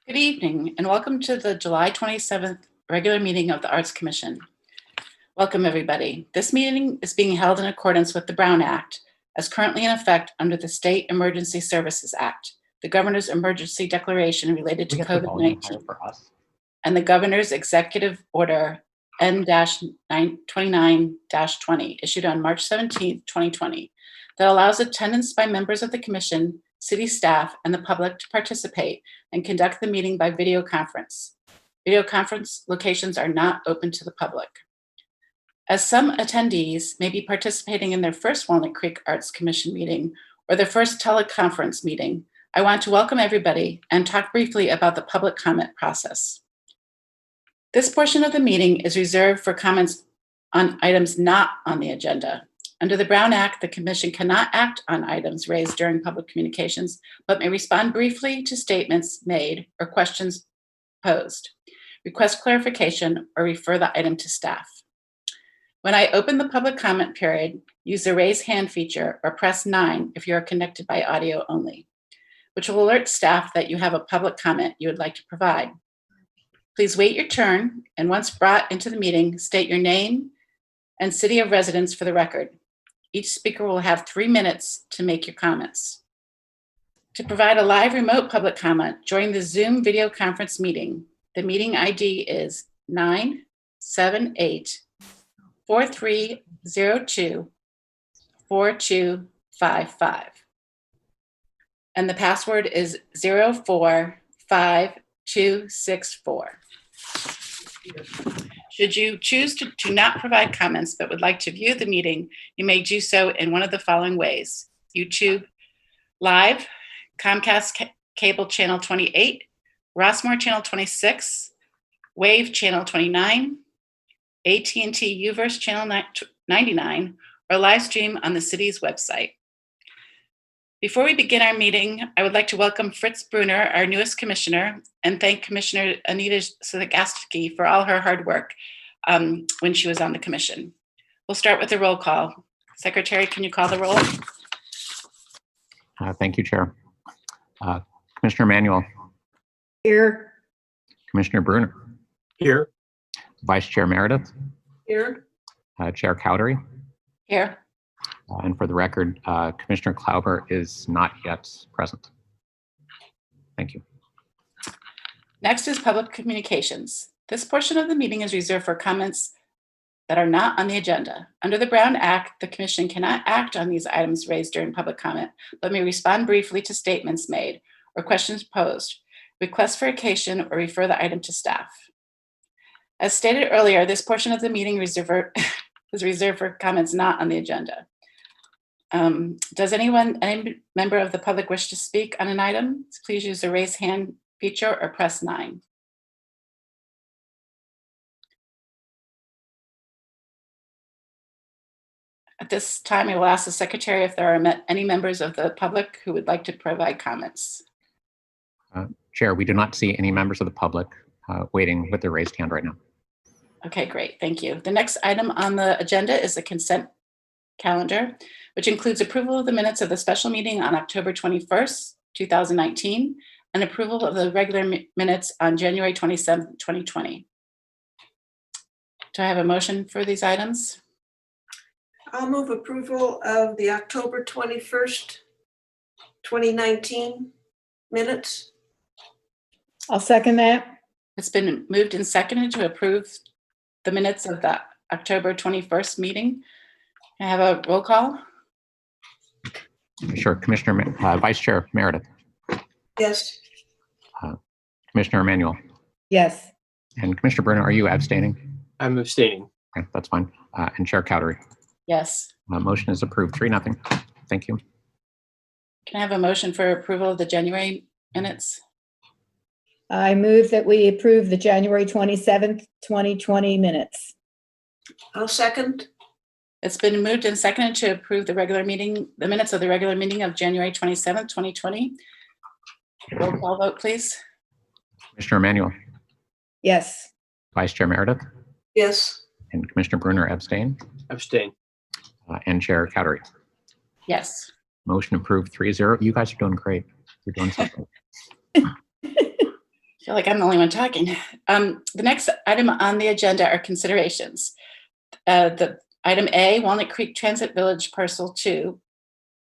Good evening and welcome to the July 27th regular meeting of the Arts Commission. Welcome everybody. This meeting is being held in accordance with the Brown Act as currently in effect under the State Emergency Services Act, the Governor's Emergency Declaration related to COVID-19, and the Governor's Executive Order N-29-20 issued on March 17, 2020 that allows attendance by members of the Commission, city staff, and the public to participate and conduct the meeting by video conference. Video conference locations are not open to the public. As some attendees may be participating in their first Walnut Creek Arts Commission meeting or their first teleconference meeting, I want to welcome everybody and talk briefly about the public comment process. This portion of the meeting is reserved for comments on items not on the agenda. Under the Brown Act, the Commission cannot act on items raised during public communications, but may respond briefly to statements made or questions posed, request clarification, or refer the item to staff. When I open the public comment period, use the raise hand feature or press 9 if you are connected by audio only, which will alert staff that you have a public comment you would like to provide. Please wait your turn, and once brought into the meeting, state your name and city of residence for the record. Each speaker will have 3 minutes to make your comments. To provide a live remote public comment, join the Zoom video conference meeting. The meeting ID is 978-4302-4255. And the password is 045264. Should you choose to not provide comments but would like to view the meeting, you may do so in one of the following ways: YouTube Live, Comcast Cable Channel 28, Rossmore Channel 26, Wave Channel 29, AT&T Uverse Channel 99, or live stream on the city's website. Before we begin our meeting, I would like to welcome Fritz Brunner, our newest commissioner, and thank Commissioner Anita Zagastowski for all her hard work when she was on the commission. We'll start with the roll call. Secretary, can you call the roll? Thank you, Chair. Commissioner Manuel. Here. Commissioner Brunner. Here. Vice Chair Meredith. Here. Chair Cowdery. Here. And for the record, Commissioner Klauber is not yet present. Thank you. Next is public communications. This portion of the meeting is reserved for comments that are not on the agenda. Under the Brown Act, the Commission cannot act on these items raised during public comment, but may respond briefly to statements made or questions posed, request clarification, or refer the item to staff. As stated earlier, this portion of the meeting is reserved for comments not on the agenda. Does any member of the public wish to speak on an item? Please use the raise hand feature or press 9. At this time, I will ask the Secretary if there are any members of the public who would like to provide comments. Chair, we do not see any members of the public waiting with their raised hand right now. Okay, great, thank you. The next item on the agenda is the consent calendar, which includes approval of the minutes of the special meeting on October 21st, 2019, and approval of the regular minutes on January 27th, 2020. Do I have a motion for these items? I'll move approval of the October 21st, 2019 minutes. I'll second that. It's been moved and seconded to approve the minutes of the October 21st meeting. Can I have a roll call? Sure. Vice Chair Meredith, Yes. Commissioner Emanuel, Yes. and Commissioner Bruno, are you abstaining? I'm abstaining. Okay, that's fine. And Chair Cowdery. Yes. Motion is approved, 3-0. Thank you. Can I have a motion for approval of the January minutes? I move that we approve the January 27th, 2020 minutes. I'll second. It's been moved and seconded to approve the minutes of the regular meeting of January 27th, 2020. Roll call vote, please. Commissioner Emanuel, Yes. Vice Chair Meredith, Yes. and Commissioner Bruner abstain, Abstain. and Chair Cowdery. Yes. Motion approved, 3-0. You guys are doing great. You're doing something. I feel like I'm the only one talking. The next item on the agenda are considerations. The item A, Walnut Creek Transit Village Parcel 2,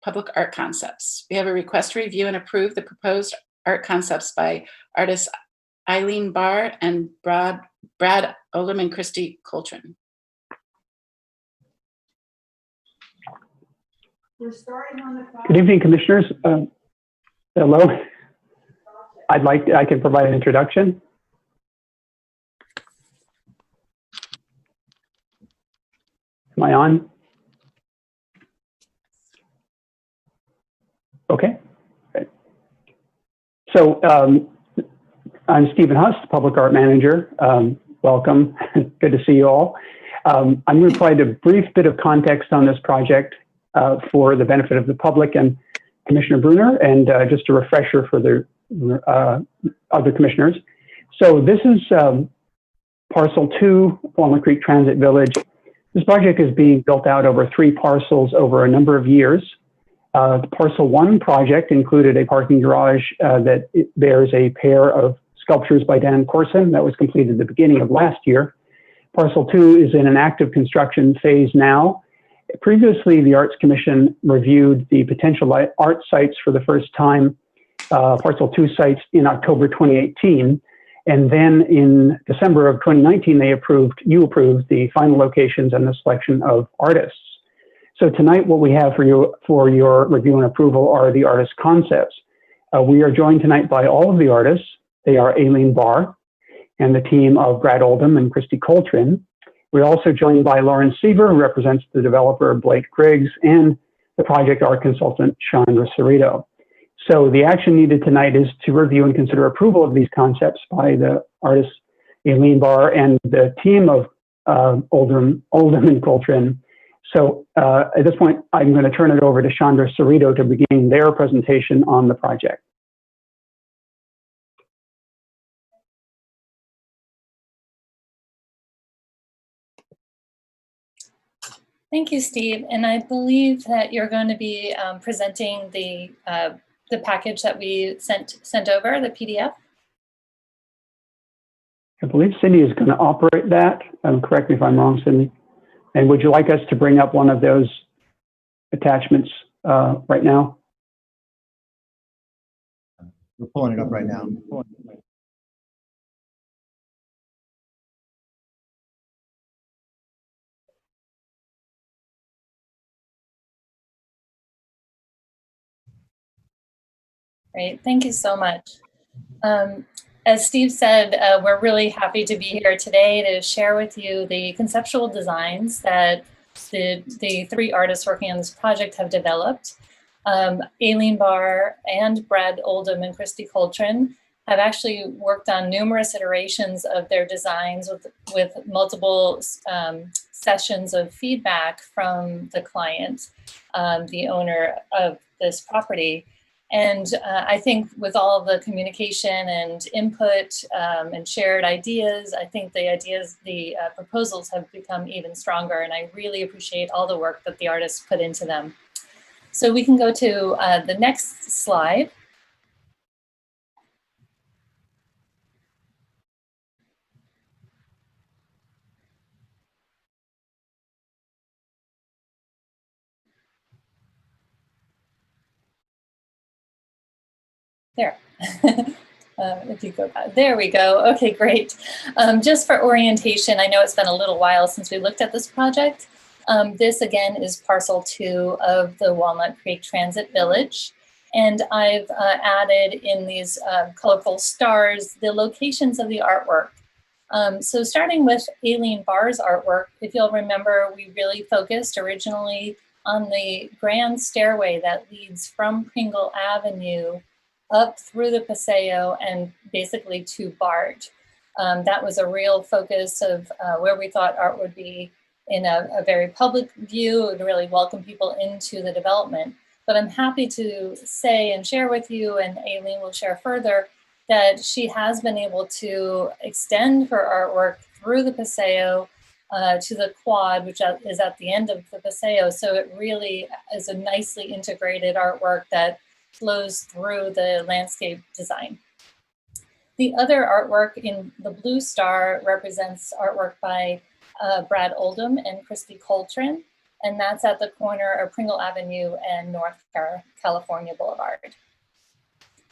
Public Art Concepts. We have a request to review and approve the proposed art concepts by artists Eileen Barr and Brad Oldham and Christy Coltrane. Good evening, Commissioners. Hello. I can provide an introduction. Am I on? Okay. Great. So I'm Stephen Huss, Public Art Manager. Welcome. Good to see you all. I'm going to provide a brief bit of context on this project for the benefit of the public and Commissioner Bruner, and just a refresher for the other commissioners. So this is Parcel 2, Walnut Creek Transit Village. This project is being built out over 3 parcels over a number of years. The Parcel 1 project included a parking garage that bears a pair of sculptures by Dan Corson that was completed at the beginning of last year. Parcel 2 is in an active construction phase now. Previously, the Arts Commission reviewed the potential art sites for the first time, Parcel 2 sites, in October 2018. And then in December of 2019, you approved the final locations and the selection of artists. So tonight, what we have for your review and approval are the artist concepts. We are joined tonight by all of the artists. They are Eileen Barr and the team of Brad Oldham and Christy Coltrane. We're also joined by Lauren Seaver, who represents the developer Blake Griggs, and the project art consultant Chandra Cerrito. So the action needed tonight is to review and consider approval of these concepts by the artists Eileen Barr and the team of Oldham and Coltrane. So at this point, I'm going to turn it over to Chandra Cerrito to begin their presentation on the project. Thank you, Steve. And I believe that you're going to be presenting the package that we sent over, the PDF. I believe Cindy is going to operate that. Correct me if I'm wrong, Cindy. And would you like us to bring up one of those attachments right now? We're pulling it up right now. Great, thank you so much. As Steve said, we're really happy to be here today to share with you the conceptual designs that the 3 artists working on this project have developed. Eileen Barr and Brad Oldham and Christy Coltrane have actually worked on numerous iterations of their designs with multiple sessions of feedback from the client, the owner of this property. And I think with all of the communication and input and shared ideas, I think the proposals have become even stronger, and I really appreciate all the work that the artists put into them. So we can go to the next slide. There. If you go back, there we go. Okay, great. Just for orientation, I know it's been a little while since we looked at this project. This again is parcel 2 of the Walnut Creek Transit Village. And I've added in these colorful stars the locations of the artwork. So starting with Aileen Barr's artwork, if you'll remember, we really focused originally on the grand stairway that leads from Pringle Avenue up through the Paseo and basically to BART. That was a real focus of where we thought art would be in a very public view. It would really welcome people into the development. But I'm happy to say and share with you, and Aileen will share further, that she has been able to extend her artwork through the Paseo to the quad, which is at the end of the Paseo. So it really is a nicely integrated artwork that flows through the landscape design. The other artwork in the blue star represents artwork by Brad Oldham and Christy Coltrane, and that's at the corner of Pringle Avenue and North California Boulevard.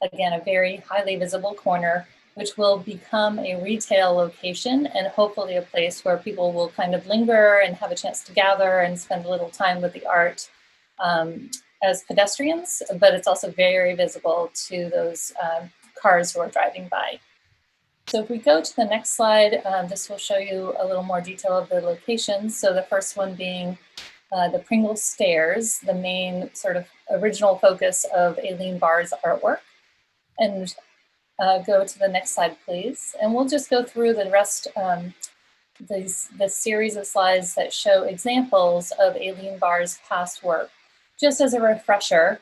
Again, a very highly visible corner, which will become a retail location and hopefully a place where people will kind of linger and have a chance to gather and spend a little time with the art as pedestrians, but it's also very visible to those cars who are driving by. So if we go to the next slide, this will show you a little more detail of the locations. So the first one being the Pringle Stairs, the main sort of original focus of Aileen Barr's artwork. And go to the next slide, please. And we'll just go through the rest, this series of slides that show examples of Aileen Barr's past work. Just as a refresher,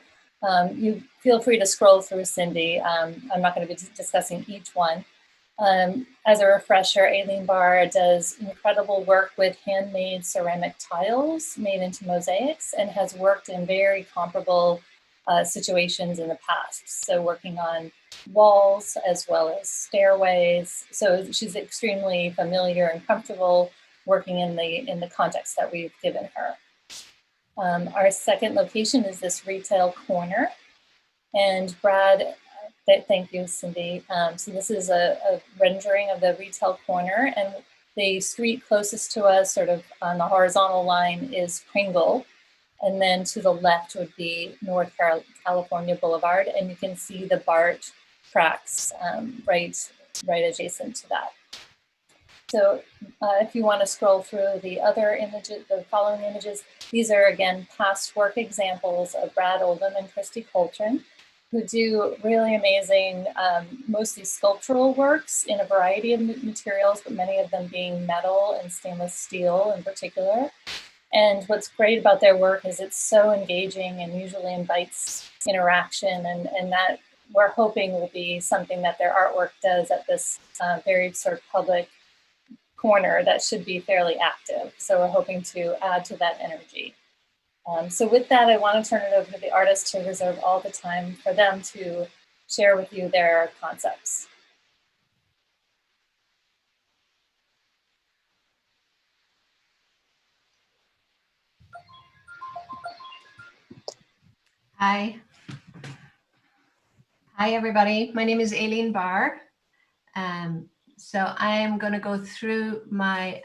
you feel free to scroll through, Cindy. I'm not going to be discussing each one. As a refresher, Aileen Barr does incredible work with handmade ceramic tiles made into mosaics and has worked in very comparable situations in the past. So working on walls as well as stairways. So she's extremely familiar and comfortable working in the context that we've given her. Our second location is this retail corner. And Brad, thank you, Cindy. So this is a rendering of the retail corner, and the street closest to us, sort of on the horizontal line, is Pringle. And then to the left would be North California Boulevard, and you can see the BART tracks right adjacent to that. So if you want to scroll through the other images, the following images, these are again past work examples of Brad Oldham and Christy Coltrane, who do really amazing, mostly sculptural works in a variety of materials, but many of them being metal and stainless steel in particular. And what's great about their work is it's so engaging and usually invites interaction, and that we're hoping will be something that their artwork does at this very sort of public corner that should be fairly active. So we're hoping to add to that energy. So with that, I want to turn it over to the artists to reserve all the time for them to share with you their concepts. Hi. Hi, everybody. My name is Aileen Barr. So I am going to go through my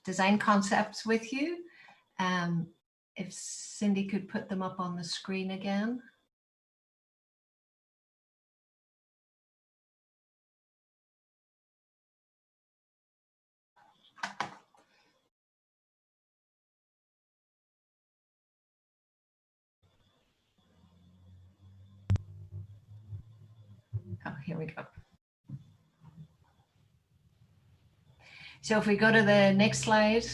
design concepts with you. If Cindy could put them up on the screen again. Oh, here we go. So if we go to the next slide.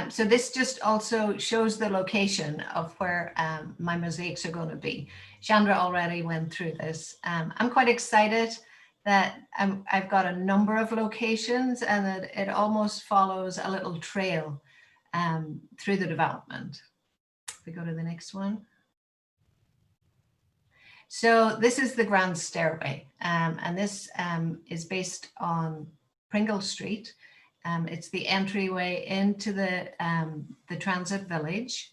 So this just also shows the location of where my mosaics are going to be. Chandra already went through this. I'm quite excited that I've got a number of locations and that it almost follows a little trail through the development. If we go to the next one. So this is the Grand Stairway, and this is based on Pringle Street. It's the entryway into the transit village.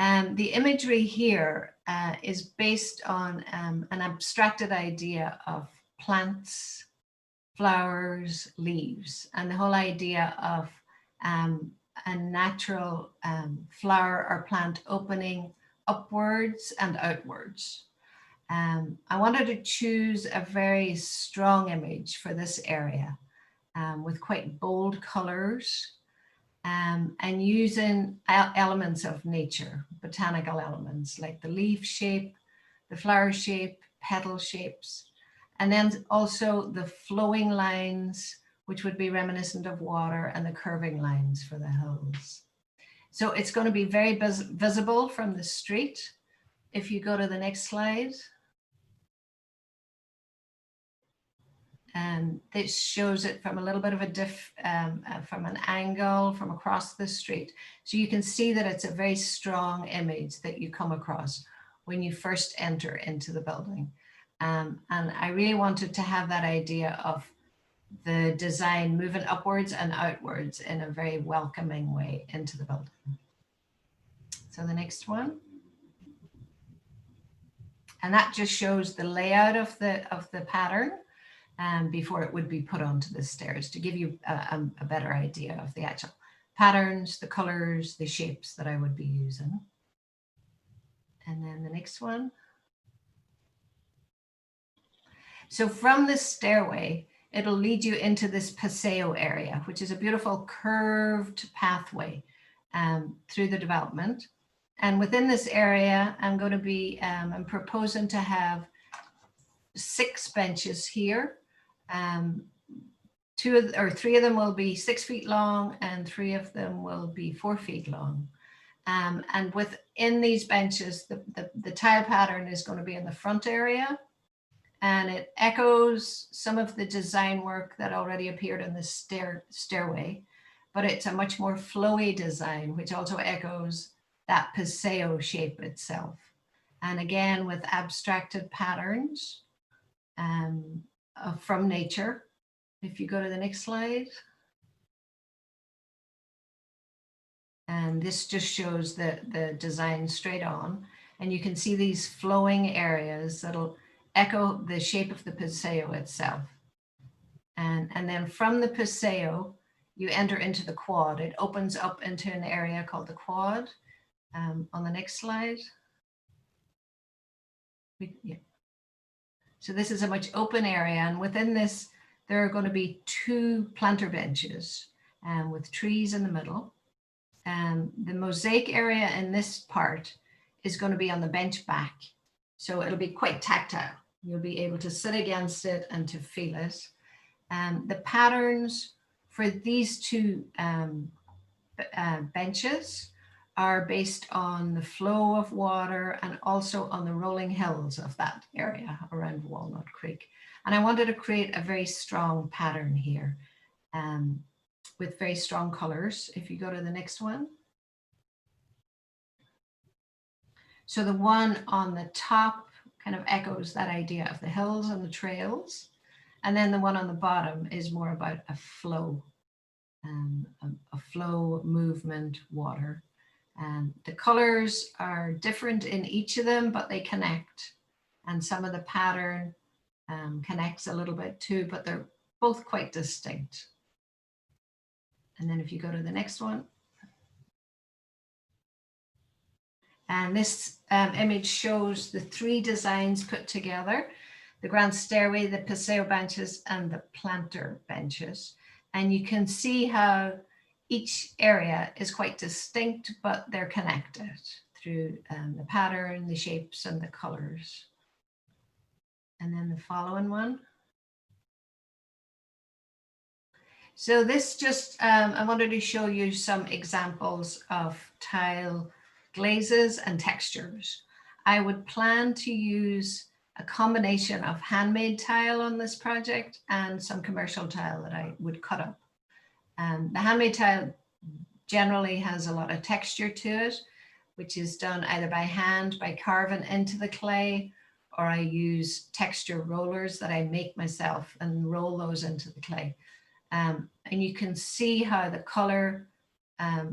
The imagery here is based on an abstracted idea of plants, flowers, leaves, and the whole idea of a natural flower or plant opening upwards and outwards. I wanted to choose a very strong image for this area with quite bold colors and using elements of nature, botanical elements like the leaf shape, the flower shape, petal shapes, and then also the flowing lines, which would be reminiscent of water, and the curving lines for the hills. So it's going to be very visible from the street. If you go to the next slide. And this shows it from a little bit of a from an angle from across the street. So you can see that it's a very strong image that you come across when you first enter into the building. And I really wanted to have that idea of the design moving upwards and outwards in a very welcoming way into the building. So the next one. And that just shows the layout of the pattern before it would be put onto the stairs, to give you a better idea of the actual patterns, the colors, the shapes that I would be using. And then the next one. So from the stairway, it'll lead you into this paseo area, which is a beautiful curved pathway through the development. And within this area, I'm going to be, I'm proposing to have 6 benches here. 3 of them will be 6 feet long and 3 of them will be 4 feet long. And within these benches, the tile pattern is going to be in the front area, and it echoes some of the design work that already appeared in the stairway, but it's a much more flowy design, which also echoes that paseo shape itself. And again, with abstracted patterns from nature. If you go to the next slide. And this just shows the design straight on. And you can see these flowing areas that'll echo the shape of the paseo itself. And then from the paseo, you enter into the quad. It opens up into an area called the quad. On the next slide. Yeah. So this is a much open area, and within this, there are going to be 2 planter benches with trees in the middle. And the mosaic area in this part is going to be on the bench back. So it'll be quite tactile. You'll be able to sit against it and to feel it. The patterns for these 2 benches are based on the flow of water and also on the rolling hills of that area around Walnut Creek. And I wanted to create a very strong pattern here with very strong colors. If you go to the next one. So the one on the top kind of echoes that idea of the hills and the trails. And then the one on the bottom is more about a flow, movement, water. The colors are different in each of them, but they connect. And some of the pattern connects a little bit too, but they're both quite distinct. And then if you go to the next one. And this image shows the 3 designs put together: the grand stairway, the paseo benches, and the planter benches. And you can see how each area is quite distinct, but they're connected through the pattern, the shapes, and the colors. And then the following one. So this just, I wanted to show you some examples of tile glazes and textures. I would plan to use a combination of handmade tile on this project and some commercial tile that I would cut up. The handmade tile generally has a lot of texture to it, which is done either by hand, by carving into the clay, or I use texture rollers that I make myself and roll those into the clay. And you can see how the color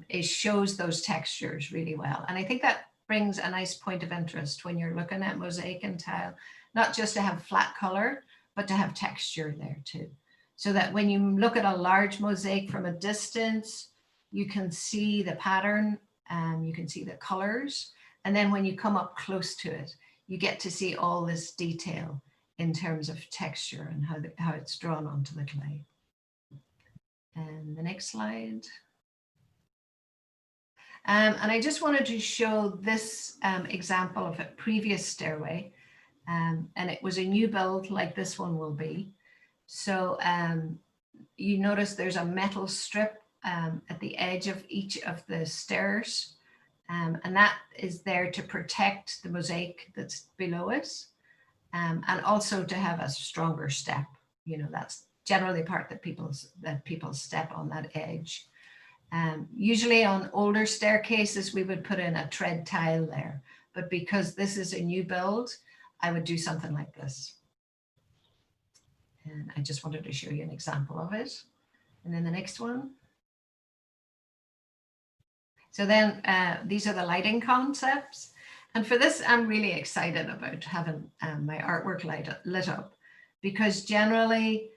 it shows those textures really well. And I think that brings a nice point of interest when you're looking at mosaic and tile, not just to have flat color, but to have texture there too. So that when you look at a large mosaic from a distance, you can see the pattern, you can see the colors. And then when you come up close to it, you get to see all this detail in terms of texture and how it's drawn onto the clay. And the next slide. And I just wanted to show this example of a previous stairway. And it was a new build like this one will be. So you notice there's a metal strip at the edge of each of the stairs. And that is there to protect the mosaic that's below it. And also to have a stronger step. You know, that's generally the part that people step on that edge. Usually on older staircases, we would put in a tread tile there. But because this is a new build, I would do something like this. And I just wanted to show you an example of it. And then the next one. So then these are the lighting concepts. And for this, I'm really excited about having my artwork lit up, because generally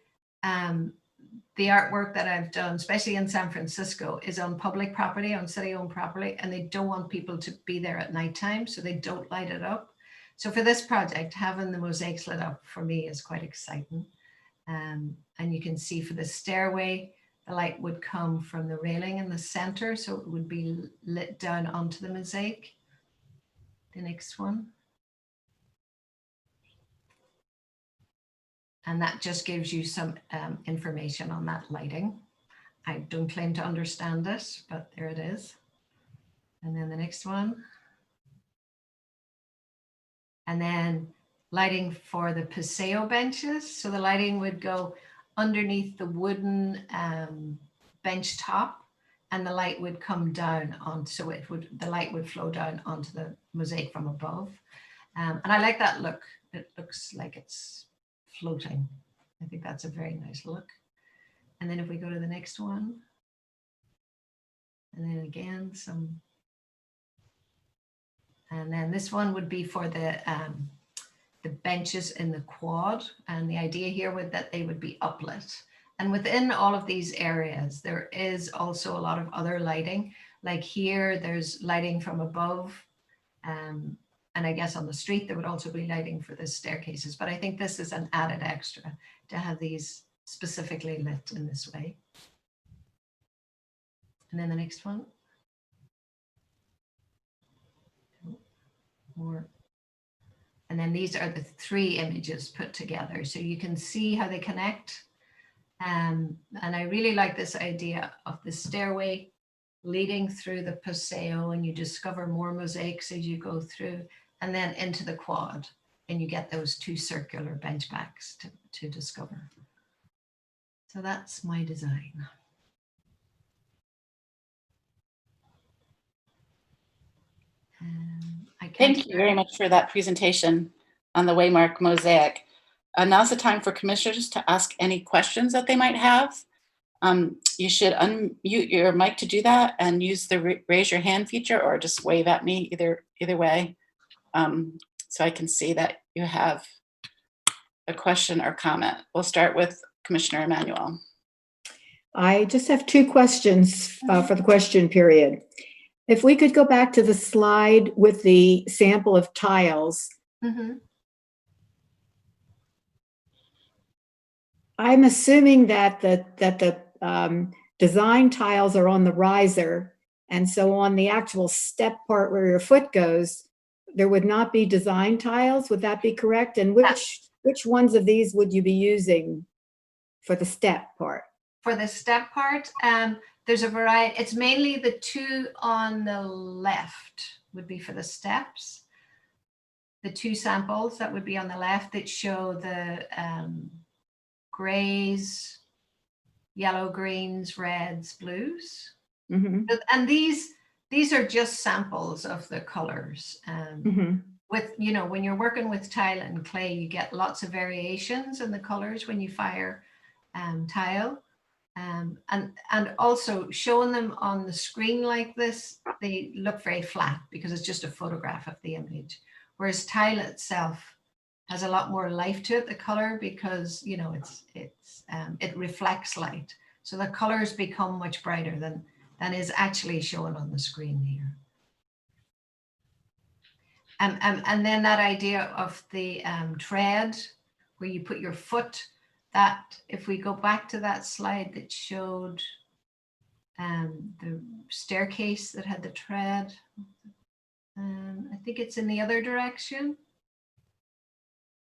the artwork that I've done, especially in San Francisco, is on public property, on city-owned property, and they don't want people to be there at nighttime, so they don't light it up. So for this project, having the mosaics lit up for me is quite exciting. And you can see for the stairway, the light would come from the railing in the center, so it would be lit down onto the mosaic. The next one. And that just gives you some information on that lighting. I don't claim to understand it, but there it is. And then the next one. And then lighting for the paseo benches. So the lighting would go underneath the wooden bench top, and the light would come down on, so the light would flow down onto the mosaic from above. And I like that look. It looks like it's floating. I think that's a very nice look. And then if we go to the next one, and then again and then this one would be for the benches in the quad, and the idea here would that they would be uplit. And within all of these areas, there is also a lot of other lighting. Like here, there's lighting from above. And I guess on the street, there would also be lighting for the staircases. But I think this is an added extra to have these specifically lit in this way. And then the next one. More. And then these are the three images put together. So you can see how they connect. And I really like this idea of the stairway leading through the paseo, and you discover more mosaics as you go through, and then into the quad, and you get those two circular bench backs to discover. So that's my design. Thank you very much for that presentation on the Waymark mosaic. Now's the time for commissioners to ask any questions that they might have. You should unmute your mic to do that and use the raise your hand feature, or just wave at me, either way, so I can see that you have a question or comment. We'll start with Commissioner Emanuel. I just have two questions for the question period. If we could go back to the slide with the sample of tiles. Mm-hmm. I'm assuming that the design tiles are on the riser, and so on the actual step part where your foot goes, there would not be design tiles. Would that be correct? And which ones of these would you be using for the step part? For the step part, there's a variety. It's mainly the two on the left would be for the steps. The two samples that would be on the left that show the grays, yellow, greens, reds, blues. Mm-hmm. And these are just samples of the colors. Mm-hmm. With, you know, when you're working with tile and clay, you get lots of variations in the colors when you fire tile. And also showing them on the screen like this, they look very flat because it's just a photograph of the image. Whereas tile itself has a lot more life to it, the color, because you know it reflects light. So the colors become much brighter than is actually shown on the screen here. And then that idea of the tread, where you put your foot, that if we go back to that slide that showed the staircase that had the tread, I think it's in the other direction.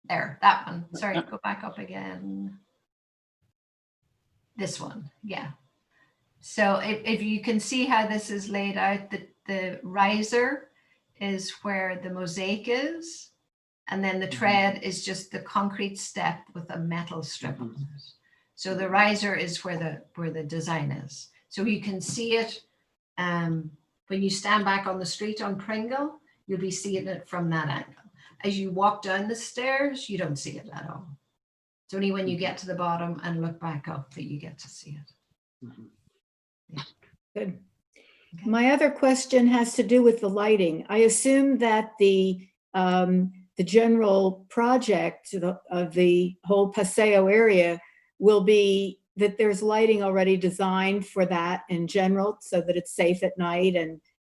There, that one. Sorry, go back up again. This one, yeah. So if you can see how this is laid out, the riser is where the mosaic is, and then the tread is just the concrete step with a metal strip on it. So the riser is where the design is. So you can see it when you stand back on the street on Pringle, you'll be seeing it from that angle. As you walk down the stairs, you don't see it at all. It's only when you get to the bottom and look back up that you get to see it. Yeah. Good. Okay. My other question has to do with the lighting. I assume that the general project of the whole Paseo area will be that there's lighting already designed for that in general, so that it's safe at night,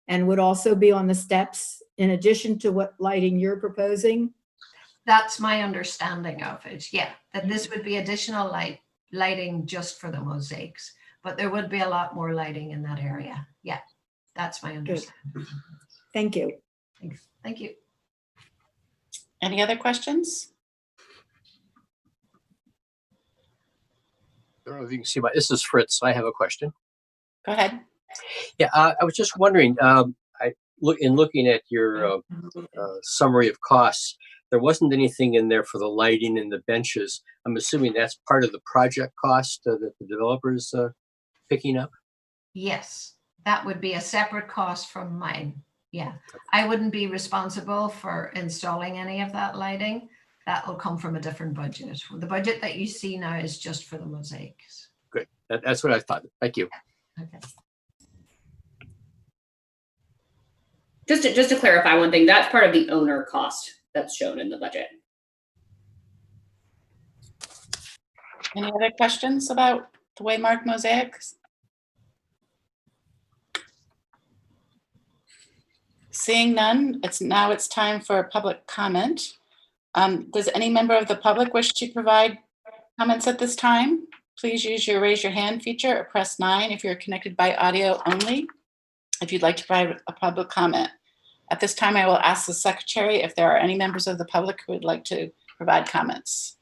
and would also be on the steps in addition to what lighting you're proposing? That's my understanding of it. Yeah, that this would be additional lighting just for the mosaics, but there would be a lot more lighting in that area. Yeah, that's my understanding. Good. Thank you. Thanks. Thank you. Any other questions? I don't know if you can see this is Fritz. I have a question. Go ahead. Yeah, I was just wondering, in looking at your summary of costs, there wasn't anything in there for the lighting and the benches. I'm assuming that's part of the project cost that the developer's picking up? Yes, that would be a separate cost from mine. Yeah, I wouldn't be responsible for installing any of that lighting. That will come from a different budget. The budget that you see now is just for the mosaics. Good. That's what I thought. Thank you. Okay. Just to clarify one thing, that's part of the owner cost that's shown in the budget. Any other questions about the Waymark mosaics? Seeing none, it's time for public comment. Does any member of the public wish to provide comments at this time? Please use your raise your hand feature or press 9 if you're connected by audio only, if you'd like to provide a public comment. At this time, I will ask the secretary if there are any members of the public who would like to provide comments.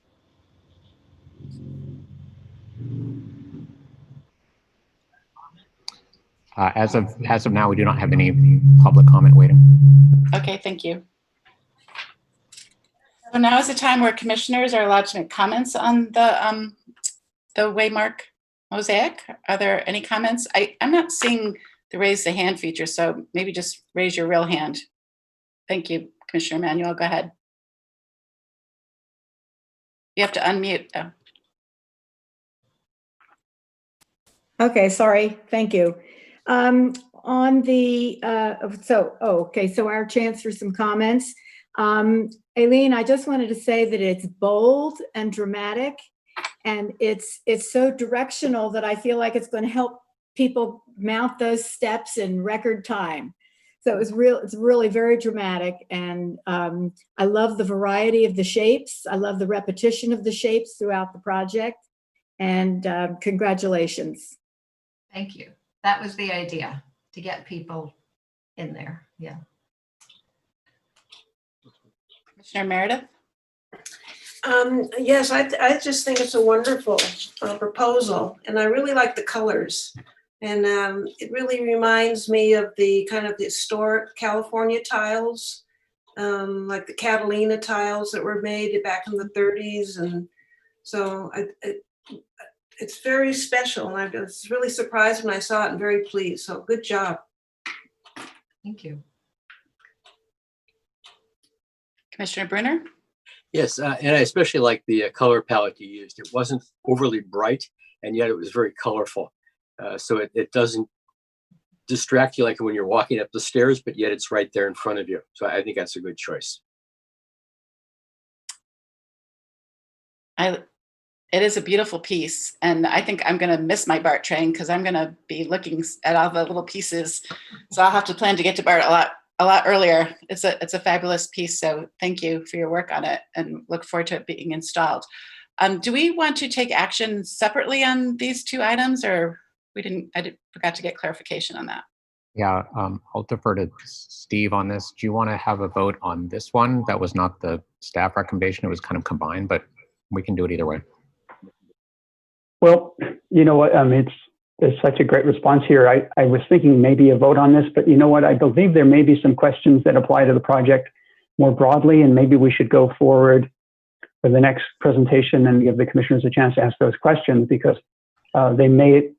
As of now, we do not have any public comment waiting. Okay, thank you. So now is the time where commissioners are allowed to make comments on the Waymark mosaic. Are there any comments? I'm not seeing the raise the hand feature, so maybe just raise your real hand. Thank you, Commissioner Emanuel. Go ahead. You have to unmute though. Okay, sorry. Thank you. On the, so our chance for some comments. Aileen, I just wanted to say that it's bold and dramatic, and it's so directional that I feel like it's going to help people mount those steps in record time. So it's really very dramatic, and I love the variety of the shapes. I love the repetition of the shapes throughout the project, and congratulations. Thank you. That was the idea, to get people in there. Yeah. Commissioner Meredith? Yes, I just think it's a wonderful proposal, and I really like the colors. And it really reminds me of the kind of the historic California tiles, like the Catalina tiles that were made back in the 30s. And so it's very special, and I was really surprised when I saw it and very pleased. So good job. Thank you. Commissioner Brunner? Yes, and I especially like the color palette you used. It wasn't overly bright, and yet it was very colorful. So it doesn't distract you like when you're walking up the stairs, but yet it's right there in front of you. So I think that's a good choice. It is a beautiful piece, and I think I'm going to miss my BART train because I'm going to be looking at all the little pieces. So I'll have to plan to get to BART a lot earlier. It's a fabulous piece. So thank you for your work on it, and look forward to it being installed. Do we want to take action separately on these two items, or I forgot to get clarification on that. Yeah, I'll defer to Steve on this. Do you want to have a vote on this one? That was not the staff recommendation. It was kind of combined, but we can do it either way. Well, you know what, there's such a great response here. I was thinking maybe a vote on this, but you know what, I believe there may be some questions that apply to the project more broadly, and maybe we should go forward for the next presentation and give the commissioners a chance to ask those questions, because they may,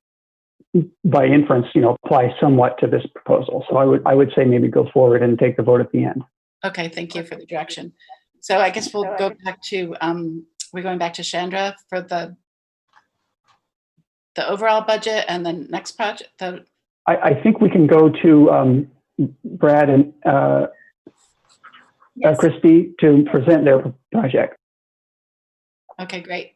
by inference, apply somewhat to this proposal. So I would say maybe go forward and take the vote at the end. Okay, thank you for the direction. So I guess we'll go back to, we're going back to Chandra for the overall budget and the next project. I think we can go to Brad and Yes. Christy to present their project. Okay, great.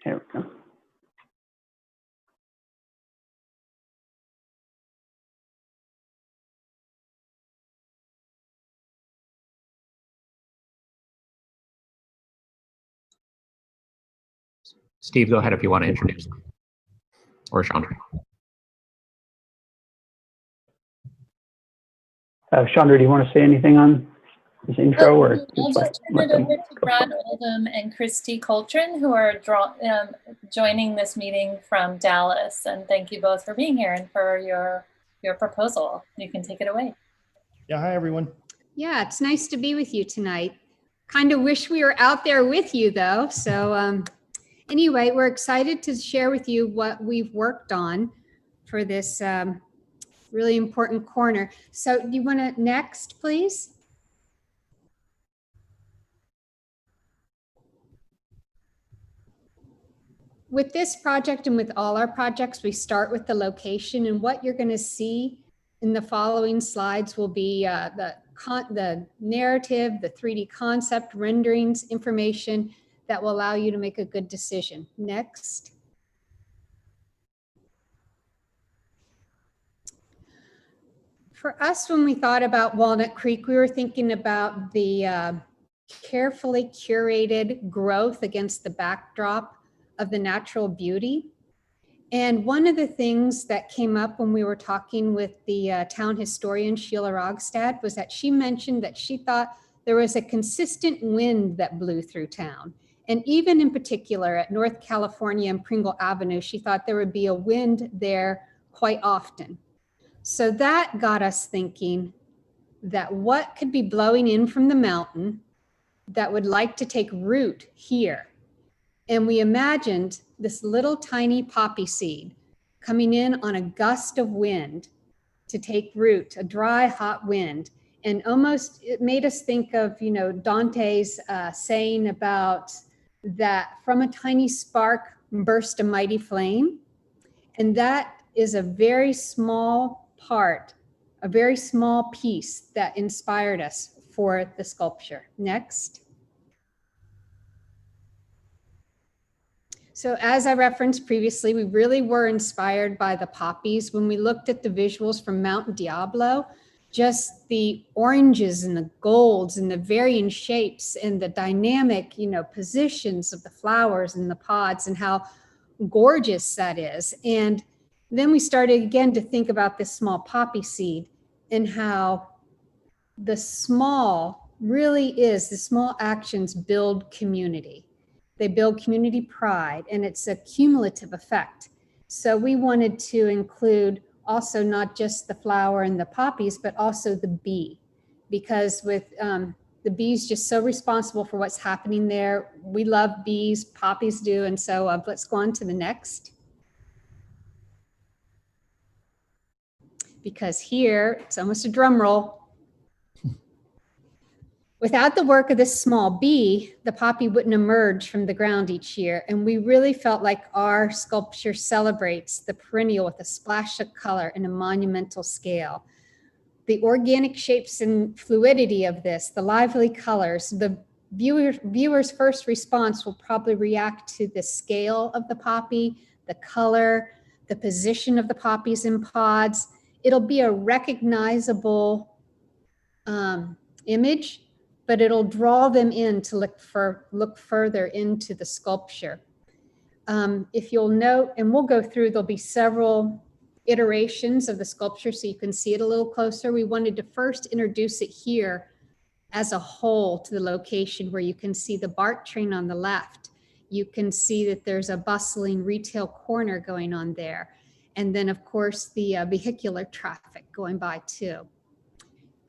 Here we go. Steve, go ahead if you want to introduce them. Or Chandra. Chandra, do you want to say anything on this intro? Or I'll just turn it over to Brad Oldham and Christy Coltrane, who are joining this meeting from Dallas. And thank you both for being here and for your proposal. You can take it away. Yeah, hi, everyone. Yeah, it's nice to be with you tonight. Kind of wish we were out there with you, though. So anyway, we're excited to share with you what we've worked on for this really important corner. So do you want to next, please? With this project and with all our projects, we start with the location, and what you're going to see in the following slides will be the narrative, the 3D concept, renderings, information that will allow you to make a good decision. Next. For us, when we thought about Walnut Creek, we were thinking about the carefully curated growth against the backdrop of the natural beauty. And one of the things that came up when we were talking with the town historian, Sheila Rogstad, was that she mentioned that she thought there was a consistent wind that blew through town. And even in particular at North California and Pringle Avenue, she thought there would be a wind there quite often. So that got us thinking that what could be blowing in from the mountain that would like to take root here. And we imagined this little tiny poppy seed coming in on a gust of wind to take root, a dry, hot wind. And almost it made us think of, Dante's saying about that from a tiny spark burst a mighty flame. And that is a very small part, a very small piece that inspired us for the sculpture. Next. So as I referenced previously, we really were inspired by the poppies. When we looked at the visuals from Mount Diablo, just the oranges and the golds and the varying shapes and the dynamic, positions of the flowers and the pods and how gorgeous that is. And then we started again to think about this small poppy seed and how the small actions build community. They build community pride, and it's a cumulative effect. So we wanted to include also not just the flower and the poppies, but also the bee, because with the bee's just so responsible for what's happening there. We love bees, poppies do, and so let's go on to the next. Because here, it's almost a drum roll. Without the work of this small bee, the poppy wouldn't emerge from the ground each year. And we really felt like our sculpture celebrates the perennial with a splash of color and a monumental scale. The organic shapes and fluidity of this, the lively colors, the viewer's first response will probably react to the scale of the poppy, the color, the position of the poppies in pods. It'll be a recognizable image, but it'll draw them in to look further into the sculpture. If you'll note, and we'll go through, there'll be several iterations of the sculpture so you can see it a little closer. We wanted to first introduce it here as a whole to the location where you can see the BART train on the left. You can see that there's a bustling retail corner going on there. And then of course the vehicular traffic going by too.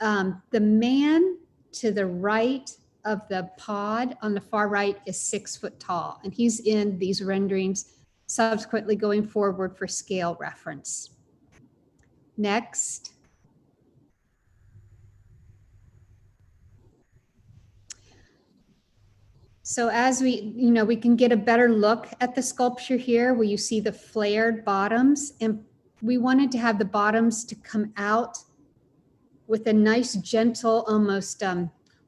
The man to the right of the pod on the far right is 6 foot tall, and he's in these renderings subsequently going forward for scale reference. Next. So as we can get a better look at the sculpture here where you see the flared bottoms, and we wanted to have the bottoms to come out with a nice, gentle, almost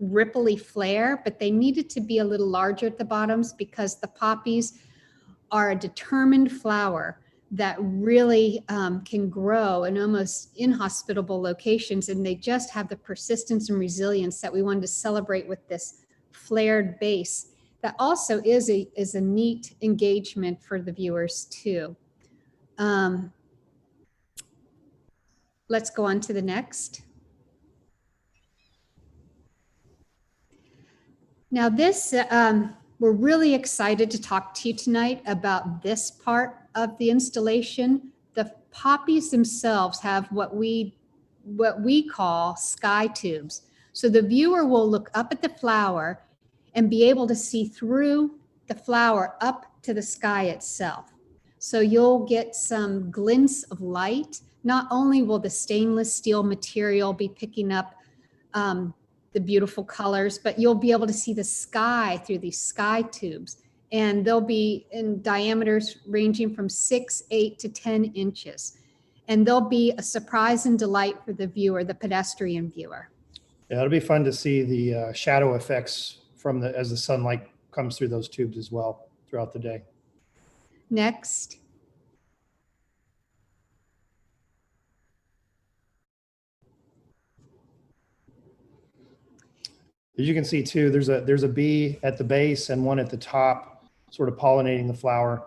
ripply flare, but they needed to be a little larger at the bottoms because the poppies are a determined flower that really can grow in almost inhospitable locations, and they just have the persistence and resilience that we wanted to celebrate with this flared base. That also is a neat engagement for the viewers too. Let's go on to the next. Now this, we're really excited to talk to you tonight about this part of the installation. The poppies themselves have what we call sky tubes. So the viewer will look up at the flower and be able to see through the flower up to the sky itself. So you'll get some glints of light. Not only will the stainless steel material be picking up the beautiful colors, but you'll be able to see the sky through these sky tubes. And they'll be in diameters ranging from 6, 8 to 10 inches. And they'll be a surprise and delight for the viewer, the pedestrian viewer. Yeah, it'll be fun to see the shadow effects from as the sunlight comes through those tubes as well throughout the day. Next. As you can see too, there's a bee at the base and one at the top, sort of pollinating the flower.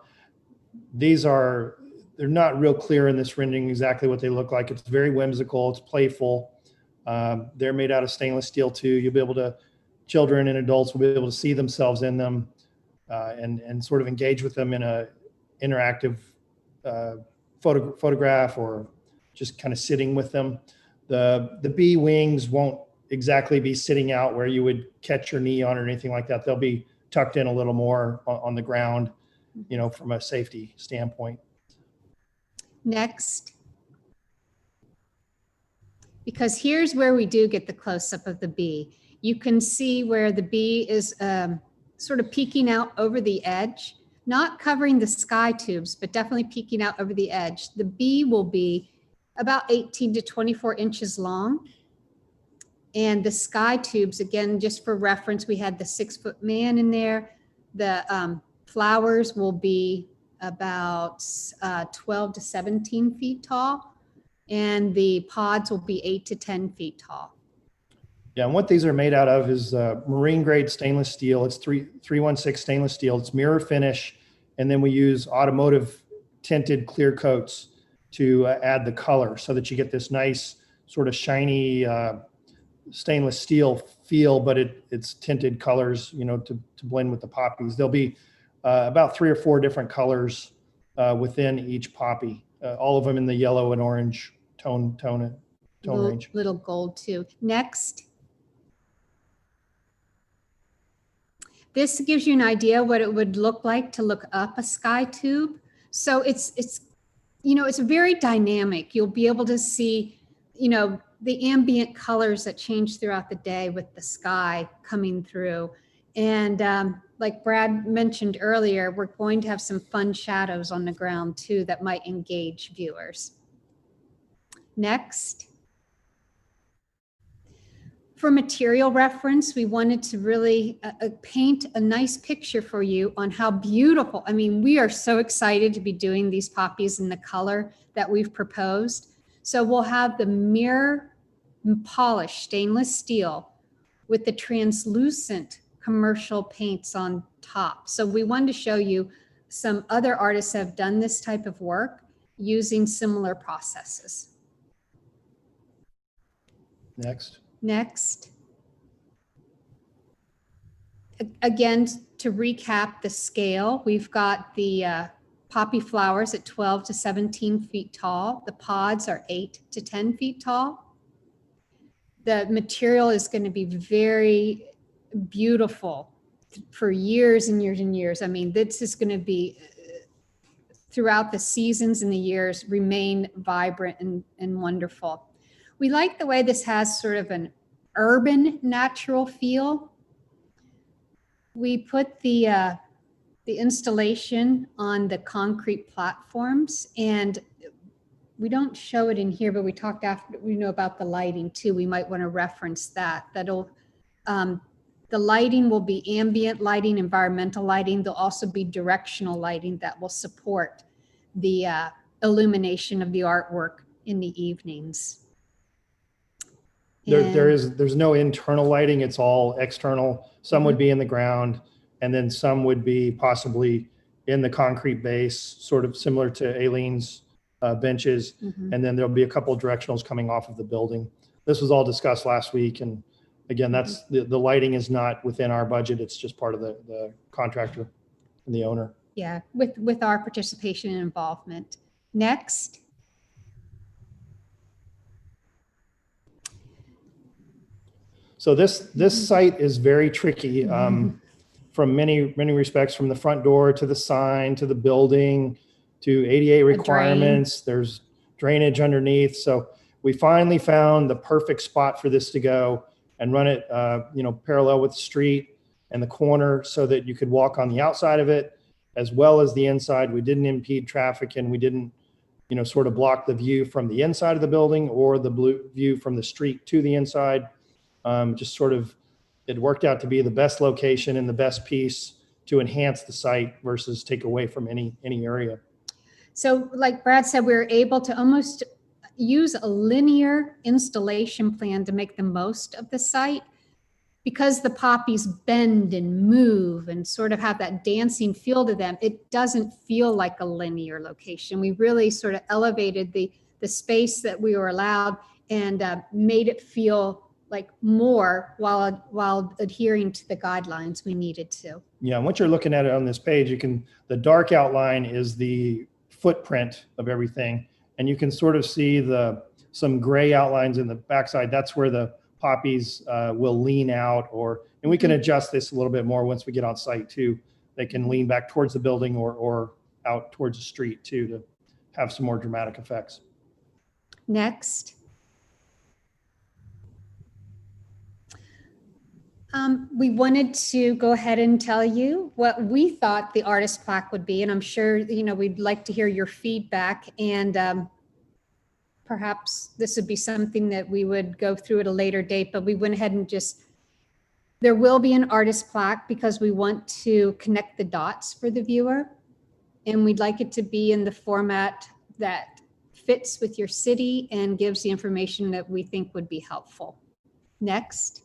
They're not real clear in this rendering exactly what they look like. It's very whimsical, it's playful. They're made out of stainless steel too. You'll be able to, children and adults will be able to see themselves in them and sort of engage with them in a interactive photograph or just kind of sitting with them. The bee wings won't exactly be sitting out where you would catch your knee on or anything like that. They'll be tucked in a little more on the ground, from a safety standpoint. Next. Because here's where we do get the close-up of the bee. You can see where the bee is sort of peeking out over the edge, not covering the sky tubes, but definitely peeking out over the edge. The bee will be about 18 to 24 inches long. And the sky tubes, again, just for reference, we had the 6 foot man in there. The flowers will be about 12 to 17 feet tall. And the pods will be 8 to 10 feet tall. Yeah, and what these are made out of is marine grade stainless steel. It's 316 stainless steel. It's mirror finish. And then we use automotive tinted clear coats to add the color so that you get this nice sort of shiny stainless steel feel, but it's tinted colors, to blend with the poppies. There'll be about 3 or 4 different colors within each poppy, all of them in the yellow and orange tone range. Little gold too. Next. This gives you an idea what it would look like to look up a sky tube. So it's very dynamic. You'll be able to see, the ambient colors that change throughout the day with the sky coming through. And like Brad mentioned earlier, we're going to have some fun shadows on the ground too that might engage viewers. Next. For material reference, we wanted to really paint a nice picture for you on how beautiful. I mean, we are so excited to be doing these poppies in the color that we've proposed. So we'll have the mirror polished stainless steel with the translucent commercial paints on top. So we wanted to show you some other artists have done this type of work using similar processes. Next. Again, to recap the scale, we've got the poppy flowers at 12 to 17 feet tall. The pods are 8 to 10 feet tall. The material is going to be very beautiful for years and years and years. I mean, this is going to be throughout the seasons and the years remain vibrant and wonderful. We like the way this has sort of an urban natural feel. We put the installation on the concrete platforms, and we don't show it in here, but we talked after, about the lighting too. We might want to reference that. The lighting will be ambient lighting, environmental lighting. There'll also be directional lighting that will support the illumination of the artwork in the evenings. There's no internal lighting. It's all external. Some would be in the ground, and then some would be possibly in the concrete base, sort of similar to Aileen's benches. And then there'll be a couple of directionals coming off of the building. This was all discussed last week. And again, that's the lighting is not within our budget. It's just part of the contractor and the owner. Yeah, with our participation and involvement. Next. So this site is very tricky from many respects, from the front door to the sign to the building to ADA requirements. There's drainage underneath. So we finally found the perfect spot for this to go and run it, parallel with the street and the corner so that you could walk on the outside of it as well as the inside. We didn't impede traffic, and we didn't, sort of block the view from the inside of the building or the view from the street to the inside. Just sort of, it worked out to be the best location and the best piece to enhance the site versus take away from any area. So like Brad said, we were able to almost use a linear installation plan to make the most of the site, because the poppies bend and move and sort of have that dancing feel to them. It doesn't feel like a linear location. We really sort of elevated the space that we were allowed and made it feel like more while adhering to the guidelines we needed to. Yeah, and what you're looking at on this page, the dark outline is the footprint of everything, and you can sort of see some gray outlines in the backside. That's where the poppies will lean out, and we can adjust this a little bit more once we get on site too. They can lean back towards the building or out towards the street too, to have some more dramatic effects. Next. We wanted to go ahead and tell you what we thought the artist plaque would be, and I'm sure we'd like to hear your feedback, and perhaps this would be something that we would go through at a later date, but we went ahead and there will be an artist plaque because we want to connect the dots for the viewer, and we'd like it to be in the format that fits with your city and gives the information that we think would be helpful. Next.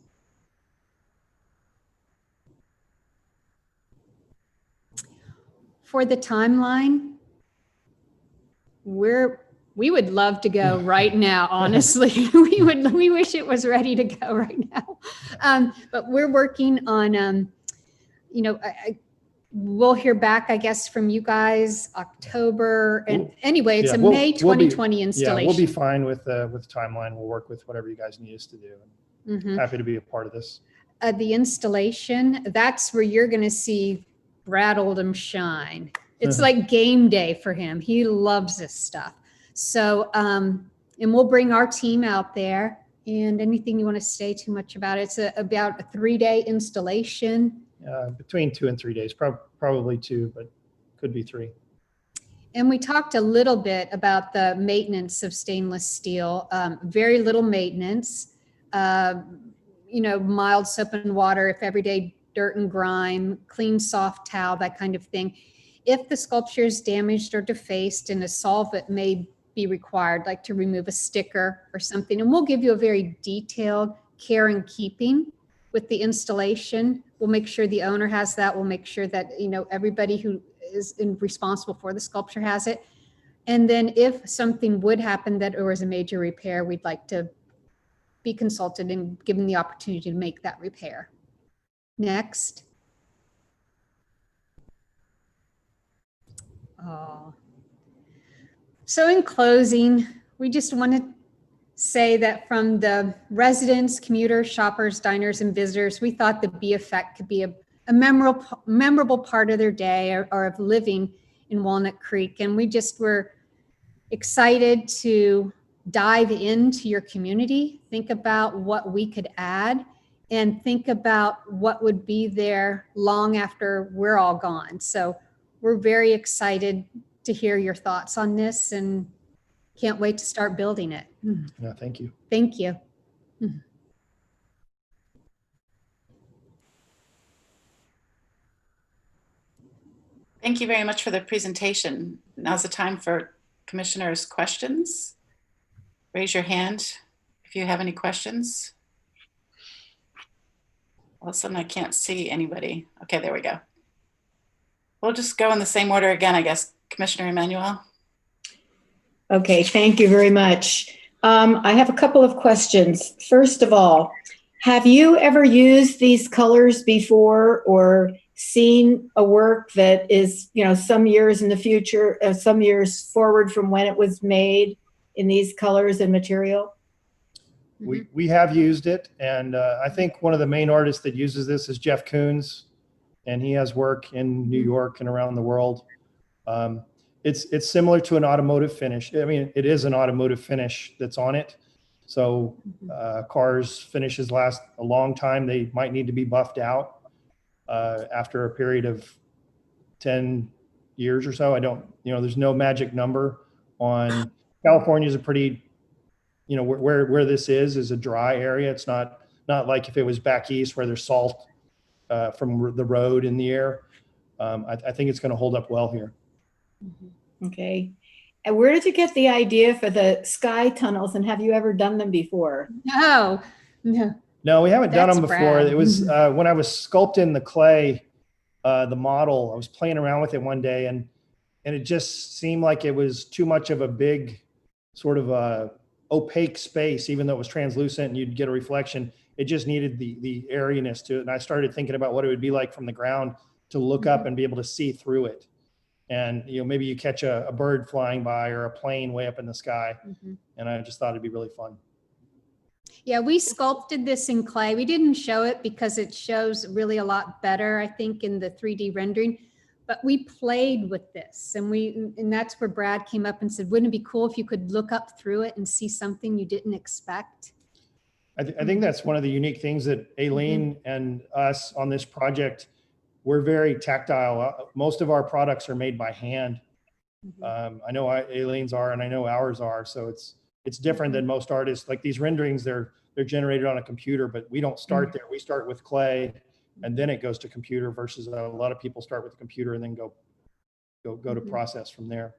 For the timeline, we would love to go right now, honestly. we wish it was ready to go right now. But we're working on, we'll hear back, I guess, from you guys October. And anyway, it's May 2020 installation. Yeah, we'll be fine with the timeline. We'll work with whatever you guys need us to do. Happy to be a part of this. the installation, that's where you're going to see Brad Oldham shine. It's like game day for him. He loves this stuff. So, and we'll bring our team out there. And anything you want to say too much about it? It's about a 3-day installation. Between 2 and 3 days, probably 2, but could be 3. And we talked a little bit about the maintenance of stainless steel. Very little maintenance. Mild soap and water, if everyday dirt and grime, clean soft towel, that kind of thing. If the sculpture is damaged or defaced, and a solvent may be required, like to remove a sticker or something. And we'll give you a very detailed care and keeping with the installation. We'll make sure the owner has that. We'll make sure that, everybody who is responsible for the sculpture has it. And then if something would happen that there was a major repair, we'd like to be consulted and given the opportunity to make that repair. Next. Oh. So in closing, we just want to say that from the residents, commuters, shoppers, diners, and visitors, we thought the Be Effect could be a memorable part of their day or of living in Walnut Creek. And we just were excited to dive into your community, think about what we could add, and think about what would be there long after we're all gone. So we're very excited to hear your thoughts on this and can't wait to start building it. Yeah, thank you. Thank you. Thank you very much for the presentation. Now's the time for commissioners' questions. Raise your hand if you have any questions. All of a sudden I can't see anybody. Okay, there we go. We'll just go in the same order again, I guess. Commissioner Emanuel. Okay, thank you very much. I have a couple of questions. First of all, have you ever used these colors before or seen a work that is, some years in the future, some years forward from when it was made in these colors and material? We have used it, and I think one of the main artists that uses this is Jeff Koons, and he has work in New York and around the world. It's similar to an automotive finish. I mean, it is an automotive finish that's on it. So cars finishes last a long time. They might need to be buffed out after a period of 10 years or so. There's no magic number on. California is a pretty, where this is a dry area. It's not like if it was back east where there's salt from the road in the air. I think it's going to hold up well here. Okay. And where did you get the idea for the sky tunnels, and have you ever done them before? No, we haven't done them before. Brad. It was when I was sculpting the clay, the model, I was playing around with it one day, and it just seemed like it was too much of a big sort of opaque space, even though it was translucent and you'd get a reflection. It just needed the airiness to it. And I started thinking about what it would be like from the ground to look up and be able to see through it. And, maybe you catch a bird flying by or a plane way up in the sky. And I just thought it'd be really fun. Yeah, we sculpted this in clay. We didn't show it because it shows really a lot better, I think, in the 3D rendering. But we played with this, and that's where Brad came up and said, wouldn't it be cool if you could look up through it and see something you didn't expect? I think that's one of the unique things that Aileen and us on this project, we're very tactile. Most of our products are made by hand. I know Aileen's are, and I know ours are. So it's different than most artists. Like these renderings, they're generated on a computer, but we don't start there. We start with clay, and then it goes to computer. Versus a lot of people start with the computer and then go to process from there.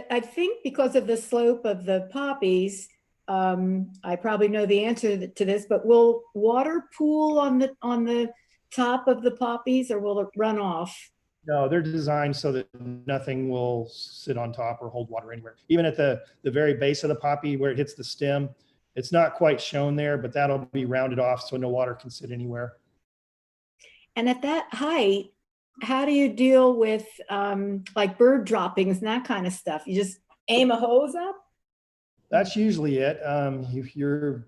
I think because of the slope of the poppies, I probably know the answer to this, but will water pool on the top of the poppies, or will it run off? No, they're designed so that nothing will sit on top or hold water anywhere. Even at the very base of the poppy where it hits the stem, it's not quite shown there, but that'll be rounded off so no water can sit anywhere. And at that height, how do you deal with like bird droppings and that kind of stuff? You just aim a hose up? That's usually it. If you're,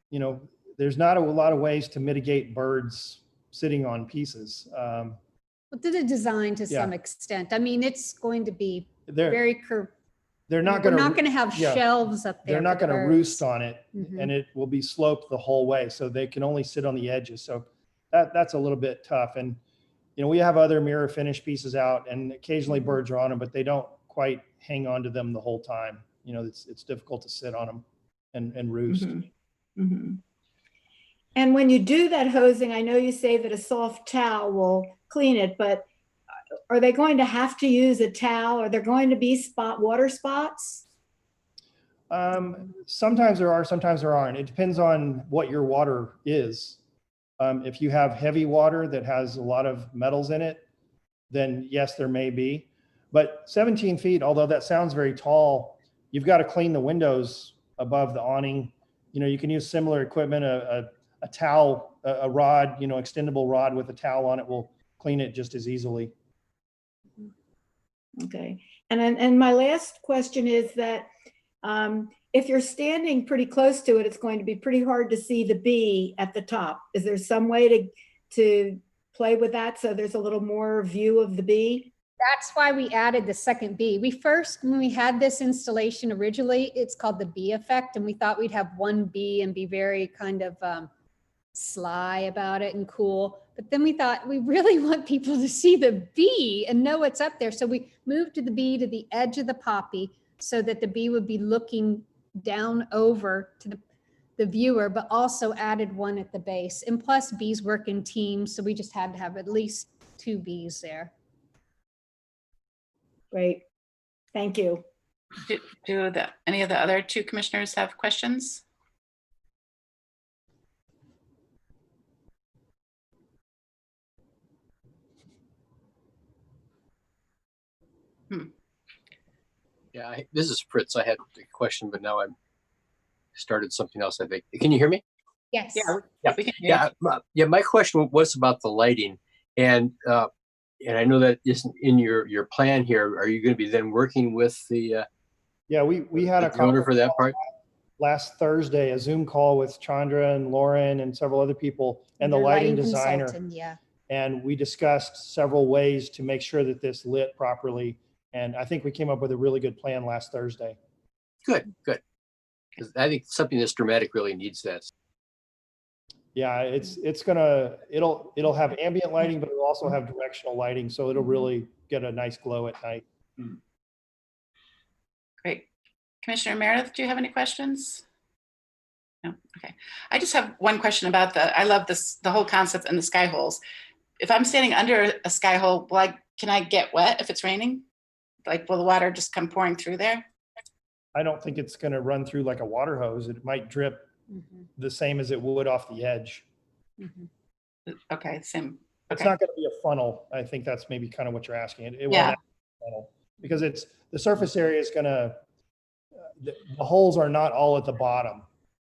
you know, there's not a lot of ways to mitigate birds sitting on pieces. Well, to the design to some extent. I mean, it's going to be very curved. They're not We're going to. not going to have shelves up there. They're not for the going to birds. roost on it, and it will be sloped the whole way, so they can only sit on the edges. So that's a little bit tough. And you know, we have other mirror finish pieces out, and occasionally birds are on them, but they don't quite hang on to them the whole time. You know, it's difficult to sit on them and roost. And when you do that hosing, I know you say that a soft towel will clean it, but are they going to have to use a towel? Are there going to be water spots? Sometimes there are, sometimes there aren't. It depends on what your water is. If you have heavy water that has a lot of metals in it, then yes, there may be. But 17 feet, although that sounds very tall, you've got to clean the windows above the awning. You know, you can use similar equipment, a towel, a rod, you know, extendable rod with a towel on it will clean it just as easily. Okay. And my last question is that if you're standing pretty close to it, it's going to be pretty hard to see the bee at the top. Is there some way to play with that so there's a little more view of the bee? That's why we added the second bee. When we had this installation originally, it's called the bee effect. And we thought we'd have one bee and be very kind of sly about it and cool. But then we thought we really want people to see the bee and know what's up there. So we moved the bee to the edge of the poppy so that the bee would be looking down over to the viewer, but also added one at the base. And plus bees work in teams. So we just had to have at least 2 bees there. Great. Thank you. Do any of the other 2 commissioners have questions? Yeah, this is Fritz. I had a question, but now I'm started something else, I think. Can you hear me? Yes. Yeah, we can hear you. Yeah. My question was about the lighting, and I know that isn't in your plan here. Are you going to be then working with the? Yeah, we had a owner for that part last Thursday, a Zoom call with Chandra and Lauren and several other people and the lighting designer. Yeah. And we discussed several ways to make sure that this lit properly. And I think we came up with a really good plan last Thursday. Good. Because I think something this dramatic really needs that. Yeah, it'll have ambient lighting, but it'll also have directional lighting, so it'll really get a nice glow at night. Great. Commissioner Meredith, do you have any questions? No. Okay. I just have one question about I love the whole concept and the sky holes. If I'm standing under a sky hole, can I get wet if it's raining? Like, will the water just come pouring through there? I don't think it's going to run through like a water hose. It might drip the same as it would off the edge. Okay, same. It's not going to be a funnel. I think that's maybe kind of what you're asking. It won't have a funnel because the surface area is going to, the holes are not all at the bottom.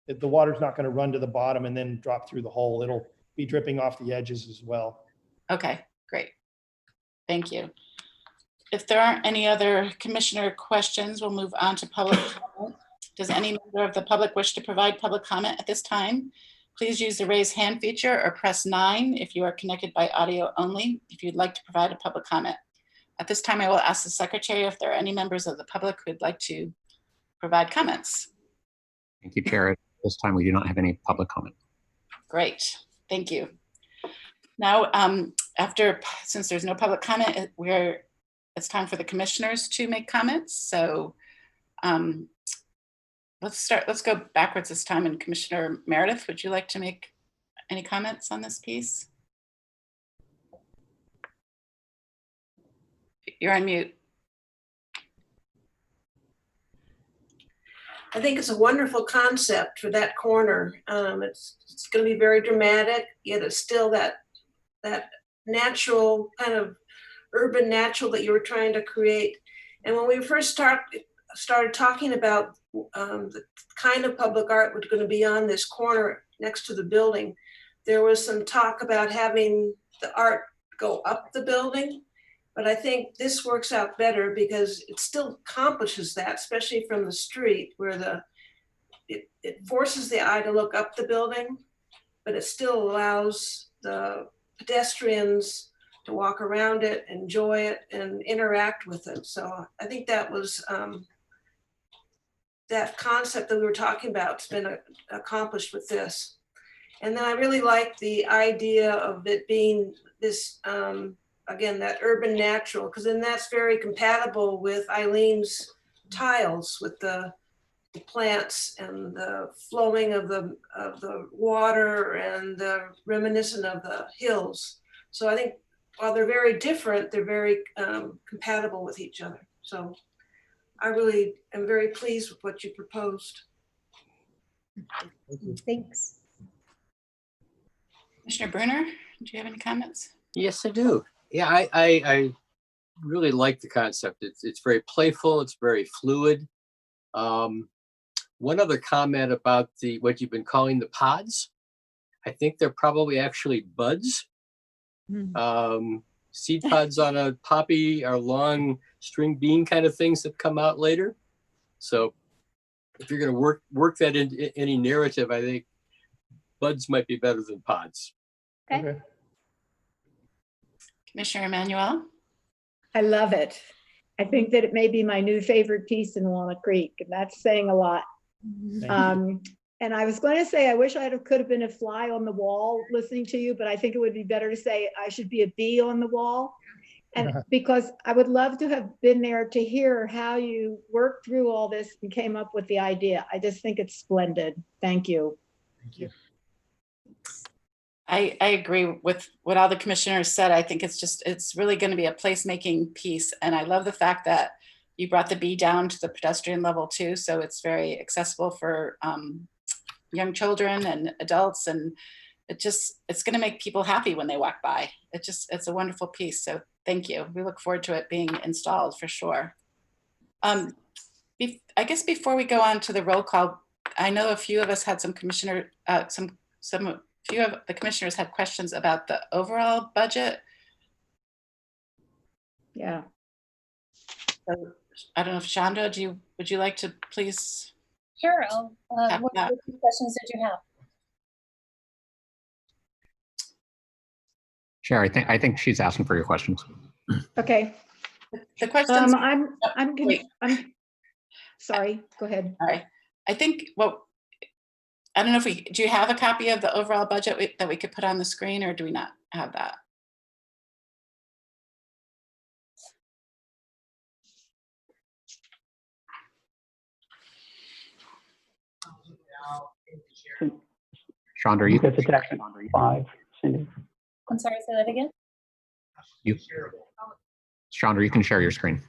The water's not going to run to the bottom and then drop through the hole. It'll be dripping off the edges as well. Okay, great. Thank you. If there aren't any other commissioner questions, we'll move on to public comment. Does any member of the public wish to provide public comment at this time? Please use the raise hand feature or press 9 if you are connected by audio only, if you'd like to provide a public comment. At this time, I will ask the secretary if there are any members of the public who would like to provide comments. Thank you, Chair. At this time, we do not have any public comment. Great, thank you. Now, since there's no public comment, it's time for the commissioners to make comments. So let's go backwards this time. And Commissioner Meredith, would you like to make any comments on this piece? You're on mute. I think it's a wonderful concept for that corner. It's going to be very dramatic, yet it's still that natural kind of urban natural that you were trying to create. And when we first started talking about the kind of public art was going to be on this corner next to the building, there was some talk about having the art go up the building. But I think this works out better because it still accomplishes that, especially from the street where it forces the eye to look up the building, but it still allows the pedestrians to walk around it, enjoy it, and interact with it. So I think that was that concept that we were talking about has been accomplished with this. And then I really like the idea of it being this, again, that urban natural, because then that's very compatible with Eileen's tiles, with the plants and the flowing of the water and the reminiscent of the hills. So I think while they're very different, they're very compatible with each other. So I really am very pleased with what you proposed. Thanks. Commissioner Bruner, do you have any comments? Yes, I do. Yeah, I really like the concept. It's very playful. It's very fluid. One other comment about what you've been calling the pods. I think they're probably actually buds. Seed pods on a poppy are long string bean kind of things that come out later. So if you're going to work that into any narrative, I think buds might be better than pods. Okay. Commissioner Emanuel? I love it. I think that it may be my new favorite piece in Walnut Creek, and that's saying a lot. And I was going to say, I wish could have been a fly on the wall listening to you, but I think it would be better to say I should be a bee on the wall. And because I would love to have been there to hear how you worked through all this and came up with the idea. I just think it's splendid. Thank you. Thank you. I agree with what all the commissioners said. I think it's really going to be a placemaking piece. And I love the fact that you brought the bee down to the pedestrian level too. So it's very accessible for young children and adults. And it's going to make people happy when they walk by. It's a wonderful piece. So thank you. We look forward to it being installed for sure. I guess before we go on to the roll call, I know a few of us had some few of the commissioners had questions about the overall budget. Yeah. So, I don't know if Chandra, would you like to please? Sure. What questions did you have? Chair, I think she's asking for your questions. Okay. The questions. I'm sorry. Go ahead. All right. I think I don't know if do you have a copy of the overall budget that we could put on the screen, or do we not have that? Chandra, you That's attachment 5, Cindy. I'm sorry, say that again. Chandra, you can share your screen.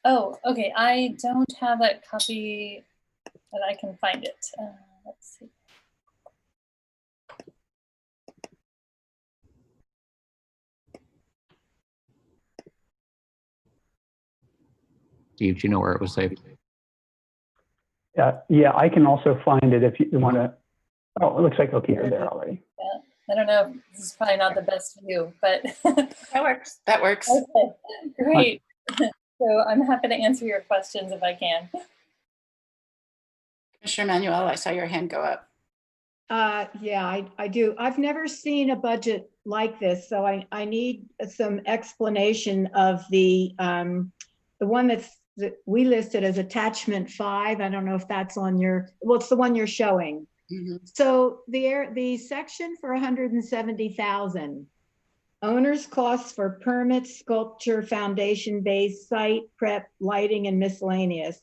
Oh, okay. I don't have that copy, but I can find it. Let's see. Steve, do you know where it was saved? Yeah, I can also find it if you want to. Oh, it looks like, okay, you're there already. Yeah, I don't know. This is probably not the best view, but that works. That works. Okay, great. So I'm happy to answer your questions if I can. Commissioner Emanuel, I saw your hand go up. Yeah, I do. I've never seen a budget like this, so I need some explanation of the one that we listed as attachment 5. I don't know if that's on it's the one you're showing. Mm-hmm. So the section for 170,000, owner's costs for permits, sculpture, foundation base, site prep, lighting, and miscellaneous.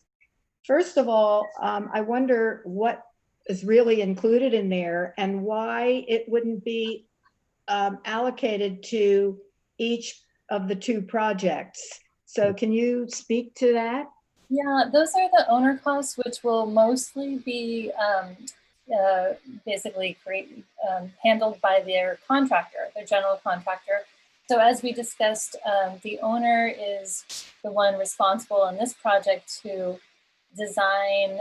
First of all, I wonder what is really included in there and why it wouldn't be allocated to each of the 2 projects. So can you speak to that? Yeah, those are the owner costs, which will mostly be basically handled by their contractor, their general contractor. So as we discussed, the owner is the one responsible on this project to design,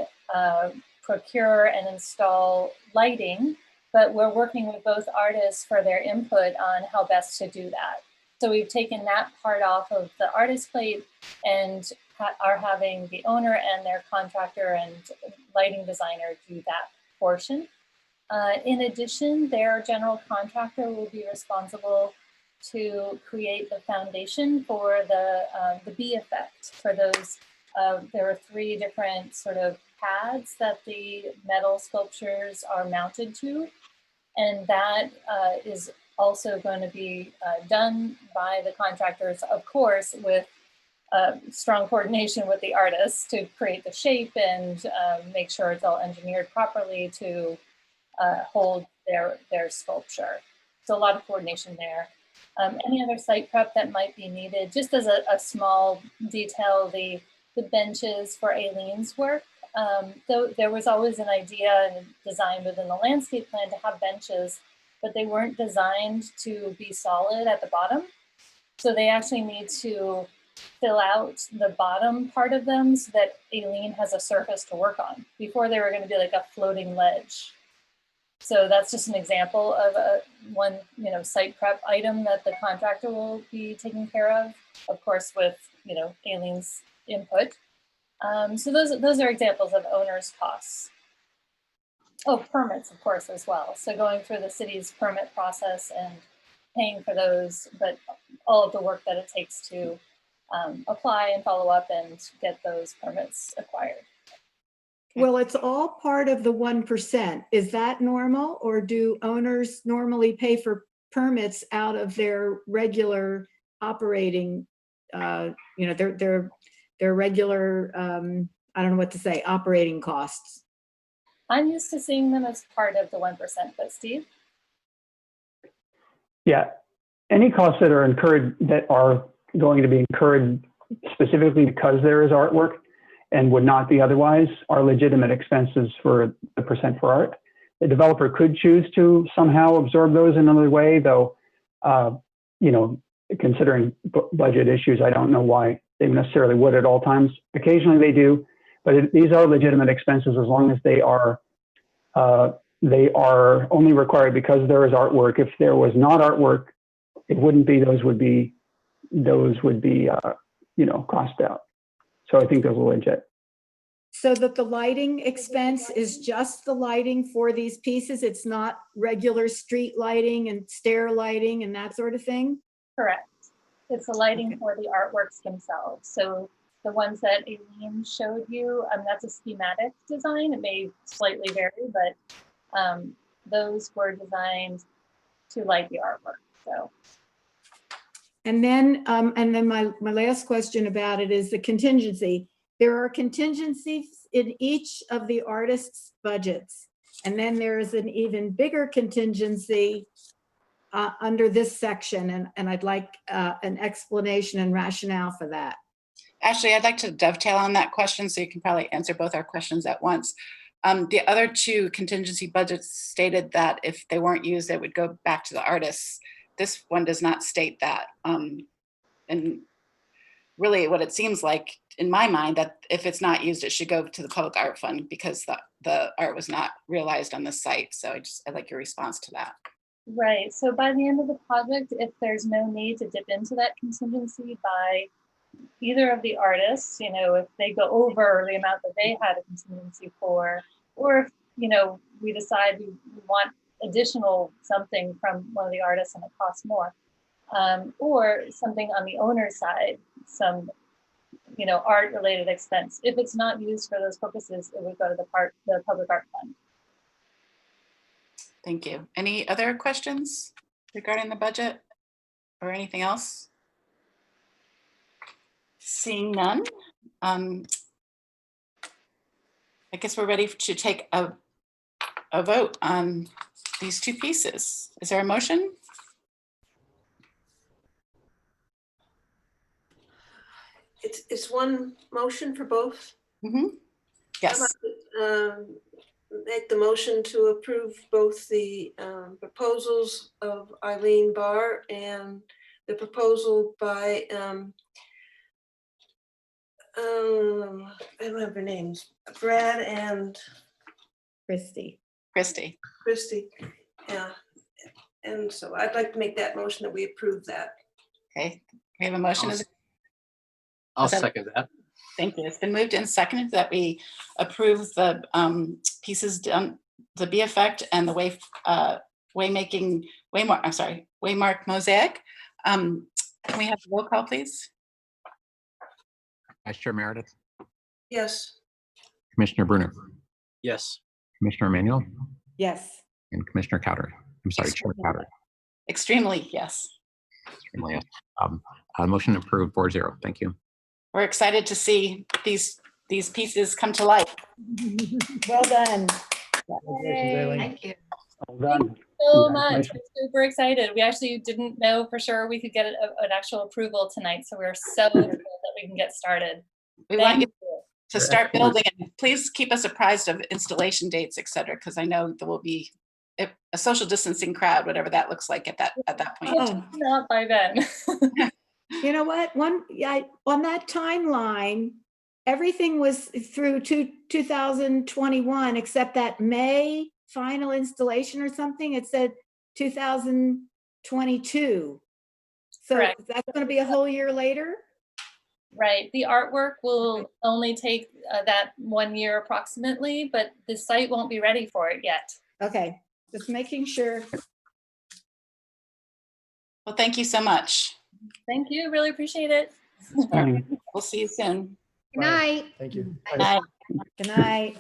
procure, and install lighting, but we're working with both artists for their input on how best to do that. So we've taken that part off of the artist plate, and are having the owner and their contractor and lighting designer do that portion. In addition, their general contractor will be responsible to create the foundation for the B effect for those. There are 3 different sort of pads that the metal sculptures are mounted to, and that is also going to be done by the contractors, of course, with strong coordination with the artists to create the shape and make sure it's all engineered properly to hold their sculpture. So a lot of coordination there. Any other site prep that might be needed, just as a small detail, the benches for Aileen's work. Though there was always an idea and design within the landscape plan to have benches, but they weren't designed to be solid at the bottom. So they actually need to fill out the bottom part of them so that Aileen has a surface to work on. Before they were going to be like a floating ledge. So that's just an example of one site prep item that the contractor will be taking care of course, with Aileen's input. So those are examples of owner's costs. Oh, permits, of course, as well. So going through the city's permit process and paying for those, but all of the work that it takes to apply and follow up and get those permits acquired. Well, it's all part of the 1%. Is that normal, or do owners normally pay for permits out of their regular operating, their regular, I don't know what to say, operating costs? I'm used to seeing them as part of the 1%, but Steve? Yeah, any costs that are incurred that are going to be incurred specifically because there is artwork and would not be otherwise are legitimate expenses for the percent for art. The developer could choose to somehow absorb those in another way, though, considering budget issues, I don't know why they necessarily would at all times. Occasionally they do, but these are legitimate expenses as long as they are only required because there is artwork. If there was not artwork, it wouldn't be, those would be crossed out. So I think those are legit. So that the lighting expense is just the lighting for these pieces? It's not regular street lighting and stair lighting and that sort of thing? Correct. It's the lighting for the artworks themselves. So the ones that Aileen showed you, that's a schematic design. It may slightly vary, but those were designed to light the artwork. So. And then my last question about it is the contingency. There are contingencies in each of the artists' budgets. And then there is an even bigger contingency under this section. And I'd like an explanation and rationale for that. Actually, I'd like to dovetail on that question so you can probably answer both our questions at once. The other 2 contingency budgets stated that if they weren't used, it would go back to the artists. This one does not state that. And really what it seems like in my mind that if it's not used, it should go to the Public Art Fund because the art was not realized on the site. So I'd like your response to that. Right, so by the end of the project, if there's no need to dip into that contingency by either of the artists, if they go over the amount that they had a contingency for, or if, we decide we want additional something from one of the artists and it costs more, or something on the owner's side, some art related expense. If it's not used for those purposes, it would go to the Public Art Fund. Thank you. Any other questions regarding the budget or anything else? Seeing none, I guess we're ready to take a vote on these 2 pieces. Is there a motion? It's one motion for both. Mm-hmm. Yes. Make the motion to approve both the proposals of Eileen Barr and the proposal by I don't have their names, Brad and Christy. Yeah. And so I'd like to make that motion that we approve that. Okay. We have a motion. I'll second that. Thank you. It's been moved and seconded that we approve the pieces done, the B effect and the Waymark mosaic. Can we have the roll call, please? Vice Chair Meredith, Yes. Commissioner Bruner, Yes. Commissioner Emanuel, Yes. and Commissioner Cowdery. I'm sorry, Chair Cowdery. Extremely, yes. Extremely yes. Motion approved 4-0. Thank you. We're excited to see these pieces come to life. Well done. Congratulations, Aileen. Thank you. Well done. So much. Congratulations. We're super excited. We actually didn't know for sure we could get an actual approval tonight, so we're so thrilled that we can get started. We want you Thank you. to start building, and please keep us apprised of installation dates, et cetera, because I know there will be a social distancing crowd, whatever that looks like at that point. Oh. Not by then. You know what? On that timeline, everything was through 2021, except that May final installation or something. It said 2022. So Correct. that's going to be a whole year later? Right. The artwork will only take that 1 year approximately, but the site won't be ready for it yet. Okay, just making sure. Well, thank you so much. Thank you. Really appreciate it. We'll see you soon. Good night. Thank you. Good night. Good night.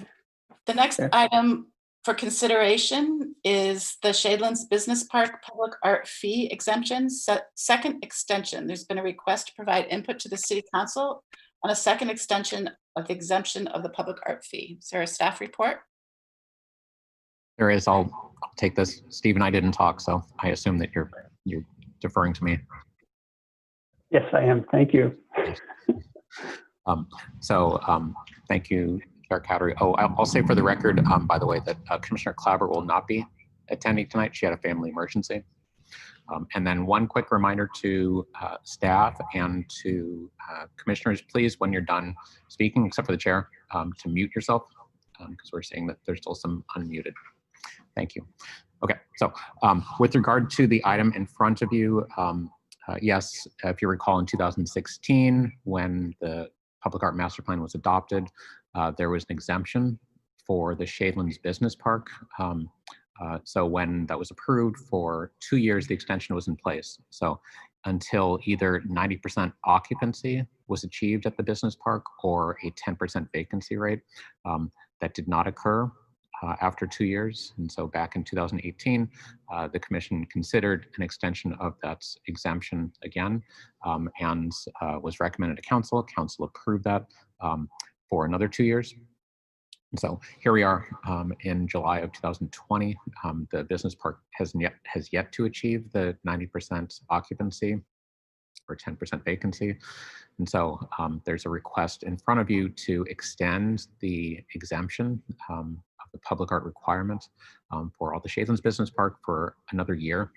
The next Okay. item for consideration is the Shadeland's Business Park Public Art Fee Exemption second extension. There's been a request to provide input to the City Council on a second extension of the exemption of the public art fee. Is there a staff report? There is. I'll take this. Steve and I didn't talk, so I assume that you're deferring to me. Yes, I am. Thank you. Thank you, Chair Cowdery. Oh, I'll say for the record, by the way, that Commissioner Clabber will not be attending tonight. She had a family emergency. And then one quick reminder to staff and to commissioners, please, when you're done speaking, except for the chair, to mute yourself, because we're seeing that there's still some unmuted. Thank you. Okay, so with regard to the item in front of you, yes, if you recall in 2016, when the Public Art Master Plan was adopted, there was an exemption for the Shadeland's Business Park. So when that was approved for 2 years, the extension was in place. So until either 90% occupancy was achieved at the business park or a 10% vacancy rate, that did not occur after 2 years. And so back in 2018, the commission considered an extension of that exemption again, and was recommended to council. Council approved that for another 2 years. And so here we are in July of 2020. The business park has yet to achieve the 90% occupancy or 10% vacancy. And so there's a request in front of you to extend the exemption of the public art requirement for all the Shadeland's Business Park for another year.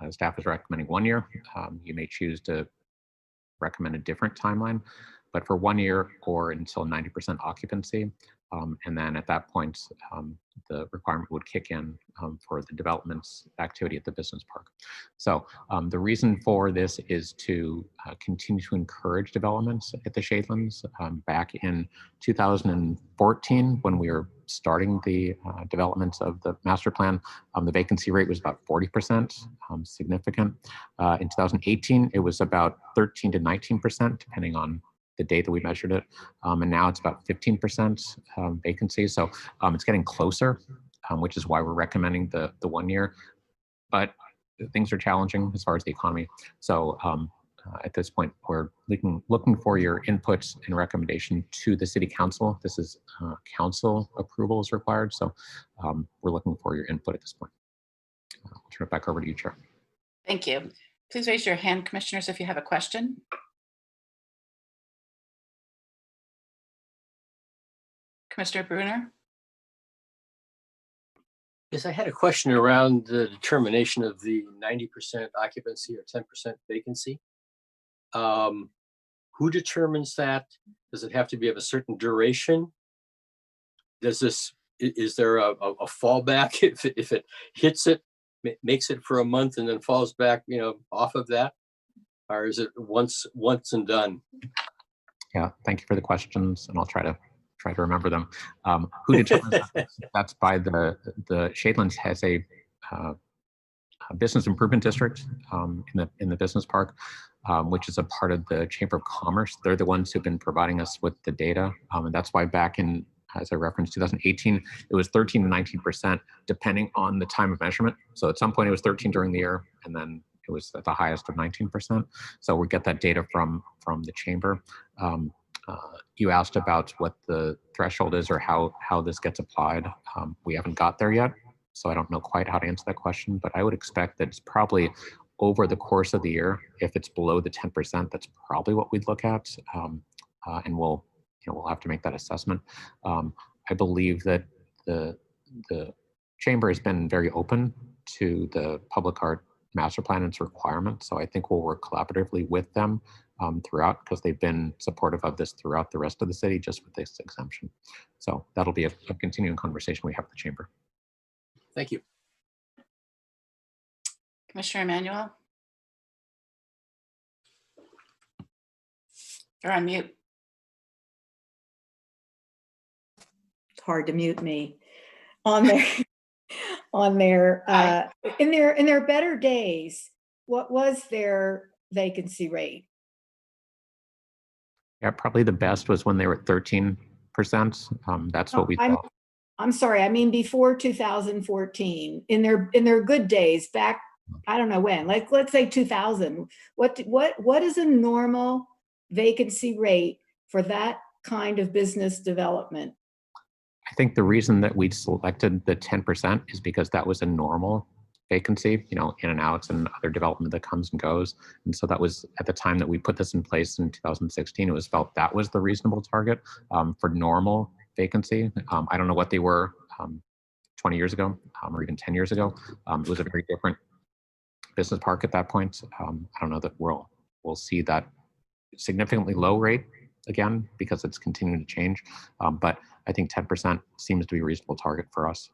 Staff is recommending 1 year. You may choose to recommend a different timeline, but for 1 year or until 90% occupancy. And then at that point, the requirement would kick in for the development activity at the business park. So the reason for this is to continue to encourage developments at the Shadelands. Back in 2014, when we were starting the development of the master plan, the vacancy rate was about 40%, significant. In 2018, it was about 13 to 19%, depending on the day that we measured it. And now it's about 15% vacancy. So it's getting closer, which is why we're recommending the 1 year. But things are challenging as far as the economy. So at this point, we're looking for your inputs and recommendation to the city council. This is council approval is required. So we're looking for your input at this point. I'll turn it back over to you, Chair. Thank you. Please raise your hand, commissioners, if you have a question. Commissioner Bruner? Yes, I had a question around the determination of the 90% occupancy or 10% vacancy. Who determines that? Does it have to be of a certain duration? Is there a fallback if it hits it, makes it for a month and then falls back, off of that? Or is it once and done? Yeah, thank you for the questions, and I'll try to remember them. Who determines that? That's by the Shadeland has a business improvement district in the business park, which is a part of the Chamber of Commerce. They're the ones who've been providing us with the data, and that's why back in, as I referenced, 2018, it was 13 to 19%, depending on the time of measurement. So at some point it was 13 during the year, and then it was at the highest of 19%. So we get that data from the chamber. You asked about what the threshold is or how this gets applied. We haven't got there yet, so I don't know quite how to answer that question, but I would expect that it's probably over the course of the year. If it's below the 10%, that's probably what we'd look at, and we'll have to make that assessment. I believe that the chamber has been very open to the public art master plan and its requirements, so I think we'll work collaboratively with them throughout, because they've been supportive of this throughout the rest of the city, just with this exemption. So that'll be a continuing conversation we have with the chamber. Thank you. Commissioner Emanuel? You're on mute. It's hard to mute me. On their in their better days, what was their vacancy rate? Yeah, probably the best was when they were at 13%. That's what we thought. I'm sorry, I mean before 2014, in their good days, back, I don't know when, like let's say 2000. What is a normal vacancy rate for that kind of business development? I think the reason that we selected the 10% is because that was a normal vacancy, in and outs and other development that comes and goes. And so that was at the time that we put this in place in 2016, it was felt that was the reasonable target for normal vacancy. I don't know what they were 20 years ago or even 10 years ago. It was a very different business park at that point. I don't know that we'll see that significantly low rate again, because it's continuing to change. But I think 10% seems to be a reasonable target for us.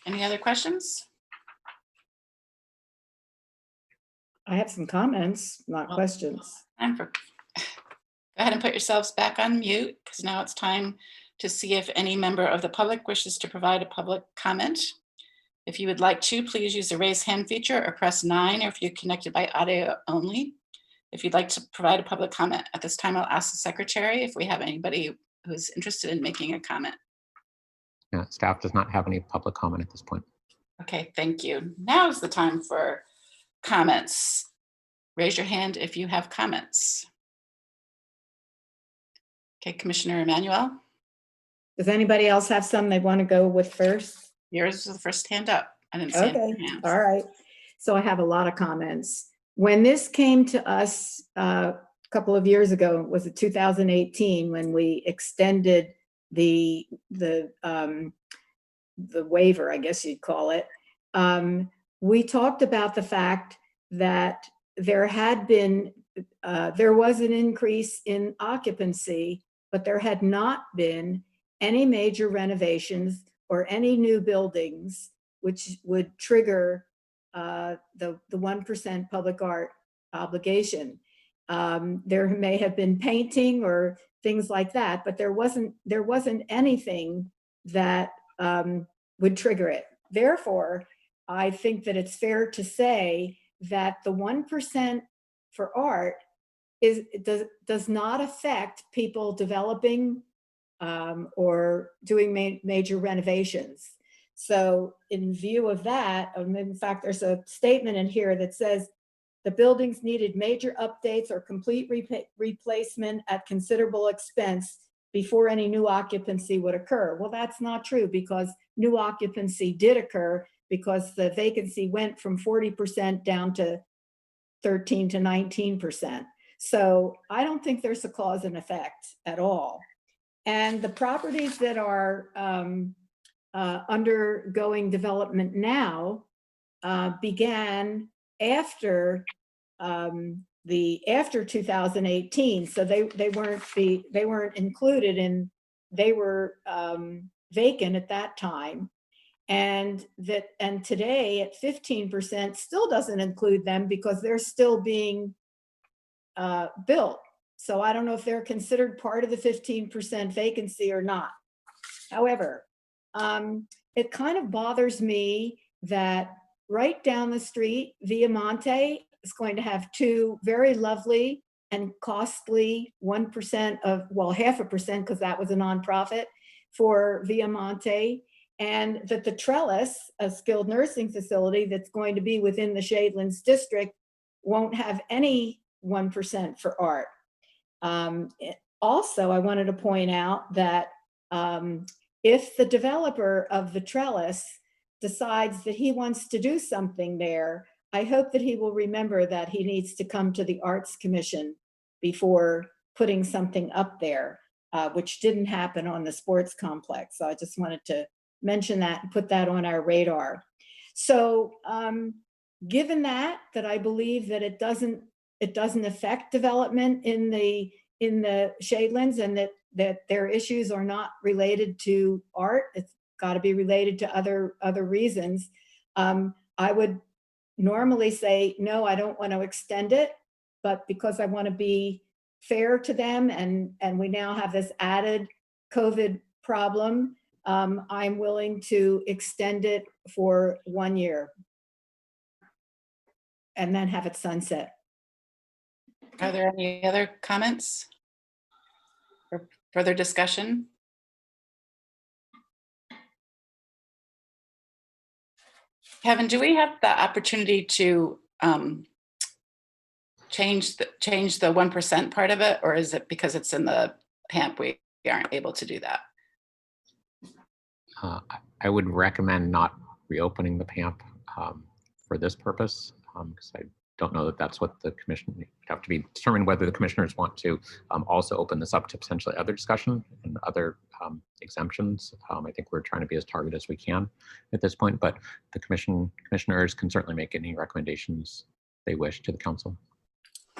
Any other questions? I have some comments, not questions. Go ahead and put yourselves back on mute, because now it's time to see if any member of the public wishes to provide a public comment. If you would like to, please use the raise hand feature or press 9, or if you're connected by audio only. If you'd like to provide a public comment at this time, I'll ask the secretary if we have anybody who's interested in making a comment. Yeah, staff does not have any public comment at this point. Okay, thank you. Now is the time for comments. Raise your hand if you have comments. Okay, Commissioner Emanuel. Does anybody else have some they want to go with first? Yours is the first hand up. I didn't see Okay, any hands. all right. So I have a lot of comments. When this came to us a couple of years ago, was it 2018, when we extended the waiver, I guess you'd call it, we talked about the fact that there was an increase in occupancy, but there had not been any major renovations or any new buildings which would trigger the 1% public art obligation. There may have been painting or things like that, but there wasn't anything that would trigger it. Therefore, I think that it's fair to say that the 1% for art does not affect people developing or doing major renovations. So in view of that, in fact, there's a statement in here that says the buildings needed major updates or complete replacement at considerable expense before any new occupancy would occur. Well, that's not true, because new occupancy did occur, because the vacancy went from 40% down to 13 to 19%. So I don't think there's a cause and effect at all. And the properties that are undergoing development now began after 2018, so they weren't included in, they were vacant at that time, and today at 15% still doesn't include them, because they're still being built. So I don't know if they're considered part of the 15% vacancy or not. However, it kind of bothers me that right down the street, Viamonte is going to have two very lovely and costly 1% of, well, 0.5%, because that was a nonprofit for Viamonte, and that the Trellis, a skilled nursing facility that's going to be within the Shadelands district, won't have any 1% for art. Also, I wanted to point out that if the developer of the Trellis decides that he wants to do something there, I hope that he will remember that he needs to come to the Arts Commission before putting something up there, which didn't happen on the sports complex. So I just wanted to mention that and put that on our radar. So given that I believe that it doesn't affect development in the Shadelands, and that their issues are not related to art, it's got to be related to other reasons. I would normally say, no, I don't want to extend it, but because I want to be fair to them, and we now have this added COVID problem, I'm willing to extend it for 1 year and then have it sunset. Are there any other comments or further discussion? Kevin, do we have the opportunity to change the 1% part of it, or is it because it's in the PAMP we aren't able to do that? I would recommend not reopening the PAMP for this purpose, because I don't know that that's what the commission would have to be determined whether the commissioners want to also open this up to potentially other discussion and other exemptions. I think we're trying to be as targeted as we can at this point, but the commissioners can certainly make any recommendations they wish to the council.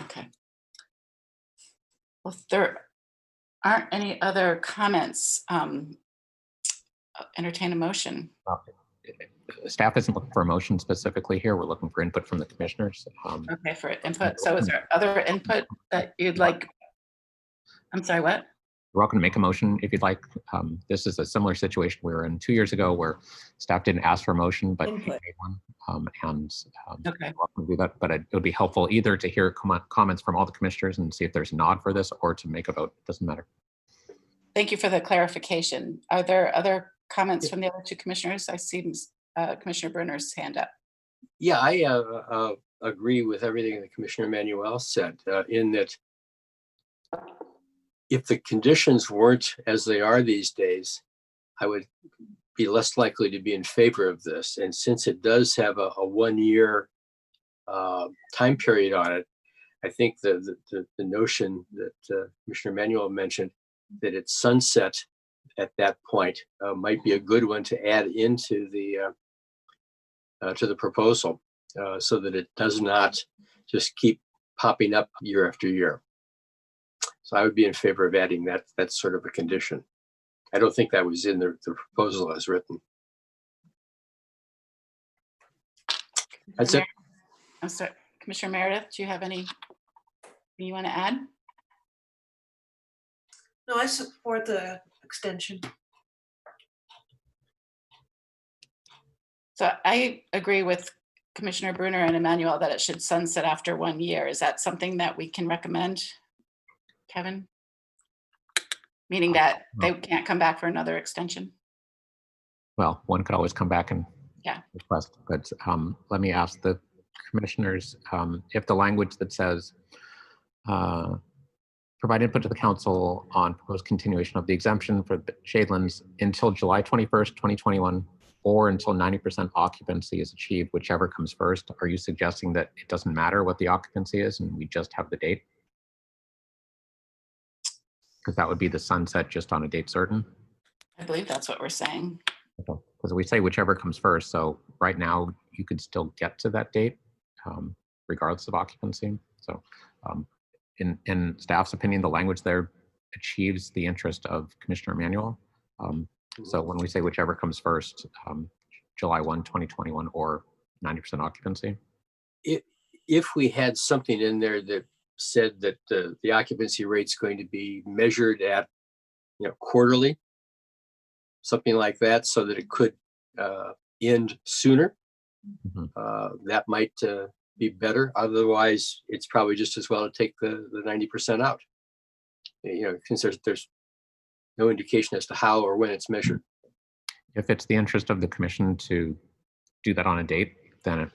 Okay. Well, if there aren't any other comments, entertain a motion. Staff isn't looking for a motion specifically here. We're looking for input from the commissioners. Okay, for input. So is there other input that you'd like? I'm sorry, what? You're welcome to make a motion if you'd like. This is a similar situation we were in 2 years ago where staff didn't ask for a motion, but we made one. Okay. You're welcome to do that. But it would be helpful either to hear comments from all the commissioners and see if there's a nod for this, or to make a vote. It doesn't matter. Thank you for the clarification. Are there other comments from the other two commissioners? I see Commissioner Bruner's hand up. Yeah, I agree with everything that Commissioner Manuel said, in that if the conditions weren't as they are these days, I would be less likely to be in favor of this. And since it does have a 1 year time period on it, I think the notion that Commissioner Manuel mentioned, that it's sunset at that point, might be a good one to add into the proposal, so that it does not just keep popping up year after year. So I would be in favor of adding that sort of a condition. I don't think that was in the proposal as written. That's it. I'm sorry, Commissioner Meredith, do you have anything you want to add? No, I support the extension. So I agree with Commissioner Bruner and Emmanuel that it should sunset after 1 year. Is that something that we can recommend, Kevin? Meaning that they can't come back for another extension? Well, one could always come back and request, but let me ask the commissioners if the language that says provide input to the council on proposed continuation of the exemption for the Shadelands until July 21st, 2021, or until 90% occupancy is achieved, whichever comes first. Are you suggesting that it doesn't matter what the occupancy is and we just have the date? Because that would be the sunset just on a date certain. I believe that's what we're saying. Because we say whichever comes first. So right now you could still get to that date regardless of occupancy. So in staff's opinion, the language there achieves the interest of Commissioner Emanuel. So when we say whichever comes first, July 1, 2021, or 90% occupancy. If we had something in there that said that the occupancy rate's going to be measured at, quarterly, something like that, so that it could end sooner. That might be better. Otherwise, it's probably just as well to take the 90% out. Since there's no indication as to how or when it's measured. If it's the interest of the commission to do that on a date, then it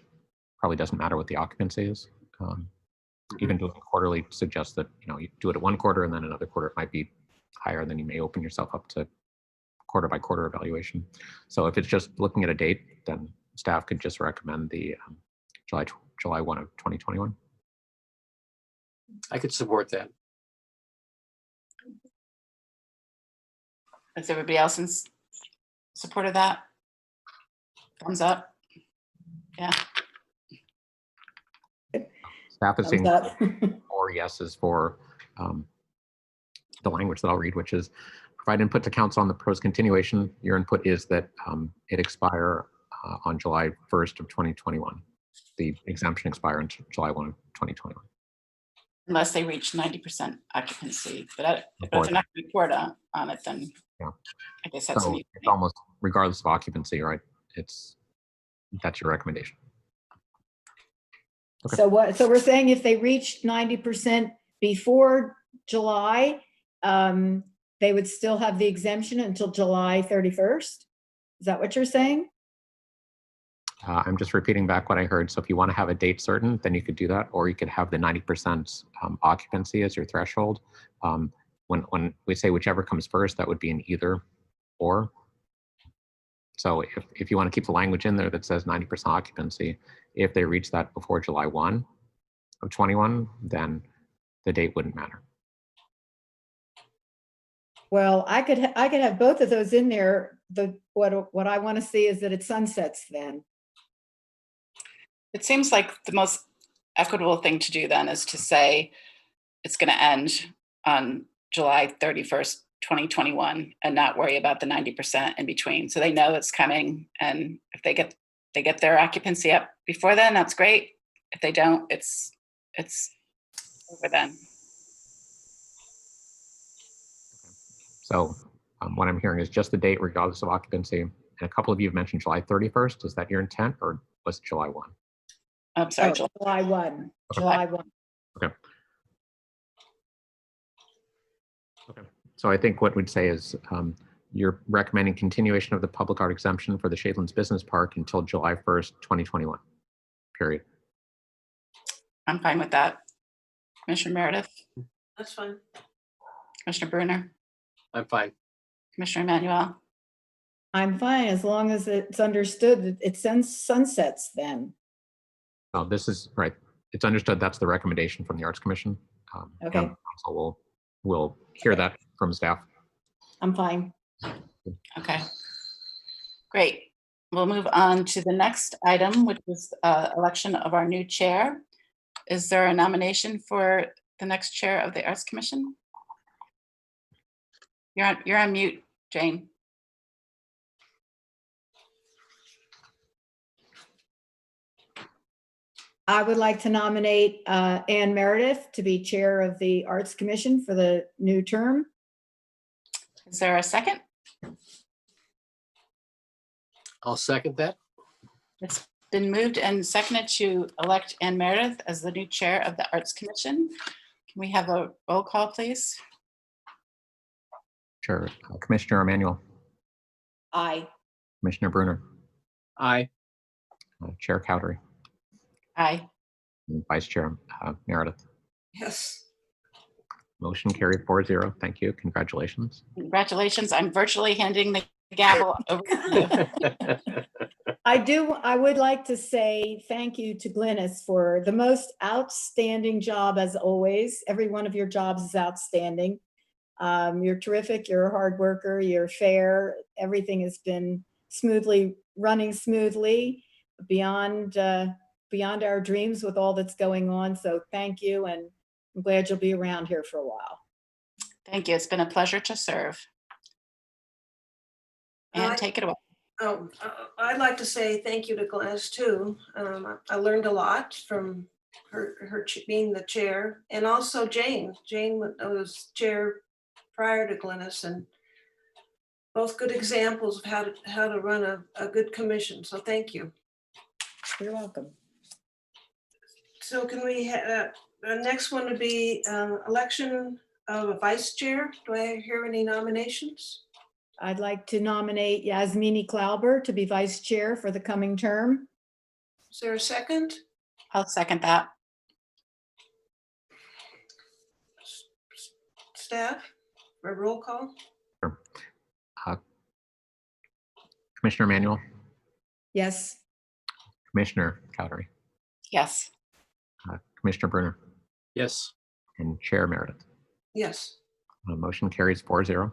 probably doesn't matter what the occupancy is. Even doing quarterly suggests that, you do it at one quarter and then another quarter it might be higher, and then you may open yourself up to quarter by quarter evaluation. So if it's just looking at a date, then staff could just recommend the July 1 of 2021. I could support that. Is everybody else in support of that? Thumbs up? Yeah. Staff is saying Thumbs up. 4 yeses for the language that I'll read, which is provide input to council on the proposed continuation. Your input is that it expire on July 1st of 2021. The exemption expire on July 1 of 2021. Unless they reach 90% occupancy, but if they're not going to report on it, then yeah. I guess that's so it's almost regardless of occupancy, right? That's your recommendation. Okay. So we're saying if they reach 90% before July, they would still have the exemption until July 31st. Is that what you're saying? I'm just repeating back what I heard. So if you want to have a date certain, then you could do that, or you could have the 90% occupancy as your threshold. When we say whichever comes first, that would be an either or. So if you want to keep the language in there that says 90% occupancy, if they reach that before July 1 of 21, then the date wouldn't matter. Well, I could have both of those in there. What I want to see is that it sunsets then. It seems like the most equitable thing to do then is to say it's going to end on July 31st, 2021, and not worry about the 90% in between. So they know it's coming, and if they get their occupancy up before then, that's great. If they don't, it's over then. So what I'm hearing is just the date regardless of occupancy. And a couple of you have mentioned July 31st. Is that your intent, or was it July 1? I'm sorry, July 1. Okay. July 1. Okay. Okay. So I think what we'd say is you're recommending continuation of the public art exemption for the Shadelands Business Park until July 1st, 2021, period. I'm fine with that. Commissioner Meredith? That's fine. Commissioner Bruner? I'm fine. Commissioner Emmanuel? I'm fine as long as it's understood that it sunsets then. Oh, this is right. It's understood that's the recommendation from the Arts Commission. Okay. And council will hear that from staff. I'm fine. Okay. Great. We'll move on to the next item, which is election of our new chair. Is there a nomination for the next chair of the Arts Commission? You're on mute, Jane. I would like to nominate Ann Meredith to be chair of the Arts Commission for the new term. Is there a second? I'll second that. It's been moved and seconded to elect Ann Meredith as the new chair of the Arts Commission. Can we have a roll call, please? Sure. Commissioner Emmanuel. Aye. Commissioner Bruner. Aye. Chair Cowdery. Aye. And Vice Chair Meredith. Yes. Motion carried 4-0. Thank you. Congratulations. Congratulations. I'm virtually handing the gavel over to you. I would like to say thank you to Glynis for the most outstanding job as always. Every one of your jobs is outstanding. You're terrific. You're a hard worker. You're fair. Everything has been running smoothly beyond our dreams with all that's going on. So thank you. And I'm glad you'll be around here for a while. Thank you. It's been a pleasure to serve. And take it away. I'd like to say thank you to Glynis too. I learned a lot from being the chair, and also Jane. Jane was chair prior to Glynis, and both good examples of how to run a good commission. So thank you. You're welcome. So can we have the next one to be election of a vice chair? Do I hear any nominations? I'd like to nominate Yasmini Klauber to be vice chair for the coming term. Is there a second? I'll second that. Staff, a roll call? Sure. Commissioner Manuel, Yes. Commissioner Cowdery, Yes. Commissioner Bruner, Yes. and Chair Meredith. Yes. Motion carries 4-0.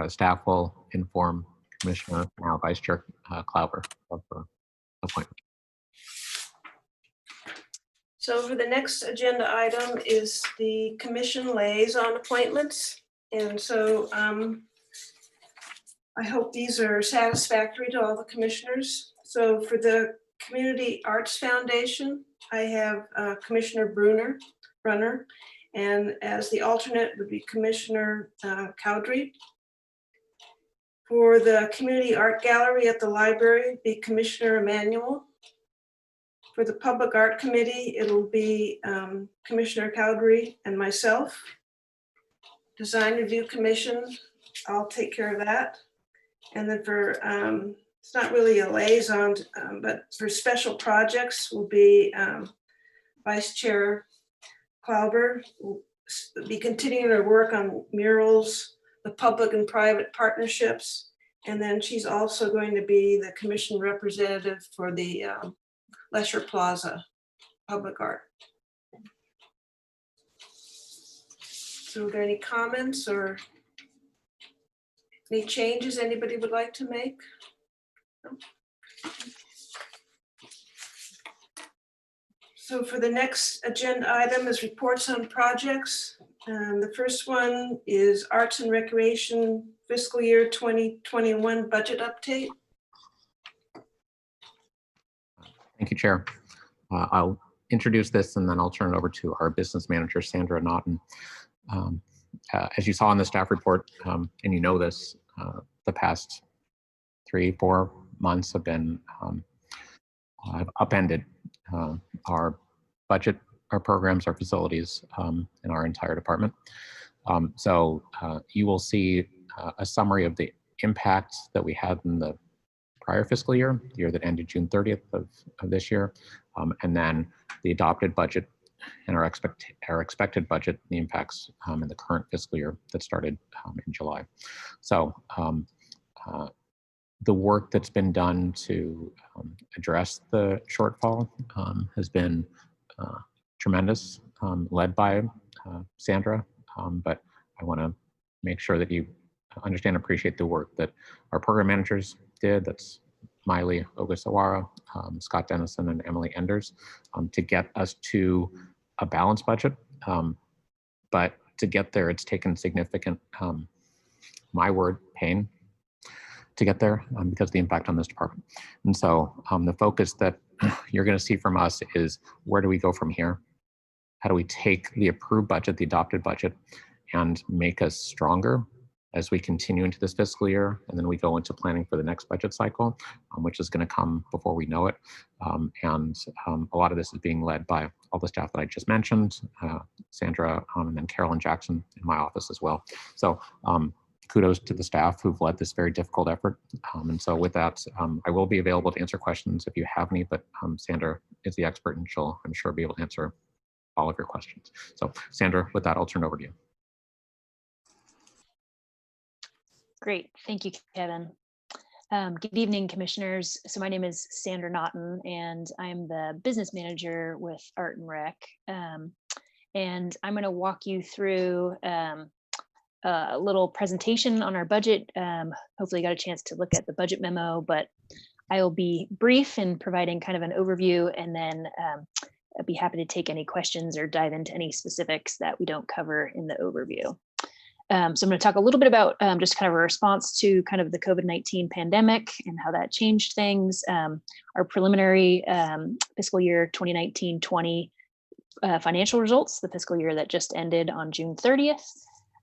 Staff will inform Commissioner, now Vice Chair Klauber, of the appointment. So for the next agenda item is the commission liaison appointments. And so I hope these are satisfactory to all the commissioners. So for the Community Arts Foundation, I have Commissioner Brunner, and as the alternate would be Commissioner Cowdery. For the Community Art Gallery at the library, it'd be Commissioner Emanuel. For the Public Art Committee, it'll be Commissioner Cowdery and myself. Design Review Commission, I'll take care of that. And then for, it's not really a liaison, but for special projects will be Vice Chair Klauber. Will be continuing her work on murals, the public and private partnerships. And then she's also going to be the commission representative for the Lesher Plaza Public Art. So are there any comments or any changes anybody would like to make? No? So for the next agenda item is reports on projects. The first one is Arts and Recreation Fiscal Year 2021 budget update. Thank you, Chair. I'll introduce this and then I'll turn it over to our business manager, Sandra Naughton. As you saw in the staff report, and you know this, the past 3-4 months have been upended our budget, our programs, our facilities, in our entire department. So you will see a summary of the impact that we had in the prior fiscal year, the year that ended June 30th of this year, and then the adopted budget and our expected budget, the impacts in the current fiscal year that started in July. So the work that's been done to address the shortfall has been tremendous, led by Sandra, but I want to make sure that you understand and appreciate the work that our program managers did. That's Miley Ogasawara, Scott Dennison, and Emily Enders, to get us to a balanced budget. But to get there, it's taken significant, my word, pain to get there because of the impact on this department. And so the focus that you're going to see from us is, where do we go from here? How do we take the approved budget, the adopted budget, and make us stronger as we continue into this fiscal year, and then we go into planning for the next budget cycle, which is going to come before we know it. And a lot of this is being led by all the staff that I just mentioned, Sandra, and then Carolyn Jackson in my office as well. So kudos to the staff who've led this very difficult effort. And so with that, I will be available to answer questions if you have any, but Sandra is the expert and she'll, I'm sure, be able to answer all of your questions. So Sandra, with that, I'll turn over to you. Great, thank you, Kevin. Good evening, commissioners. So my name is Sandra Naughton, and I'm the business manager with Art and Rec. And I'm going to walk you through a little presentation on our budget. Hopefully you got a chance to look at the budget memo, but I will be brief in providing kind of an overview, and then I'd be happy to take any questions or dive into any specifics that we don't cover in the overview. So I'm going to talk a little bit about just kind of a response to kind of the COVID-19 pandemic and how that changed things. Our preliminary fiscal year 2019-20 financial results, the fiscal year that just ended on June 30th.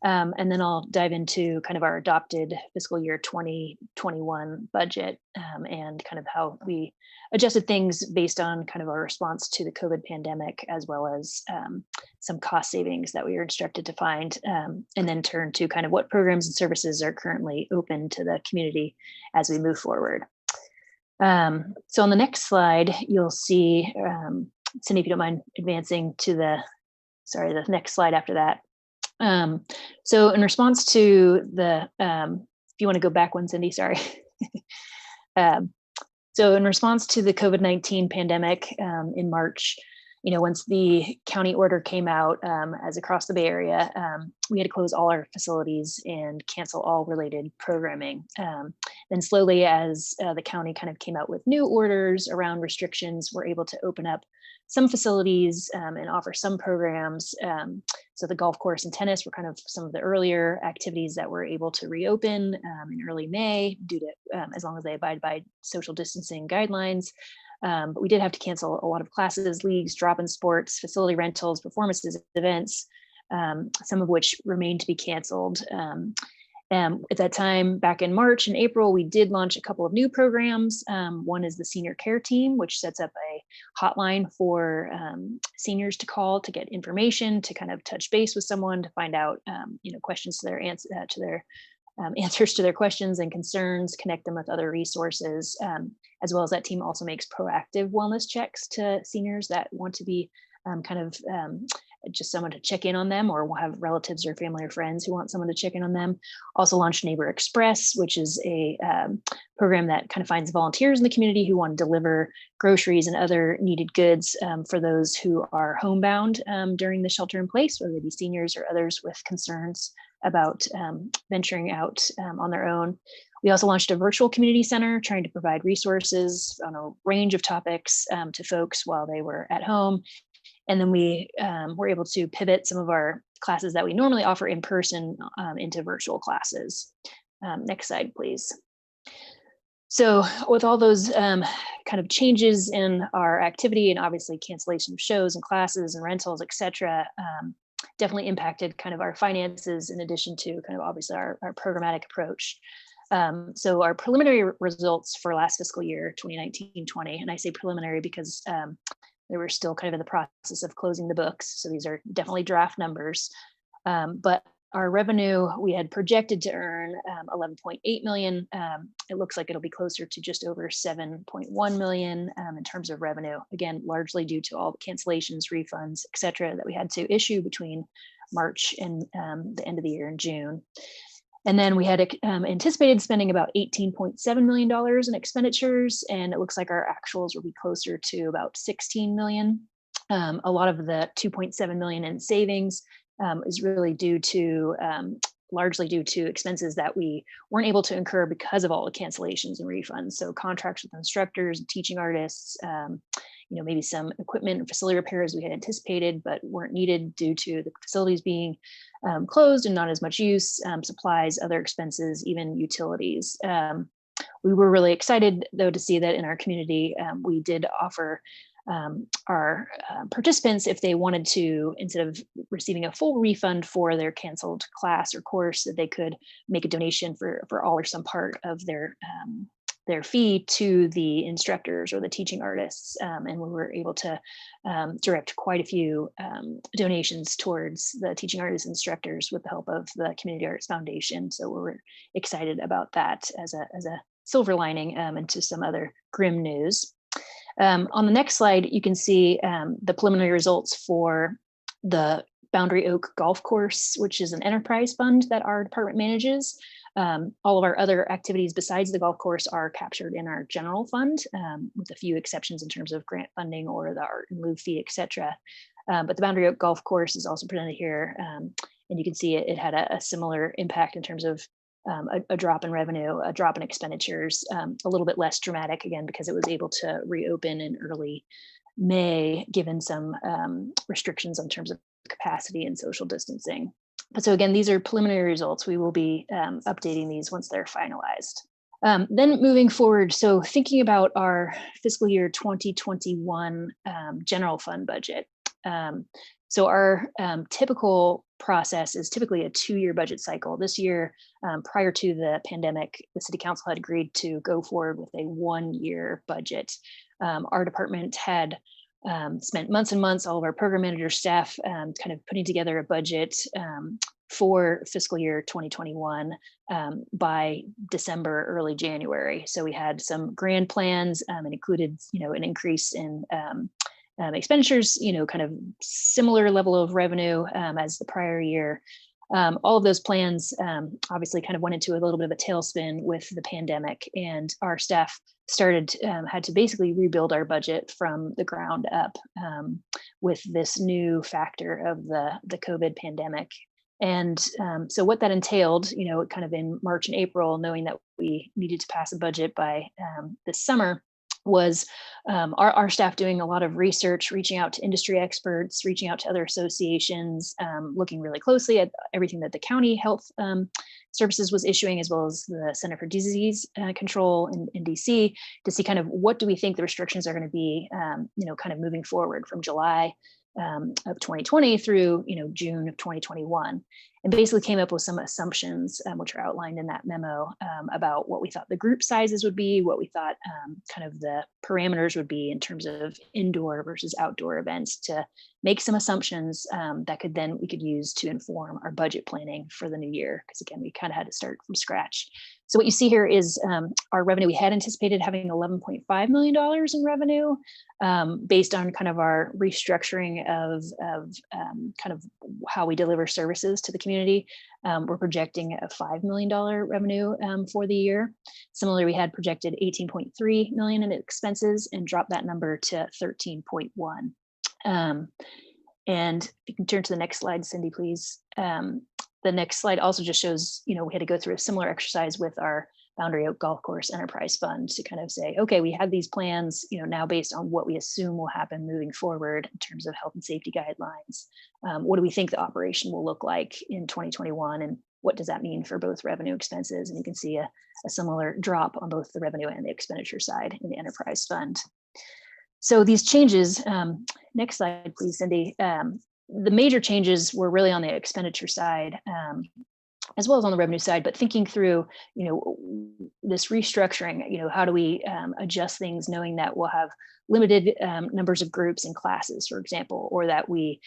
And then I'll dive into kind of our adopted fiscal year 2021 budget and kind of how we adjusted things based on kind of our response to the COVID pandemic, as well as some cost savings that we were instructed to find, and then turn to kind of what programs and services are currently open to the community as we move forward. So on the next slide, you'll see, Cindy, if you don't mind advancing to the next slide after that. So in response to the, if you want to go back one, Cindy, sorry. So in response to the COVID-19 pandemic in March, once the county order came out as across the Bay Area, we had to close all our facilities and cancel all related programming. Then slowly, as the county kind of came out with new orders around restrictions, we're able to open up some facilities and offer some programs. So the golf course and tennis were kind of some of the earlier activities that were able to reopen in early May, due to as long as they abide by social distancing guidelines. But we did have to cancel a lot of classes, leagues, drop-in sports, facility rentals, performances, events, some of which remained to be canceled. At that time, back in March and April, we did launch a couple of new programs. One is the Senior Care Team, which sets up a hotline for seniors to call to get information, to kind of touch base with someone, to find out questions to their answers to their questions and concerns, connect them with other resources, as well as that team also makes proactive wellness checks to seniors that want to be just someone to check in on them, or will have relatives or family or friends who want someone to check in on them. Also launched Neighbor Express, which is a program that kind of finds volunteers in the community who want to deliver groceries and other needed goods for those who are homebound during the shelter in place, whether they be seniors or others with concerns about venturing out on their own. We also launched a virtual community center, trying to provide resources on a range of topics to folks while they were at home. And then we were able to pivot some of our classes that we normally offer in person into virtual classes. Next slide, please. So with all those kind of changes in our activity, and obviously cancellation of shows and classes and rentals, et cetera, definitely impacted kind of our finances, in addition to kind of obviously our programmatic approach. So our preliminary results for last fiscal year, 2019-20, and I say preliminary because they were still kind of in the process of closing the books. So these are definitely draft numbers. But our revenue, we had projected to earn 11.8 million. It looks like it'll be closer to just over 7.1 million in terms of revenue. Again, largely due to all the cancellations, refunds, et cetera, that we had to issue between March and the end of the year in June. And then we had anticipated spending about $18.7 million in expenditures, and it looks like our actuals will be closer to about 16 million. A lot of the 2.7 million in savings is really due to, largely due to expenses that we weren't able to incur because of all the cancellations and refunds. So contracts with instructors and teaching artists, maybe some equipment and facility repairs we had anticipated but weren't needed due to the facilities being closed and not as much use, supplies, other expenses, even utilities. We were really excited, though, to see that in our community, we did offer our participants, if they wanted to, instead of receiving a full refund for their canceled class or course, that they could make a donation for all or some part of their fee to the instructors or the teaching artists. And we were able to direct quite a few donations towards the teaching artists instructors with the help of the Community Arts Foundation. So we're excited about that as a silver lining into some other grim news. On the next slide, you can see the preliminary results for the Boundary Oak Golf Course, which is an enterprise fund that our department manages. All of our other activities besides the golf course are captured in our general fund, with a few exceptions in terms of grant funding or the art in lieu fee, et cetera. But the Boundary Oak Golf Course is also presented here. And you can see it had a similar impact in terms of a drop in revenue, a drop in expenditures, a little bit less dramatic, again, because it was able to reopen in early May, given some restrictions in terms of capacity and social distancing. But so again, these are preliminary results. We will be updating these once they're finalized. Then moving forward, so thinking about our fiscal year 2021 general fund budget. So our typical process is typically a 2-year budget cycle. This year, prior to the pandemic, the city council had agreed to go forward with a 1-year budget. Our department had spent months and months, all of our program manager staff, kind of putting together a budget for fiscal year 2021 by December, early January. So we had some grand plans and included, an increase in expenditures, kind of similar level of revenue as the prior year. All of those plans obviously kind of went into a little bit of a tailspin with the pandemic, and our staff had to basically rebuild our budget from the ground up with this new factor of the COVID pandemic. And so what that entailed, kind of in March and April, knowing that we needed to pass a budget by this summer, was our staff doing a lot of research, reaching out to industry experts, reaching out to other associations, looking really closely at everything that the county health services was issuing, as well as the Center for Disease Control in DC, to see kind of what do we think the restrictions are going to be, kind of moving forward from July of 2020 through, June of 2021. And basically came up with some assumptions, which are outlined in that memo, about what we thought the group sizes would be, what we thought kind of the parameters would be in terms of indoor versus outdoor events, to make some assumptions that we could use to inform our budget planning for the new year. Because again, we kind of had to start from scratch. So what you see here is our revenue. We had anticipated having $11.5 million in revenue based on kind of our restructuring of kind of how we deliver services to the community. We're projecting a $5 million revenue for the year. Similarly, we had projected $18.3 million in expenses and dropped that number to 13.1. And you can turn to the next slide, Cindy, please. The next slide also just shows, we had to go through a similar exercise with our Boundary Oak Golf Course Enterprise Fund to kind of say, okay, we have these plans, now based on what we assume will happen moving forward in terms of health and safety guidelines. What do we think the operation will look like in 2021? And what does that mean for both revenue expenses? And you can see a similar drop on both the revenue and the expenditure side in the enterprise fund. So these changes, next slide, please, Cindy. The major changes were really on the expenditure side, as well as on the revenue side, but thinking through, this restructuring, how do we adjust things, knowing that we'll have limited numbers of groups and classes, for example, or that we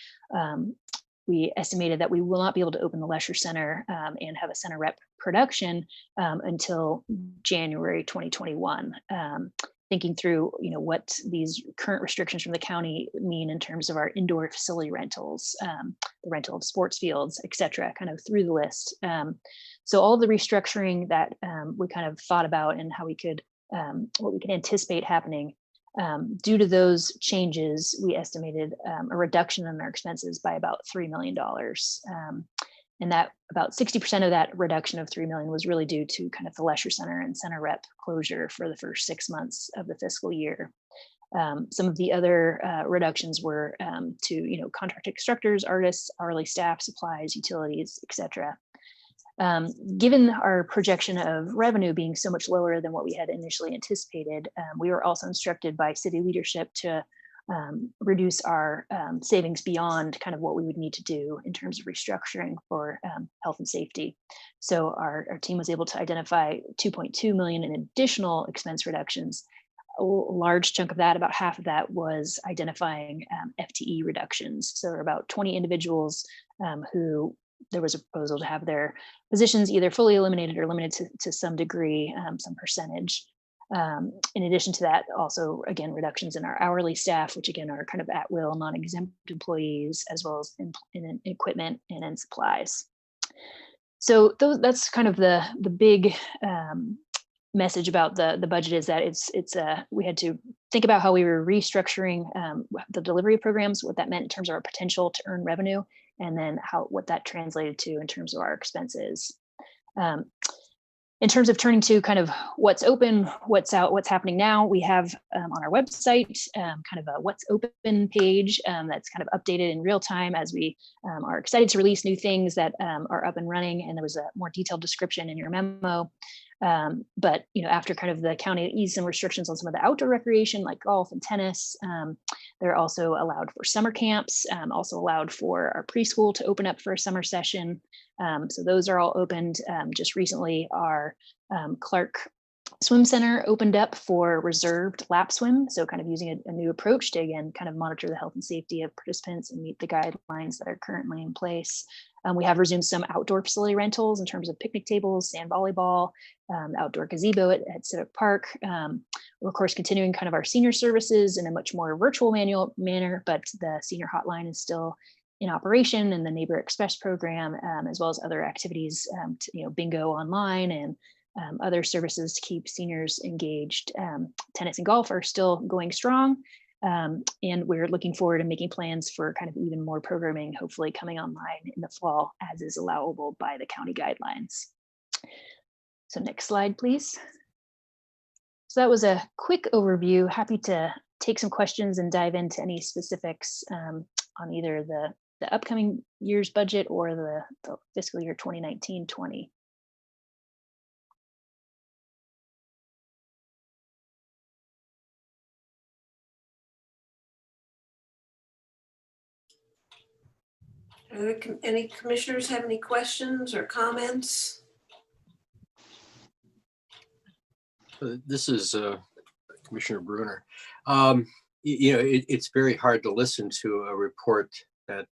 estimated that we will not be able to open the leisure center and have a center rep production until January 2021. Thinking through, what these current restrictions from the county mean in terms of our indoor facility rentals, the rental of sports fields, et cetera, kind of through the list. So all of the restructuring that we kind of thought about and how we could, what we could anticipate happening, due to those changes, we estimated a reduction in our expenses by about $3 million. And that about 60% of that reduction of $3 million was really due to kind of the leisure center and center rep closure for the first 6 months of the fiscal year. Some of the other reductions were to, contract instructors, artists, hourly staff, supplies, utilities, et cetera. Given our projection of revenue being so much lower than what we had initially anticipated, we were also instructed by city leadership to reduce our savings beyond kind of what we would need to do in terms of restructuring for health and safety. So our team was able to identify $2.2 million in additional expense reductions. A large chunk of that, about half of that, was identifying FTE reductions. So there are about 20 individuals who there was a proposal to have their positions either fully eliminated or limited to some degree, some percentage. In addition to that, also, again, reductions in our hourly staff, which again are kind of at-will, non-exempt employees, as well as in equipment and in supplies. So that's kind of the big message about the budget, is that we had to think about how we were restructuring the delivery programs, what that meant in terms of our potential to earn revenue, and then what that translated to in terms of our expenses. In terms of turning to kind of what's open, what's out, what's happening now, we have on our website kind of a what's open page that's kind of updated in real time as we are excited to release new things that are up and running. And there was a more detailed description in your memo. But after kind of the county eased some restrictions on some of the outdoor recreation like golf and tennis, they're also allowed for summer camps, also allowed for our preschool to open up for a summer session. So those are all opened. Just recently, our Clark Swim Center opened up for reserved lap swim. So kind of using a new approach to, again, kind of monitor the health and safety of participants and meet the guidelines that are currently in place. We have resumed some outdoor facility rentals in terms of picnic tables, sand volleyball, outdoor gazebo at Civic Park. We're of course continuing kind of our senior services in a much more virtual manner, but the senior hotline is still in operation, and the Neighbor Express program, as well as other activities, bingo online and other services to keep seniors engaged. Tennis and golf are still going strong. And we're looking forward to making plans for kind of even more programming, hopefully coming online in the fall, as is allowable by the county guidelines. So next slide, please. So that was a quick overview. Happy to take some questions and dive into any specifics on either the upcoming year's budget or the fiscal year 2019-20. Any commissioners have any questions or comments? This is Commissioner Bruner. It's very hard to listen to a report that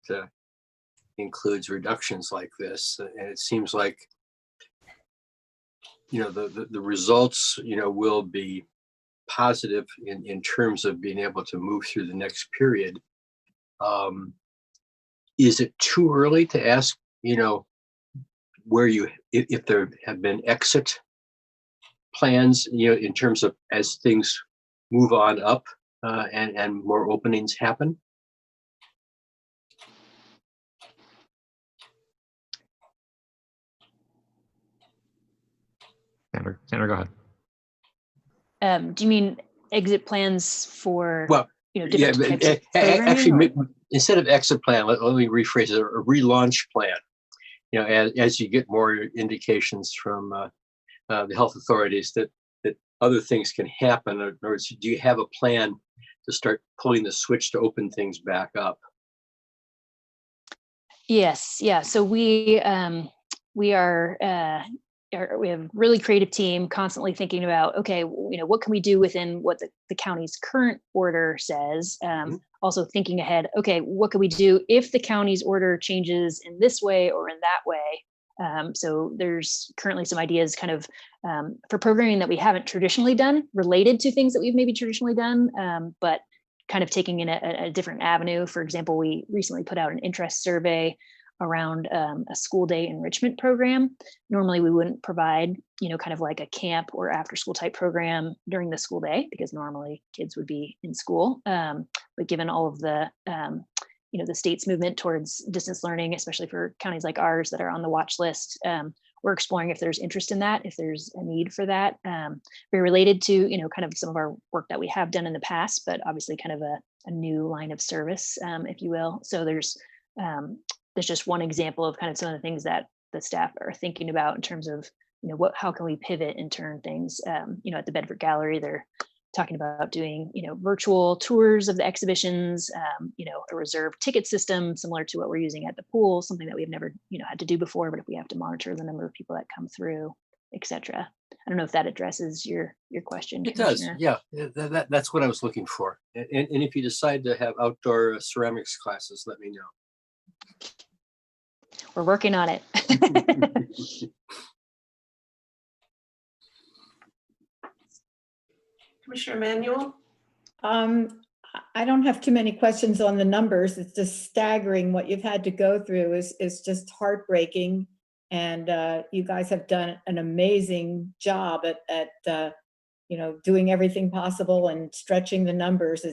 includes reductions like this, and it seems like the results will be positive in terms of being able to move through the next period. Is it too early to ask, if there have been exit plans, in terms of as things move on up and more openings happen? Sandra, go ahead. Do you mean exit plans for? Well, different types of programming, actually, instead of exit plan, let me rephrase it: a relaunch plan. As you get more indications from the health authorities that other things can happen. In other words, do you have a plan to start pulling the switch to open things back up? Yes, yeah. So we have a really creative team constantly thinking about, okay, what can we do within what the county's current order says? Also thinking ahead, okay, what can we do if the county's order changes in this way or in that way? So there's currently some ideas kind of for programming that we haven't traditionally done related to things that we've maybe traditionally done, but kind of taking in a different avenue. For example, we recently put out an interest survey around a school day enrichment program. Normally we wouldn't provide, kind of like a camp or after school type program during the school day, because normally kids would be in school. But given all of the, the state's movement towards distance learning, especially for counties like ours that are on the watch list, we're exploring if there's interest in that, if there's a need for that. Very related to, kind of some of our work that we have done in the past, but obviously kind of a new line of service, if you will. So there's just one example of kind of some of the things that the staff are thinking about in terms of, how can we pivot and turn things, at the Bedford Gallery, they're talking about doing, virtual tours of the exhibitions, a reserved ticket system similar to what we're using at the pool, something that we've never, had to do before, but if we have to monitor the number of people that come through, etc. I don't know if that addresses your question. It does, yeah. That's what I was looking for. And if you decide to have outdoor ceramics classes, let me know. We're working on it. Commissioner Emanuel? I don't have too many questions on the numbers. It's just staggering what you've had to go through is just heartbreaking. And you guys have done an amazing job at doing everything possible and stretching the numbers.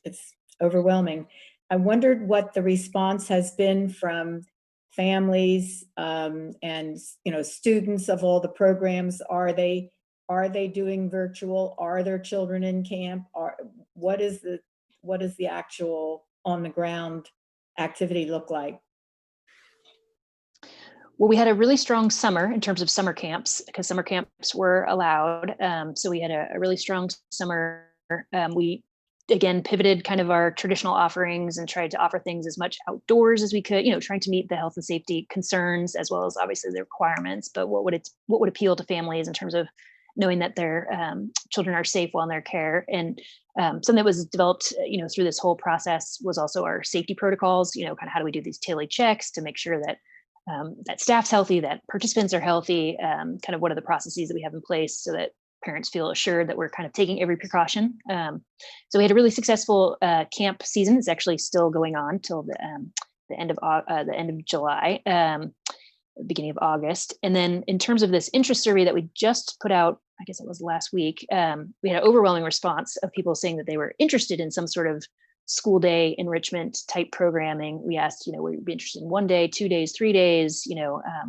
It's overwhelming. I wondered what the response has been from families and students of all the programs. Are they doing virtual? Are their children in camp? What is the actual on the ground activity look like? Well, we had a really strong summer in terms of summer camps because summer camps were allowed. So we had a really strong summer. We again pivoted kind of our traditional offerings and tried to offer things as much outdoors as we could, trying to meet the health and safety concerns as well as obviously the requirements. But what would appeal to families in terms of knowing that their children are safe while in their care. And something that was developed, through this whole process was also our safety protocols. Kind of how do we do these daily checks to make sure that that staff's healthy, that participants are healthy, kind of what are the processes that we have in place so that parents feel assured that we're kind of taking every precaution. So we had a really successful camp season. It's actually still going on till the end of July, beginning of August. And then in terms of this interest survey that we just put out, I guess it was last week, we had an overwhelming response of people saying that they were interested in some sort of school day enrichment type programming. We asked, would you be interested in 1 day, 2 days, 3 days,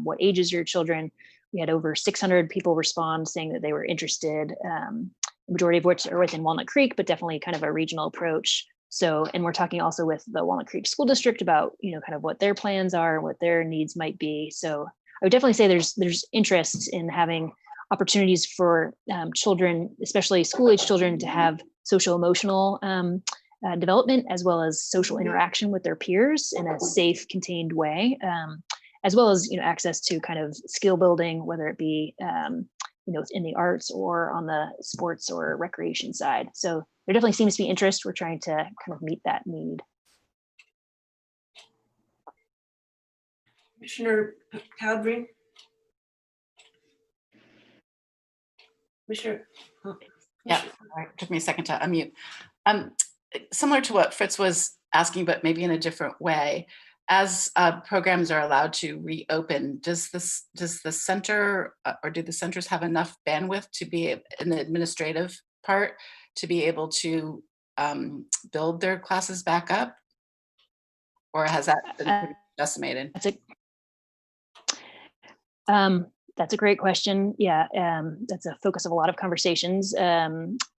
what age is your children? We had over 600 people respond saying that they were interested, the majority of which are within Walnut Creek, but definitely kind of a regional approach. So, and we're talking also with the Walnut Creek School District about, kind of what their plans are, what their needs might be. So I would definitely say there's interest in having opportunities for children, especially school-age children, to have social emotional development as well as social interaction with their peers in a safe, contained way. As well as access to kind of skill building, whether it be in the arts or on the sports or recreation side. So there definitely seems to be interest. We're trying to kind of meet that need. Commissioner Cowdrey? Commissioner? Yeah, sorry, it took me a second to unmute. Similar to what Fritz was asking, but maybe in a different way. As programs are allowed to reopen, does the center or do the centers have enough bandwidth to be in the administrative part to be able to build their classes back up, or has that been pretty estimated? That's a great question. Yeah, that's a focus of a lot of conversations.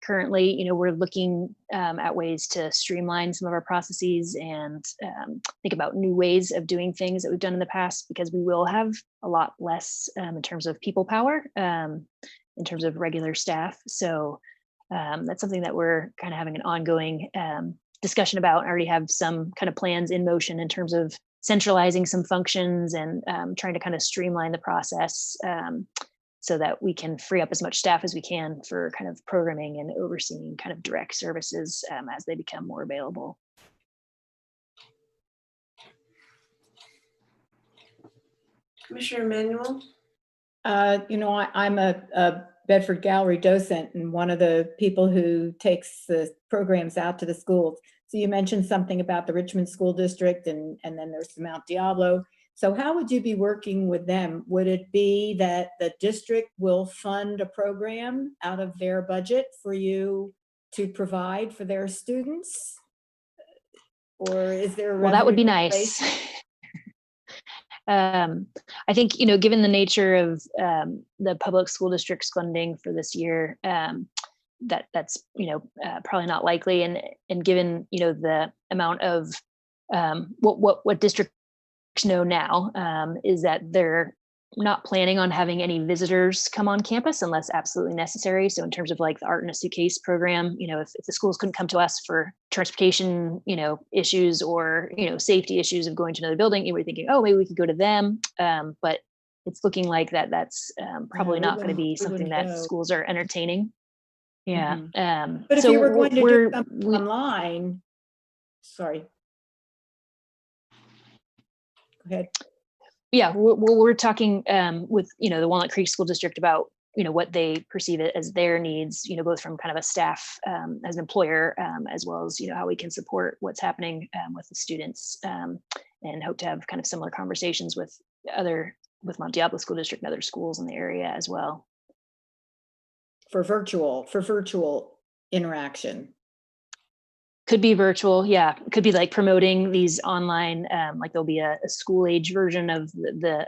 Currently, we're looking at ways to streamline some of our processes and think about new ways of doing things that we've done in the past, because we will have a lot less in terms of people power, in terms of regular staff. So that's something that we're kind of having an ongoing discussion about. I already have some kind of plans in motion in terms of centralizing some functions and trying to kind of streamline the process so that we can free up as much staff as we can for kind of programming and overseeing kind of direct services as they become more available. Commissioner Emanuel? I'm a Bedford Gallery docent and one of the people who takes the programs out to the schools. So you mentioned something about the Richmond School District and then there's the Mount Diablo. So how would you be working with them? Would it be that the district will fund a program out of their budget for you to provide for their students? Or is there a well, that would be revenue nice. I think, given the nature of the public school district's funding for this year, that's probably not likely. And given the amount of what districts know now is that they're not planning on having any visitors come on campus unless absolutely necessary. So in terms of like the Art in a Suitcase program, if the schools couldn't come to us for transportation, issues or, safety issues of going to another building, you were thinking, oh, maybe we could go to them. But it's looking like that's probably not going to be something that schools are entertaining. Yeah. But if so you were going to do something we, online, sorry. Go ahead. Yeah, we're talking with the Walnut Creek School District about what they perceive it as their needs, both from kind of a staff as an employer, as well as how we can support what's happening with the students, and hope to have kind of similar conversations with Mount Diablo School District and other schools in the area as well. For virtual interaction. Could be virtual, yeah. Could be like promoting these online, like there'll be a school age version of the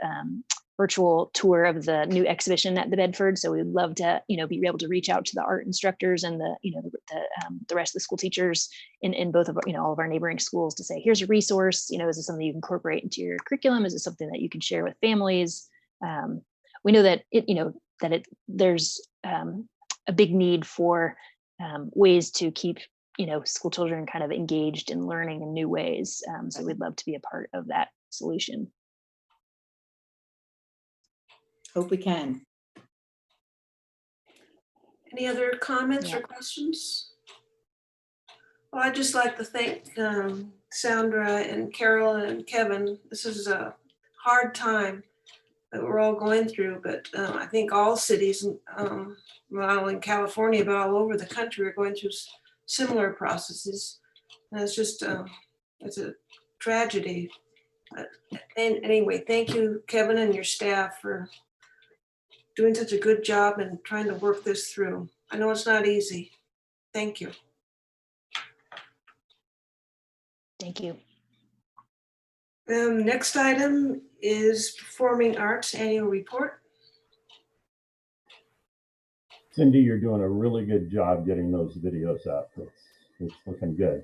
virtual tour of the new exhibition at the Bedford. So we'd love to, be able to reach out to the art instructors and the rest of the school teachers in both of all of our neighboring schools to say, here's a resource. Is this something you can incorporate into your curriculum? Is it something that you can share with families? We know that there's a big need for ways to keep school children kind of engaged in learning in new ways. So we'd love to be a part of that solution. Hope we can. Any other comments or questions? Well, I'd just like to thank Sandra and Carol and Kevin. This is a hard time that we're all going through, but I think all cities, well, in California, but all over the country are going through similar processes. And it's just, it's a tragedy. But anyway, thank you, Kevin, and your staff for doing such a good job and trying to work this through. I know it's not easy. Thank you. Thank you. Next item is Performing Arts Annual Report. Cindy, you're doing a really good job getting those videos up. It's looking good.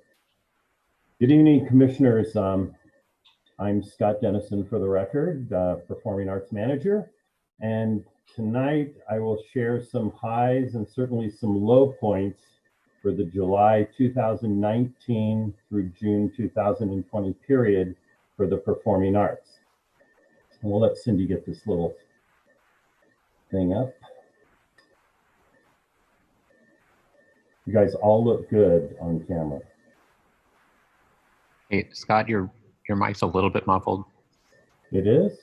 Good evening, commissioners. I'm Scott Dennison, for the record, Performing Arts Manager. And tonight I will share some highs and certainly some low points for the July 2019 through June 2020 period for the performing arts. And we'll let Cindy get this little thing up. You guys all look good on camera. Hey, Scott, your mic's a little bit muffled. It is?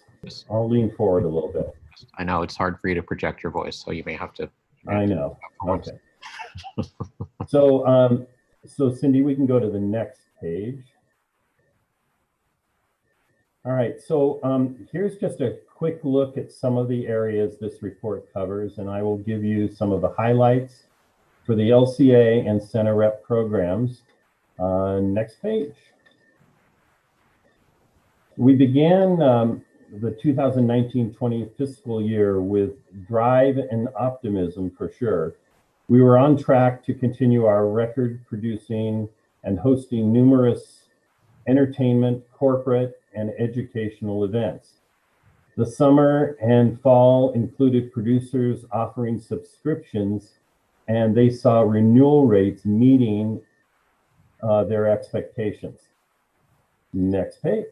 I'll lean forward a little bit. I know it's hard for you to project your voice, so you may have to. I know. Okay. So Cindy, we can go to the next page. All right, so here's just a quick look at some of the areas this report covers, and I will give you some of the highlights for the LCA and Center Rep programs. Next page. We began the 2019-20 fiscal year with drive and optimism for sure. We were on track to continue our record producing and hosting numerous entertainment, corporate, and educational events. The summer and fall included producers offering subscriptions, and they saw renewal rates meeting their expectations. Next page.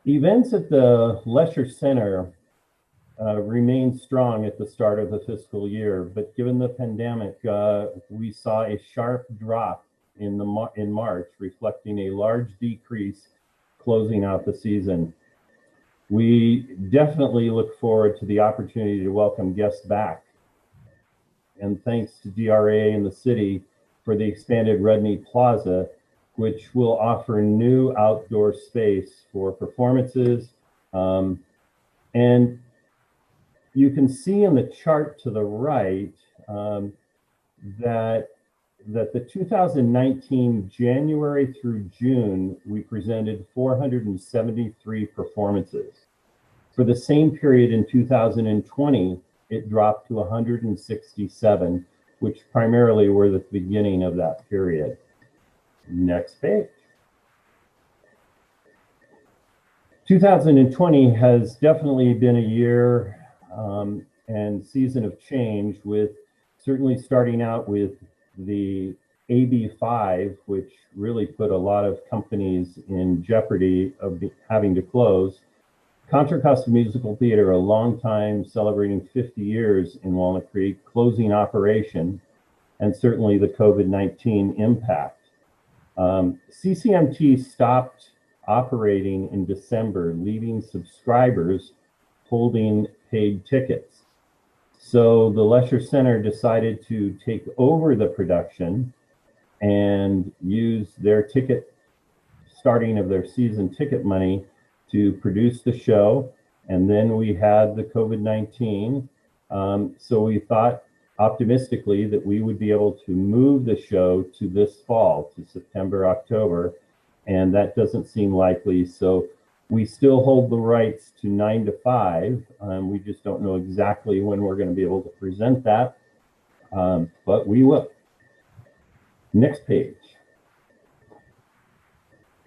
Events at the Lesher Center remained strong at the start of the fiscal year, but given the pandemic, we saw a sharp drop in March, reflecting a large decrease closing out the season. We definitely look forward to the opportunity to welcome guests back. And thanks to DRA and the city for the expanded Rudney Plaza, which will offer new outdoor space for performances. And you can see in the chart to the right that the 2019 January through June, we presented 473 performances. For the same period in 2020, it dropped to 167, which primarily were the beginning of that period. Next page. 2020 has definitely been a year and season of change, with certainly starting out with the Ab5, which really put a lot of companies in jeopardy of having to close. Contra Costa Musical Theater, a long time celebrating 50 years in Walnut Creek, closing operation, and certainly the COVID-19 impact. CCMT stopped operating in December, leaving subscribers holding paid tickets. So the Lesher Center decided to take over the production and use their starting of their season ticket money to produce the show. And then we had the COVID-19. So we thought optimistically that we would be able to move the show to this fall, to September, October, and that doesn't seem likely. So We still hold the rights to 9 to 5. We just don't know exactly when we're going to be able to present that, but we will. Next page.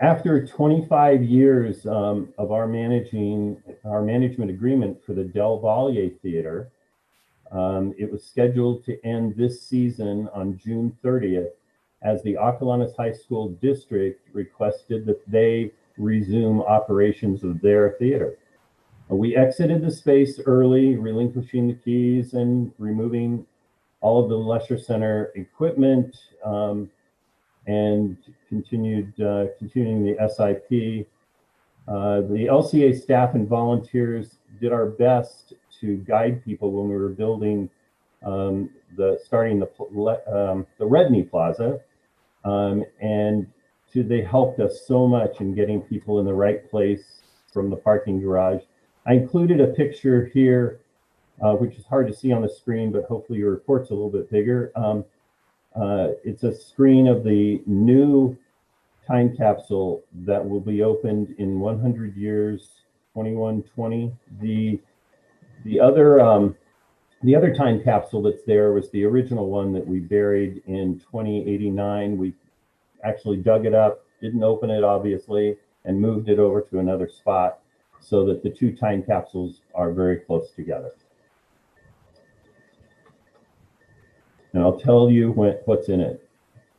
After 25 years of our management agreement for the Del Valle Theater, it was scheduled to end this season on June 30th as the Ocolonus High School District requested that they resume operations of their theater. We exited the space early, relinquishing the keys and removing all of the Lesher Center equipment, and continuing the SIP. The LCA staff and volunteers did our best to guide people when we were building starting the Redney Plaza, and they helped us so much in getting people in the right place from the parking garage. I included a picture here, which is hard to see on the screen, but hopefully your report's a little bit bigger. It's a screen of the new time capsule that will be opened in 100 years, 2120. The other time capsule that's there was the original one that we buried in 2089. We actually dug it up, didn't open it obviously, and moved it over to another spot so that the two time capsules are very close together. And I'll tell you what's in it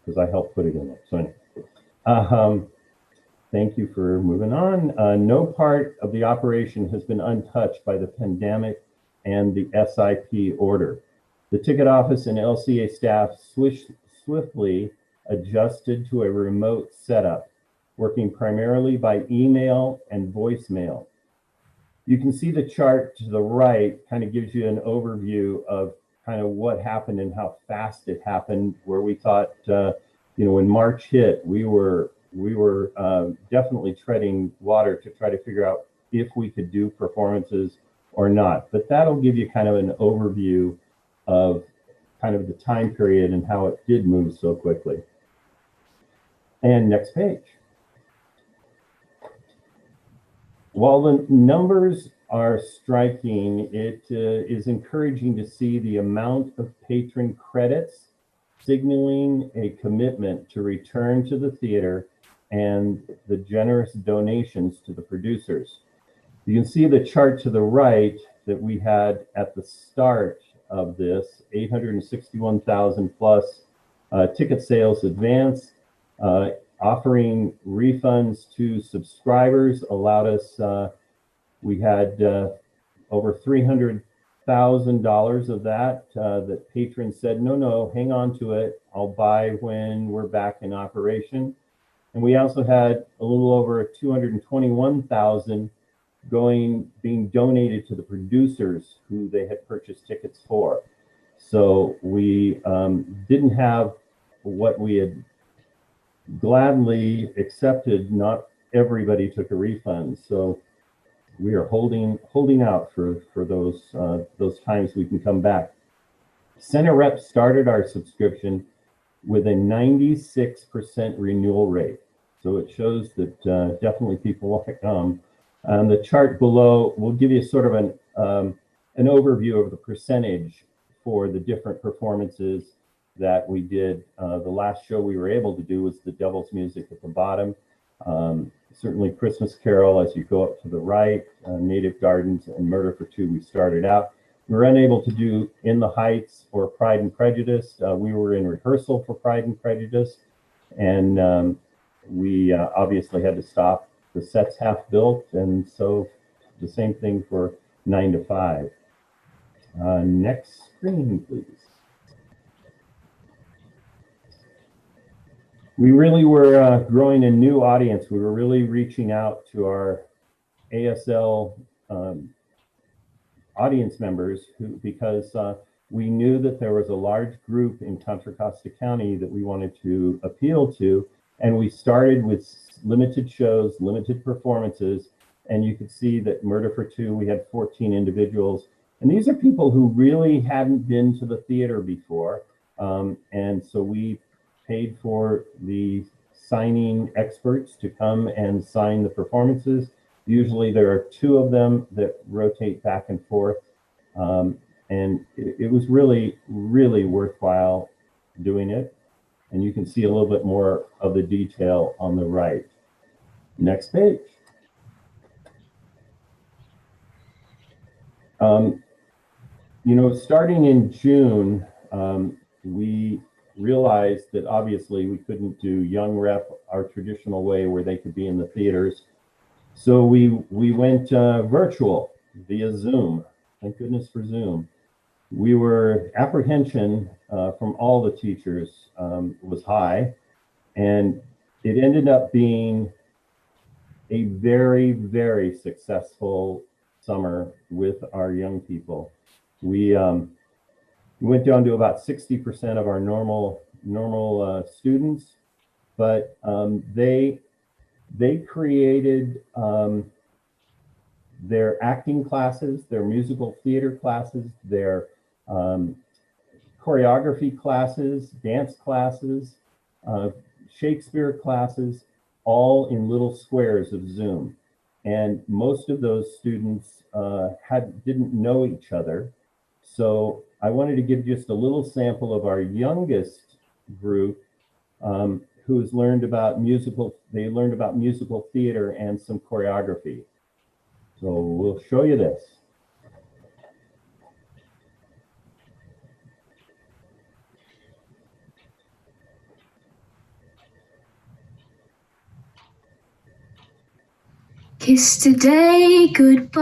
because I helped put it in there. So anyway, thank you for moving on. No part of the operation has been untouched by the pandemic and the SIP order. The ticket office and LCA staff swiftly adjusted to a remote setup, working primarily by email and voicemail. You can see the chart to the right kind of gives you an overview of kind of what happened and how fast it happened, where we thought, when March hit, we were definitely treading water to try to figure out if we could do performances or not. But that'll give you kind of an overview of kind of the time period and how it did move so quickly. And next page. While the numbers are striking, it is encouraging to see the amount of patron credits signaling a commitment to return to the theater and the generous donations to the producers. You can see the chart to the right that we had at the start of this, 861,000 plus ticket sales advance. Offering refunds to subscribers allowed us, we had over $300,000 of that that patrons said, no, hang on to it. I'll buy when we're back in operation. And we also had a little over 221,000 being donated to the producers who they had purchased tickets for. So we didn't have what we had gladly accepted. Not everybody took a refund. So we are holding out for those times we can come back. Center Rep started our subscription with a 96% renewal rate. So it shows that definitely people want to come. The chart below will give you sort of an overview of the percentage for the different performances that we did. The last show we were able to do was the Devil's Music at the bottom. Certainly Christmas Carol as you go up to the right, Native Gardens and Murder for Two we started out. We were unable to do In the Heights or Pride and Prejudice. We were in rehearsal for Pride and Prejudice, and we obviously had to stop. The set's half built, and so the same thing for 9 to 5. Next screen, please. We really were growing a new audience. We were really reaching out to our ASL audience members because we knew that there was a large group in Contra Costa County that we wanted to appeal to. And we started with limited shows, limited performances. And you could see that Murder for Two, we had 14 individuals. And these are people who really hadn't been to the theater before. And so we paid for the signing experts to come and sign the performances. Usually there are two of them that rotate back and forth. And it was really, really worthwhile doing it. And you can see a little bit more of the detail on the right. Next page. You know, starting in June, we realized that obviously we couldn't do Young Rep our traditional way where they could be in the theaters. So we went virtual via Zoom. Thank goodness for Zoom. Apprehension from all the teachers was high, and it ended up being a very, very successful summer with our young people. We went down to about 60% of our normal students, but they created their acting classes, their musical theater classes, their choreography classes, dance classes, Shakespeare classes, all in little squares of Zoom. And most of those students didn't know each other. So I wanted to give just a little sample of our youngest group who's learned about musical theater and some choreography. So we'll show you this. Kiss today goodbye,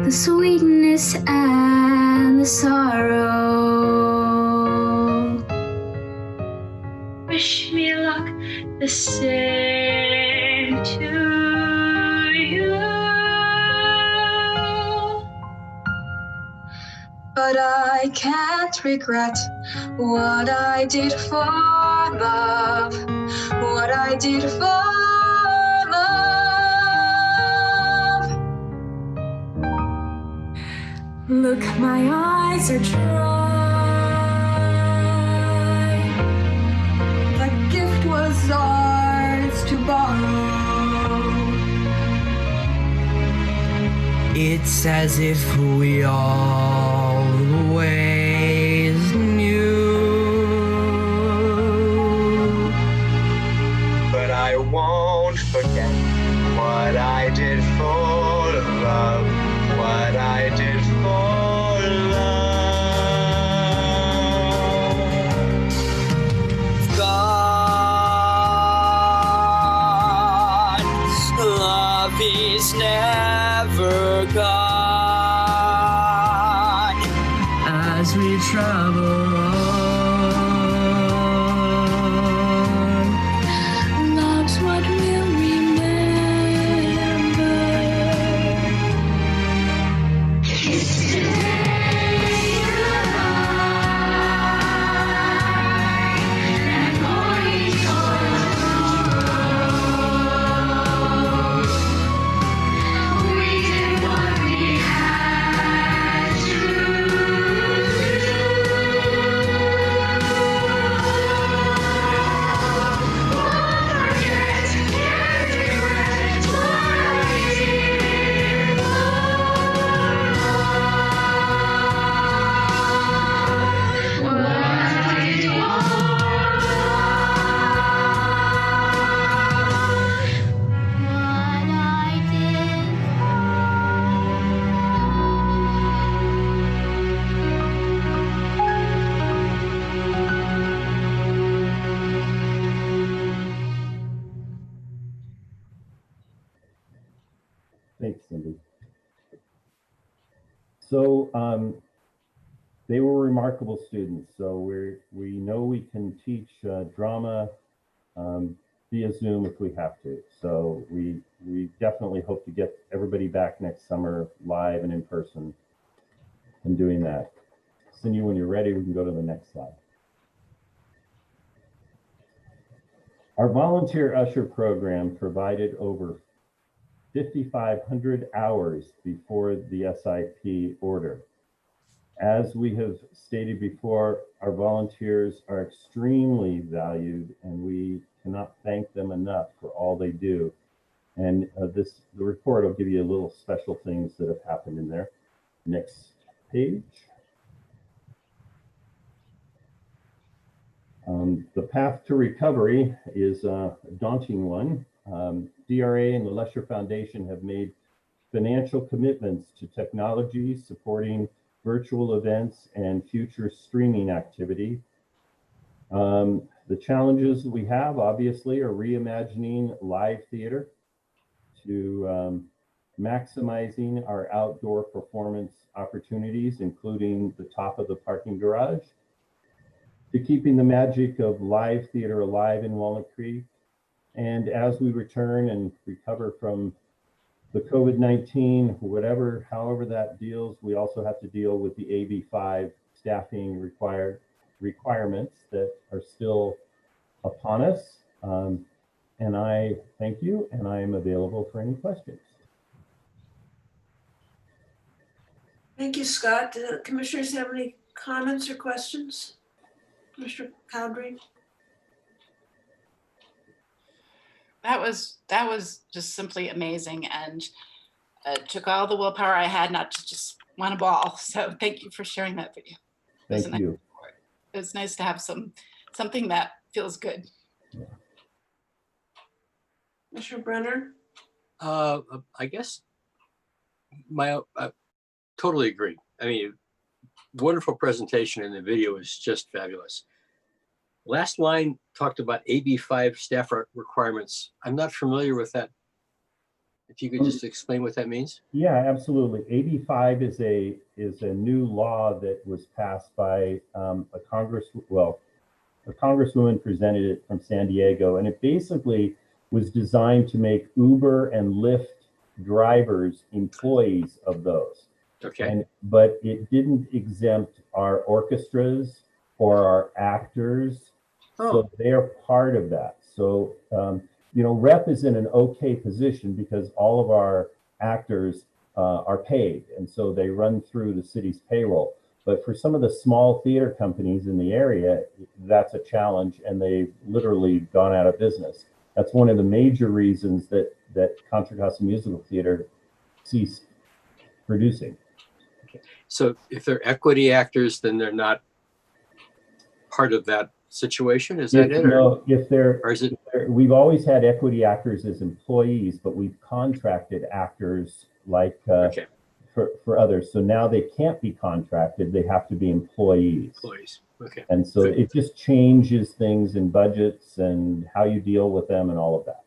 the sweetness and the sorrow. Wish me luck the same to you. But I can't regret what I did for love, what I did for love. Look, my eyes are dry. The gift was ours to borrow. It's as if we always knew. But I won't forget what I did for love, what I did for love. God's love is never gone as we travel on. Love's what we'll remember. Kiss today goodbye, and morning tomorrow. We did what we had to Thanks, Cindy. So they were remarkable students. So we know we can teach drama via Zoom if we have to. So we definitely hope to get everybody back next summer live and in person and doing that. Cindy, when you're ready, we can go to the next slide. Our volunteer usher program provided over 5,500 hours before the SIP order. As we have stated before, our volunteers are extremely valued, and we cannot thank them enough for all they do. And the report will give you a little special things that have happened in there. Next page. The path to recovery is a daunting one. DRA and the Lesher Foundation have made financial commitments to technology supporting virtual events and future streaming activity. The challenges we have, obviously, are reimagining live theater, to maximizing our outdoor performance opportunities, including the top of the parking garage, to keeping the magic of live theater alive in Walnut Creek. And as we return and recover from the COVID-19, however that deals, we also have to deal with the Ab5 staffing requirements that are still upon us. And I thank you, and I am available for any questions. Thank you, Scott. Do commissioners have any comments or questions? Mr. Cowdery? That was just simply amazing, and took all the willpower I had not to just want a ball. So thank you for sharing that video. Thank you. It's nice to have something that feels good. Yeah. Mr. Brenner? I guess I totally agree. I mean, wonderful presentation, and the video is just fabulous. Last line talked about Ab5 staff requirements. I'm not familiar with that. If you could just explain what that means. Yeah, absolutely. Ab5 is a new law that was passed by a congresswoman presented it from San Diego, and it basically was designed to make Uber and Lyft drivers employees of those. Okay. But it didn't exempt our orchestras or our actors. So they're part of that. So, rep is in an okay position because all of our actors are paid. And so they run through the city's payroll. But for some of the small theater companies in the area, that's a challenge, and they've literally gone out of business. That's one of the major reasons that Contra Costa Musical Theater ceased producing. Okay. So if they're equity actors, then they're not part of that situation? Is that it? No, we've always had equity actors as employees, but we've contracted actors like for others. So now they can't be contracted; they have to be employees. Employees, okay. And so it just changes things in budgets and how you deal with them and all of that.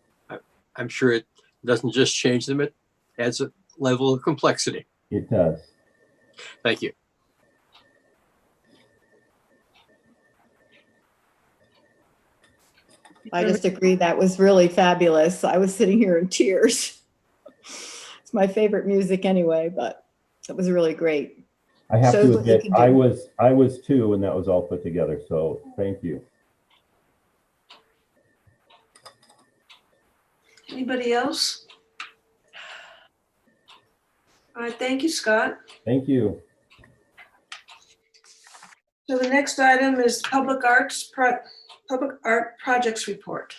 I'm sure it doesn't just change them; it adds a level of complexity. It does. Thank you. I just agree. That was really fabulous. I was sitting here in tears. It's my favorite music anyway, but it was really great. I have to admit, I was too when that was all put together. So thank you. Anybody else? All right, thank you, Scott. Thank you. So the next item is Public Art Projects Report.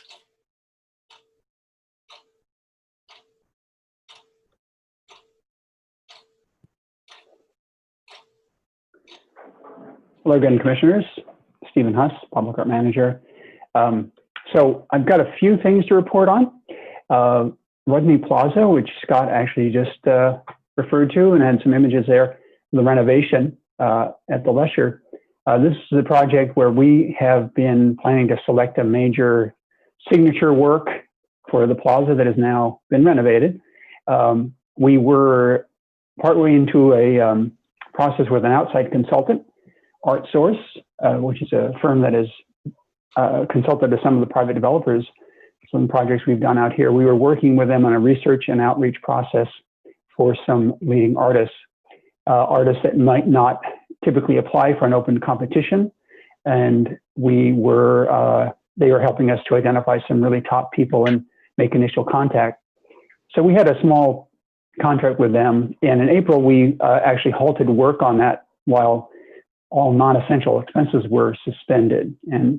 Hello again, Commissioners. Stephen Huss, Public Art Manager. So I've got a few things to report on. Rodney Plaza, which Scott actually just referred to and had some images there, the renovation at the Lesher. This is a project where we have been planning to select a major signature work for the plaza that has now been renovated. We were partway into a process with an outside consultant, ArtSource, which is a firm that has consulted to some of the private developers, some projects we've done out here. We were working with them on a research and outreach process for some leading artists, artists that might not typically apply for an open competition. And they were helping us to identify some really top people and make initial contact. So we had a small contract with them. And in April, we actually halted work on that while all non-essential expenses were suspended, and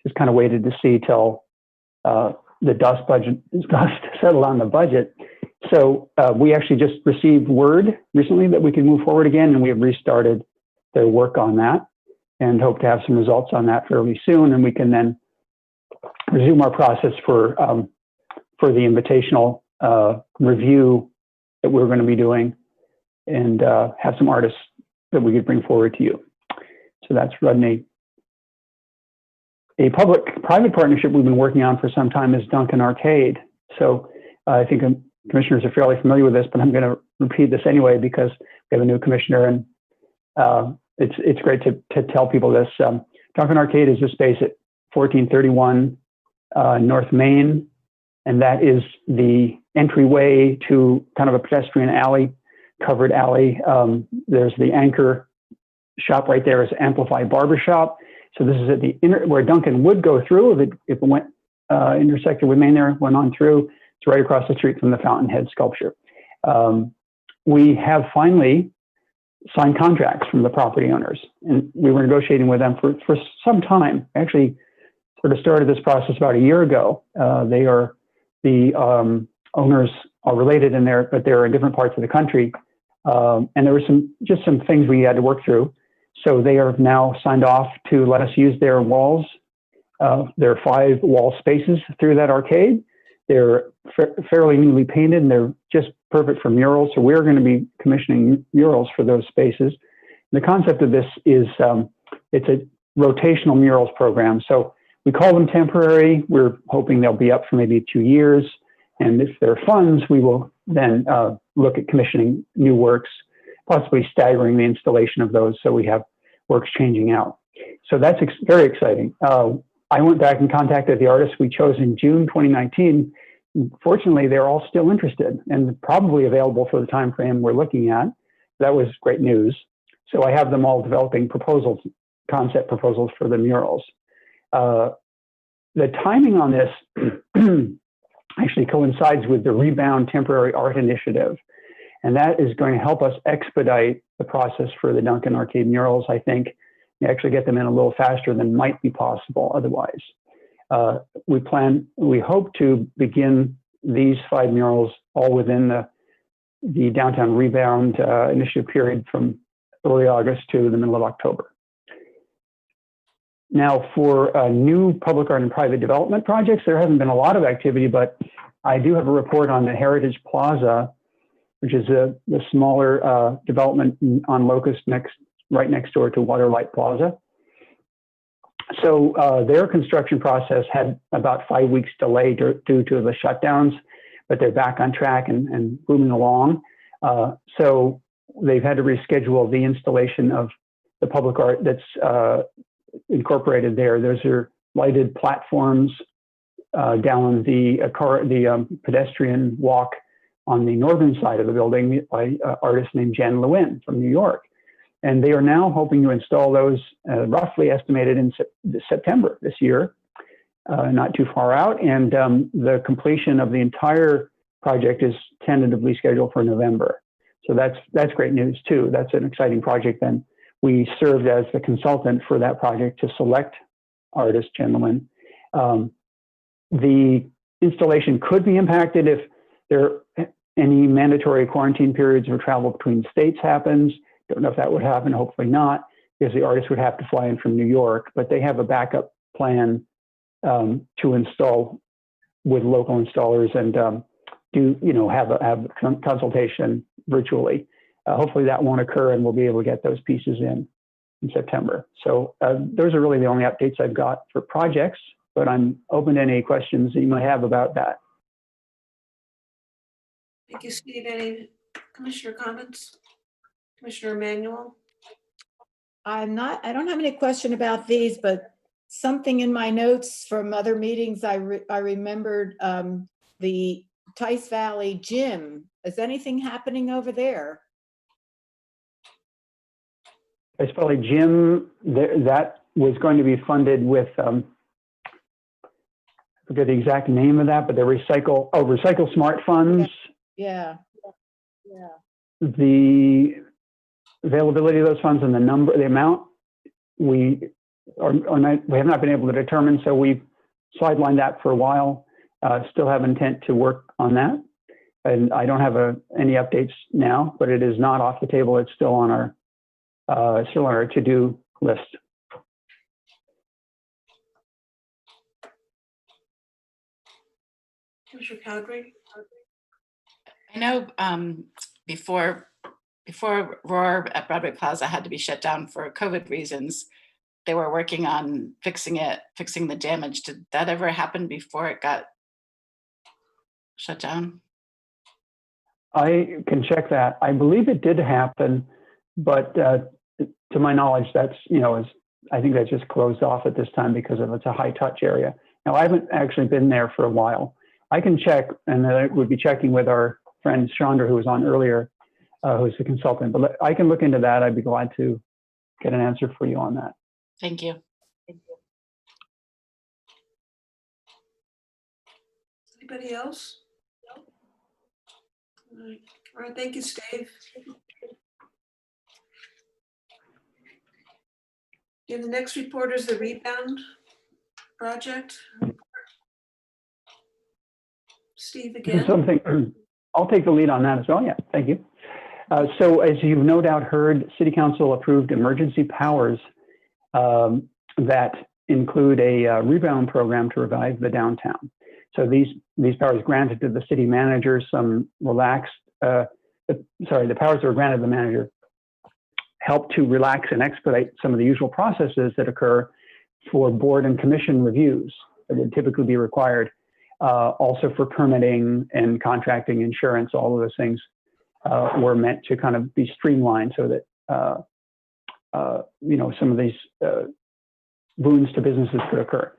just kind of waited to see till the dust settled on the budget. So we actually just received word recently that we can move forward again, and we have restarted their work on that and hope to have some results on that fairly soon. And we can then resume our process for the invitational review that we're going to be doing, and have some artists that we could bring forward to you. So that's Rodney. A public-private partnership we've been working on for some time is Duncan Arcade. So I think commissioners are fairly familiar with this, but I'm going to repeat this anyway because we have a new commissioner, and it's great to tell people this. Duncan Arcade is a space at 1431 North Main, and that is the entryway to kind of a pedestrian alley, covered alley. There's the anchor shop right there is Amplify Barbershop. So this is at the where Duncan would go through if it went intersected with Main there, went on through. It's right across the street from the Fountainhead sculpture. We have finally signed contracts from the property owners, and we were negotiating with them for some time. Actually, sort of started this process about a year ago. They are the owners are related in there, but they're in different parts of the country, and there were just some things we had to work through. So they are now signed off to let us use their walls. There are 5 wall spaces through that arcade. They're fairly newly painted, and they're just perfect for murals. So we're going to be commissioning murals for those spaces. The concept of this is it's a rotational murals program. So we call them temporary. We're hoping they'll be up for maybe 2 years. And if there are funds, we will then look at commissioning new works, possibly staggering the installation of those so we have works changing out. So that's very exciting. I went back and contacted the artists we chose in June 2019. Fortunately, they're all still interested and probably available for the time frame we're looking at. That was great news. So I have them all developing proposals, concept proposals for the murals. The timing on this actually coincides with the Rebound Temporary Art Initiative. And that is going to help us expedite the process for the Duncan Arcade murals, I think, and actually get them in a little faster than might be possible otherwise. We hope to begin these 5 murals all within the Downtown Rebound Initiative period from early August to the middle of October. Now, for new public art and private development projects, there hasn't been a lot of activity, but I do have a report on the Heritage Plaza, which is the smaller development on Locust right next door to Waterlight Plaza. So their construction process had about 5 weeks delay due to the shutdowns, but they're back on track and moving along. So they've had to reschedule the installation of the public art that's incorporated there. Those are lighted platforms down the pedestrian walk on the northern side of the building by an artist named Jen Lewin from New York. And they are now hoping to install those roughly estimated in September this year, not too far out. And the completion of the entire project is tentatively scheduled for November. So that's great news too. That's an exciting project. Then we served as the consultant for that project to select artist Jen Lewin. The installation could be impacted if there are any mandatory quarantine periods or travel between states happens. Don't know if that would happen, hopefully not, because the artist would have to fly in from New York, but they have a backup plan to install with local installers and have a consultation virtually. Hopefully that won't occur and we'll be able to get those pieces in September. So those are really the only updates I've got for projects, but I'm open to any questions that you might have about that. Thank you, Steve. Any commissioner comments? Commissioner Emanuel? I don't have any question about these, but something in my notes from other meetings, I remembered the Tice Valley Gym. Is anything happening over there? Tice Valley Gym, that was going to be funded with, I forget the exact name of that, but the Recycle Smart funds. Yeah. The availability of those funds and the amount, we have not been able to determine. So we've sidelined that for a while. Still have intent to work on that. And I don't have any updates now, but it is not off the table. It's still on our to-do list. Commissioner Cowdery? I know before Roar at Broadway Plaza had to be shut down for COVID reasons, they were working on fixing the damage. Did that ever happen before it got shut down? I can check that. I believe it did happen, but to my knowledge, that's, I think that just closed off at this time because it's a high touch area. Now, I haven't actually been there for a while. I can check, and I would be checking with our friend Chandra, who was on earlier, who's a consultant, but I can look into that. I'd be glad to get an answer for you on that. Thank you. Anybody else? All right, thank you, Steve. Yeah, the next report is the rebound project. Steve again. I'll take the lead on that as well. Yeah, thank you. So as you've no doubt heard, City Council approved emergency powers that include a rebound program to revive the downtown. So these powers granted to the city manager some relaxed, the powers that were granted to the manager help to relax and expedite some of the usual processes that occur for board and commission reviews that would typically be required. Also for permitting and contracting, insurance, all of those things were meant to kind of be streamlined so that some of these boons to businesses could occur.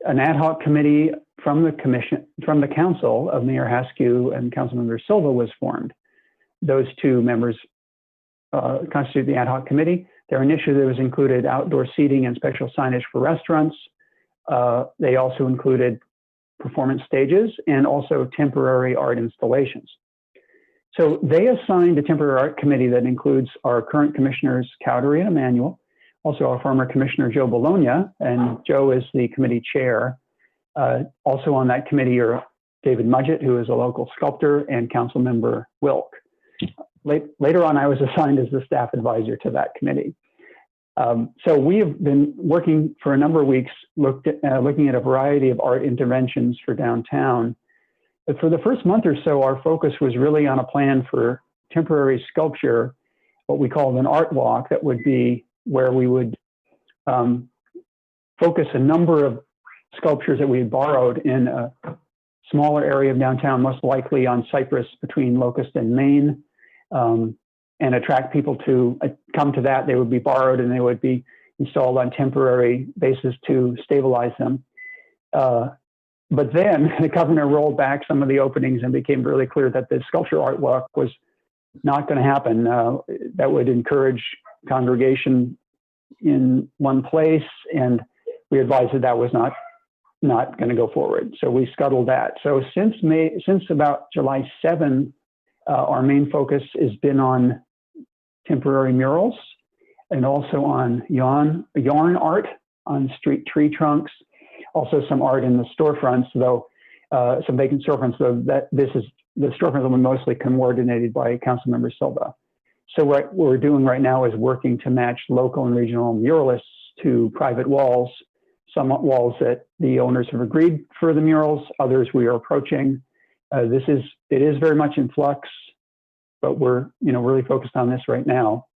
An ad hoc committee from the council of Mayor Haskew and Councilmember Silva was formed. Those two members constitute the ad hoc committee. Their initiatives included outdoor seating and special signage for restaurants. They also included performance stages and also temporary art installations. So they assigned a temporary art committee that includes our current commissioners, Cowdery and Emanuel, also our former commissioner, Joe Bologna, and Joe is the committee chair. Also on that committee are David Mudgett, who is a local sculptor, and council member Wilk. Later on, I was assigned as the staff advisor to that committee. So we have been working for a number of weeks, looking at a variety of art interventions for downtown. But for the first month or so, our focus was really on a plan for temporary sculpture, what we called an art walk, that would be where we would focus a number of sculptures that we had borrowed in a smaller area of downtown, most likely on Cypress between Locust and Main, and attract people to come to that. They would be borrowed and they would be installed on temporary basis to stabilize them. But then the governor rolled back some of the openings and became really clear that the sculpture art walk was not going to happen. That would encourage congregation in one place, and we advised that that was not going to go forward. So we scuttled that. So since about July 7, our main focus has been on temporary murals and also on yarn art on street tree trunks. Also some art in the storefronts, though some vacant storefronts, though the storefronts will be mostly coordinated by Councilmember Silva. So what we're doing right now is working to match local and regional muralists to private walls. Some walls that the owners have agreed for the murals, others we are approaching. It is very much in flux, but we're really focused on this right now.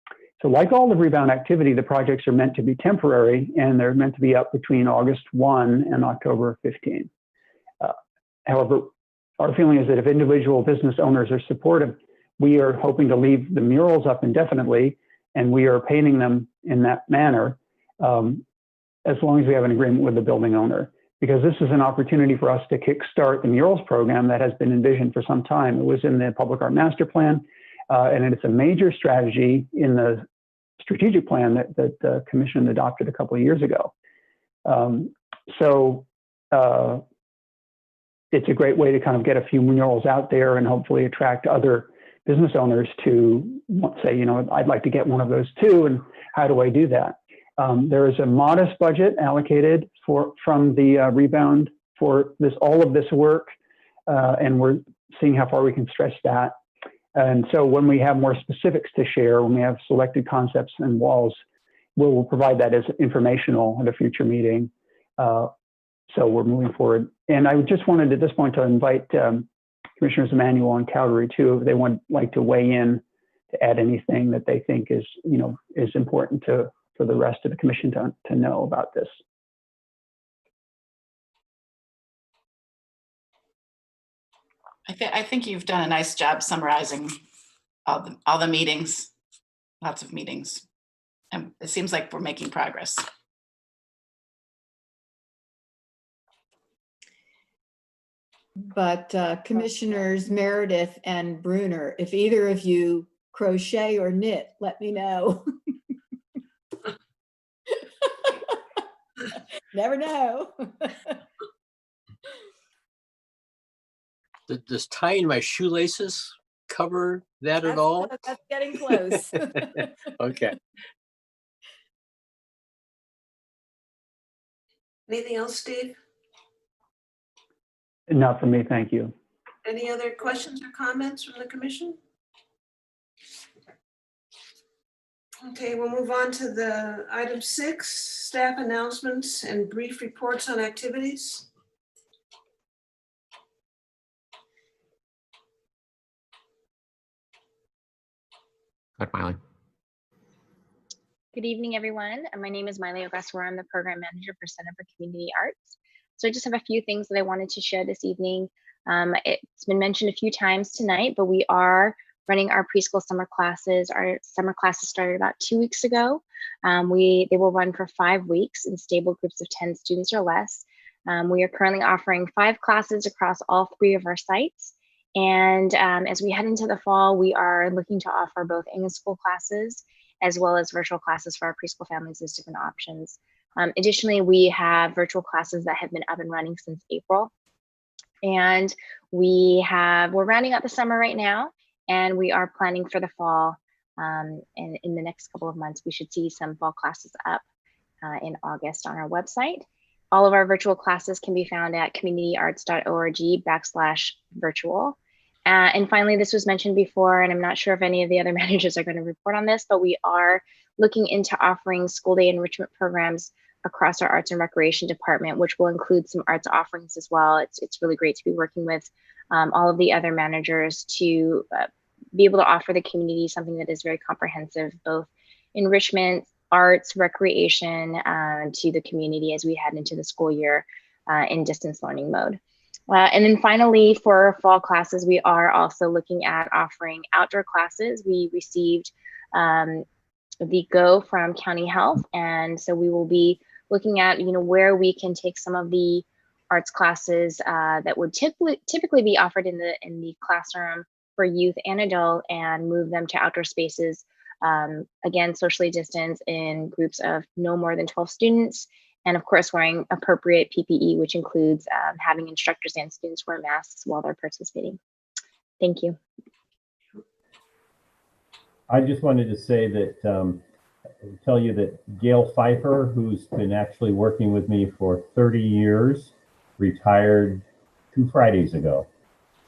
So like all the rebound activity, the projects are meant to be temporary, and they're meant to be up between August 1 and October 15. However, our feeling is that if individual business owners are supportive, we are hoping to leave the murals up indefinitely, and we are painting them in that manner as long as we have an agreement with the building owner, because this is an opportunity for us to kickstart the murals program that has been envisioned for some time. It was in the Public Art Master Plan, and it's a major strategy in the strategic plan that the commission adopted a couple of years ago. It's a great way to kind of get a few murals out there and hopefully attract other business owners to say, I'd like to get one of those too, and how do I do that? There is a modest budget allocated from the rebound for all of this work, and we're seeing how far we can stretch that. And so when we have more specifics to share, when we have selected concepts and walls, we'll provide that as informational at a future meeting. So we're moving forward. And I just wanted at this point to invite Commissioners Emanuel and Cowdery too, if they would like to weigh in to add anything that they think is, is important for the rest of the commission to know about this. I think you've done a nice job summarizing all the meetings, lots of meetings. And it seems like we're making progress. But Commissioners Meredith and Bruner, if either of you crochet or knit, let me know. Never know. Does tying my shoelaces cover that at all? That's getting close. Okay. Anything else, Steve? Not for me, thank you. Any other questions or comments from the commission? Okay, we'll move on to the item 6, staff announcements and brief reports on activities. Go ahead, Miley. Good evening, everyone. My name is Miley Ogaswara. I'm the program manager for Center for Community Arts. So I just have a few things that I wanted to share this evening. It's been mentioned a few times tonight, but we are running our preschool summer classes. Our summer classes started about 2 weeks ago. They will run for 5 weeks in stable groups of 10 students or less. We are currently offering 5 classes across all 3 of our sites. And as we head into the fall, we are looking to offer both in-school classes as well as virtual classes for our preschool families as different options. Additionally, we have virtual classes that have been up and running since April. And we're rounding out the summer right now, and we are planning for the fall. And in the next couple of months, we should see some fall classes up in August on our website. All of our virtual classes can be found at communityarts.org/virtual. And finally, this was mentioned before, and I'm not sure if any of the other managers are going to report on this, but we are looking into offering school day enrichment programs across our arts and recreation department, which will include some arts offerings as well. It's really great to be working with all of the other managers to be able to offer the community something that is very comprehensive, both enrichment, arts, recreation to the community as we head into the school year in distance learning mode. And then finally, for fall classes, we are also looking at offering outdoor classes. We received the go from County Health, and so we will be looking at where we can take some of the arts classes that would typically be offered in the classroom for youth and adult and move them to outdoor spaces. Again, socially distanced in groups of no more than 12 students. And of course, wearing appropriate PPE, which includes having instructors and students wear masks while they're participating. Thank you. I just wanted to say that, tell you that Gail Pfeiffer, who's been actually working with me for 30 years, retired 2 Fridays ago.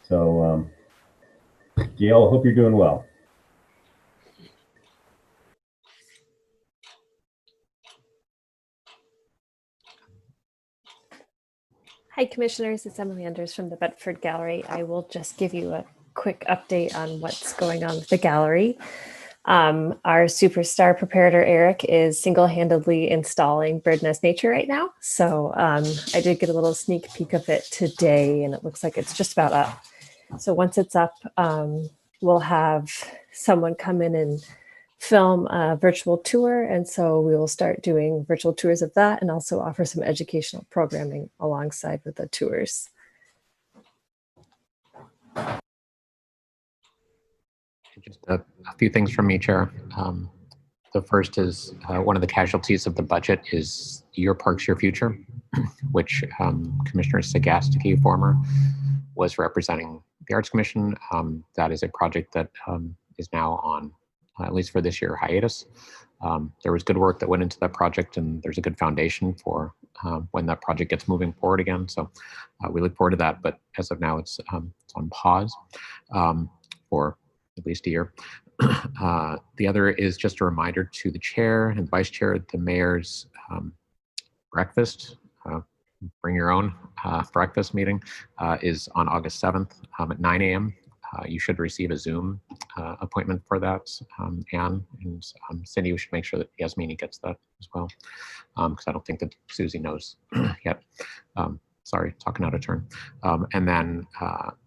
So Gail, I hope you're doing well. Hi, Commissioners. It's Emily Anders from the Bedford Gallery. I will just give you a quick update on what's going on with the gallery. Our superstar preparator, Eric, is single-handedly installing Bird Nest Nature right now. So I did get a little sneak peek of it today, and it looks like it's just about up. So once it's up, we'll have someone come in and film a virtual tour. And so we will start doing virtual tours of that and also offer some educational programming alongside with the tours. Just a few things from me, Chair. The first is one of the casualties of the budget is Your Parks, Your Future, which Commissioner Sagastiki, former, was representing the Arts Commission. That is a project that is now on, at least for this year, hiatus. There was good work that went into that project, and there's a good foundation for when that project gets moving forward again. So we look forward to that. But as of now, it's on pause for at least a year. The other is just a reminder to the chair and vice chair, the mayor's breakfast, bring your own breakfast meeting is on August 7th at 9 a.m. You should receive a Zoom appointment for that. Anne and Cindy, we should make sure that Yasmini gets that as well, because I don't think that Susie knows yet. Sorry, talking out of turn. And then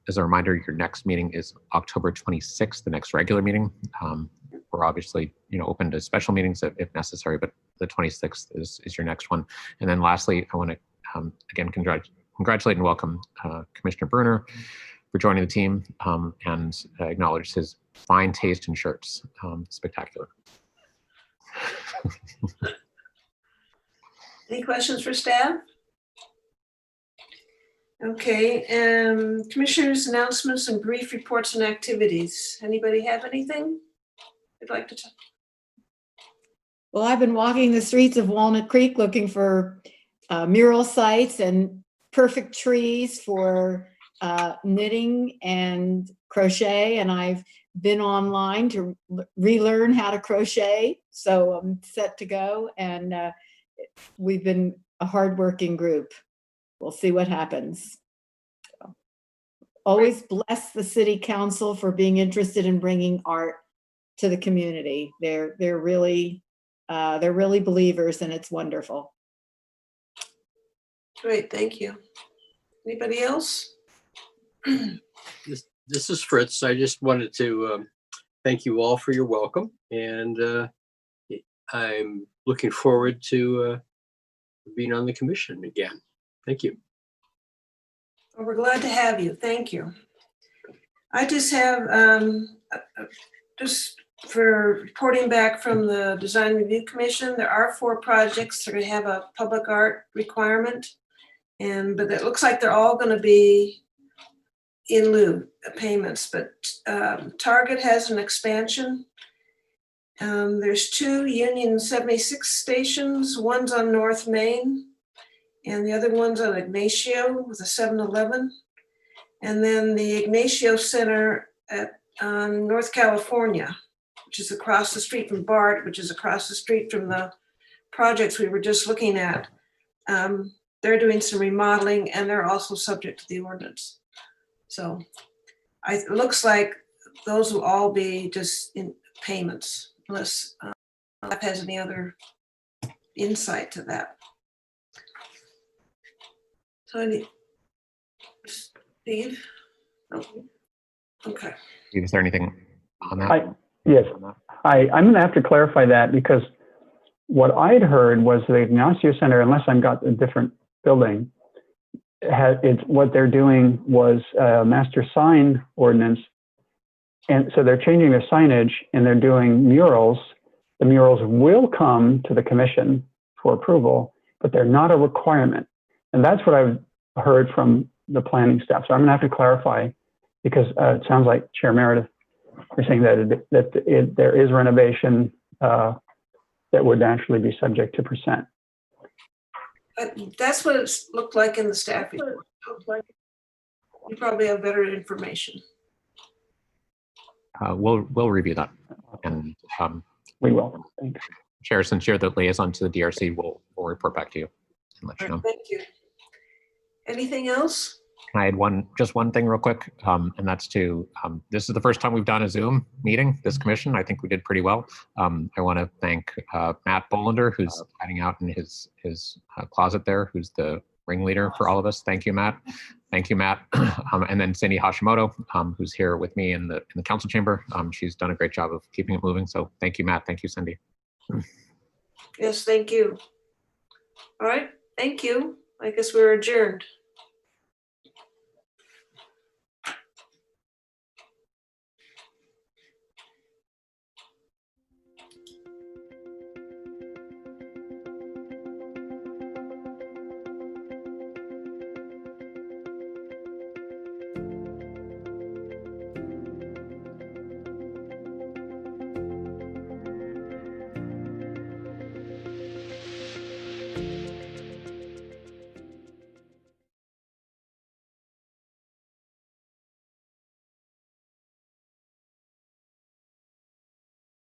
as a reminder, your next meeting is October 26th, the next regular meeting. We're obviously, open to special meetings if necessary, but the 26th is your next one. And then lastly, I want to again congratulate and welcome Commissioner Bruner for joining the team and acknowledge his fine taste in shirts. Spectacular. Any questions for staff? Okay, commissioners' announcements and brief reports and activities. Anybody have anything they'd like to talk? Well, I've been walking the streets of Walnut Creek looking for mural sites and perfect trees for knitting and crochet, and I've been online to relearn how to crochet, so I'm set to go, and we've been a hardworking group. We'll see what happens. Always bless the city council for being interested in bringing art to the community. They're really believers, and it's wonderful. Great, thank you. Anybody else? This is Fritz. I just wanted to thank you all for your welcome, and I'm looking forward to being on the commission again. Thank you. Well, we're glad to have you. Thank you. I just have, just for reporting back from the Design Review Commission, there are 4 projects that are going to have a public art requirement, but it looks like they're all going to be in lieu of payments. But Target has an expansion. There's 2 Union 76 stations. One's on North Main, and the other one's on Ignacio with a 7-Eleven. And then the Ignacio Center on North California, which is across the street from BART, which is across the street from the projects we were just looking at. They're doing some remodeling, and they're also subject to the ordinance. So it looks like those will all be just in payments, unless Jeff has any other insight to that. So I need Steve. Oh, okay. Is there anything on that? Yes, I'm going to have to clarify that, because what I'd heard was the Ignacio Center, unless I've got a different building, what they're doing was a master sign ordinance. And so they're changing their signage and they're doing murals. The murals will come to the commission for approval, but they're not a requirement. And that's what I've heard from the planning staff. So I'm going to have to clarify, because it sounds like Chair Meredith, you're saying that there is renovation that would actually be subject to percent. That's what it looked like in the staff report. You probably have better information. We'll review that, and we will. Thanks. Chair, since you're the liaison to the DRC, we'll report back to you and let you know. Thank you. Anything else? Can I add just one thing real quick? And that's this is the first time we've done a Zoom meeting, this commission. I think we did pretty well. I want to thank Matt Bolander, who's hiding out in his closet there, who's the ringleader for all of us. Thank you, Matt. Thank you, Matt. And then Cindy Hashimoto, who's here with me in the council chamber. She's done a great job of keeping it moving. So thank you, Matt. Thank you, Cindy. Yes, thank you. All right, thank you. I guess we're adjourned.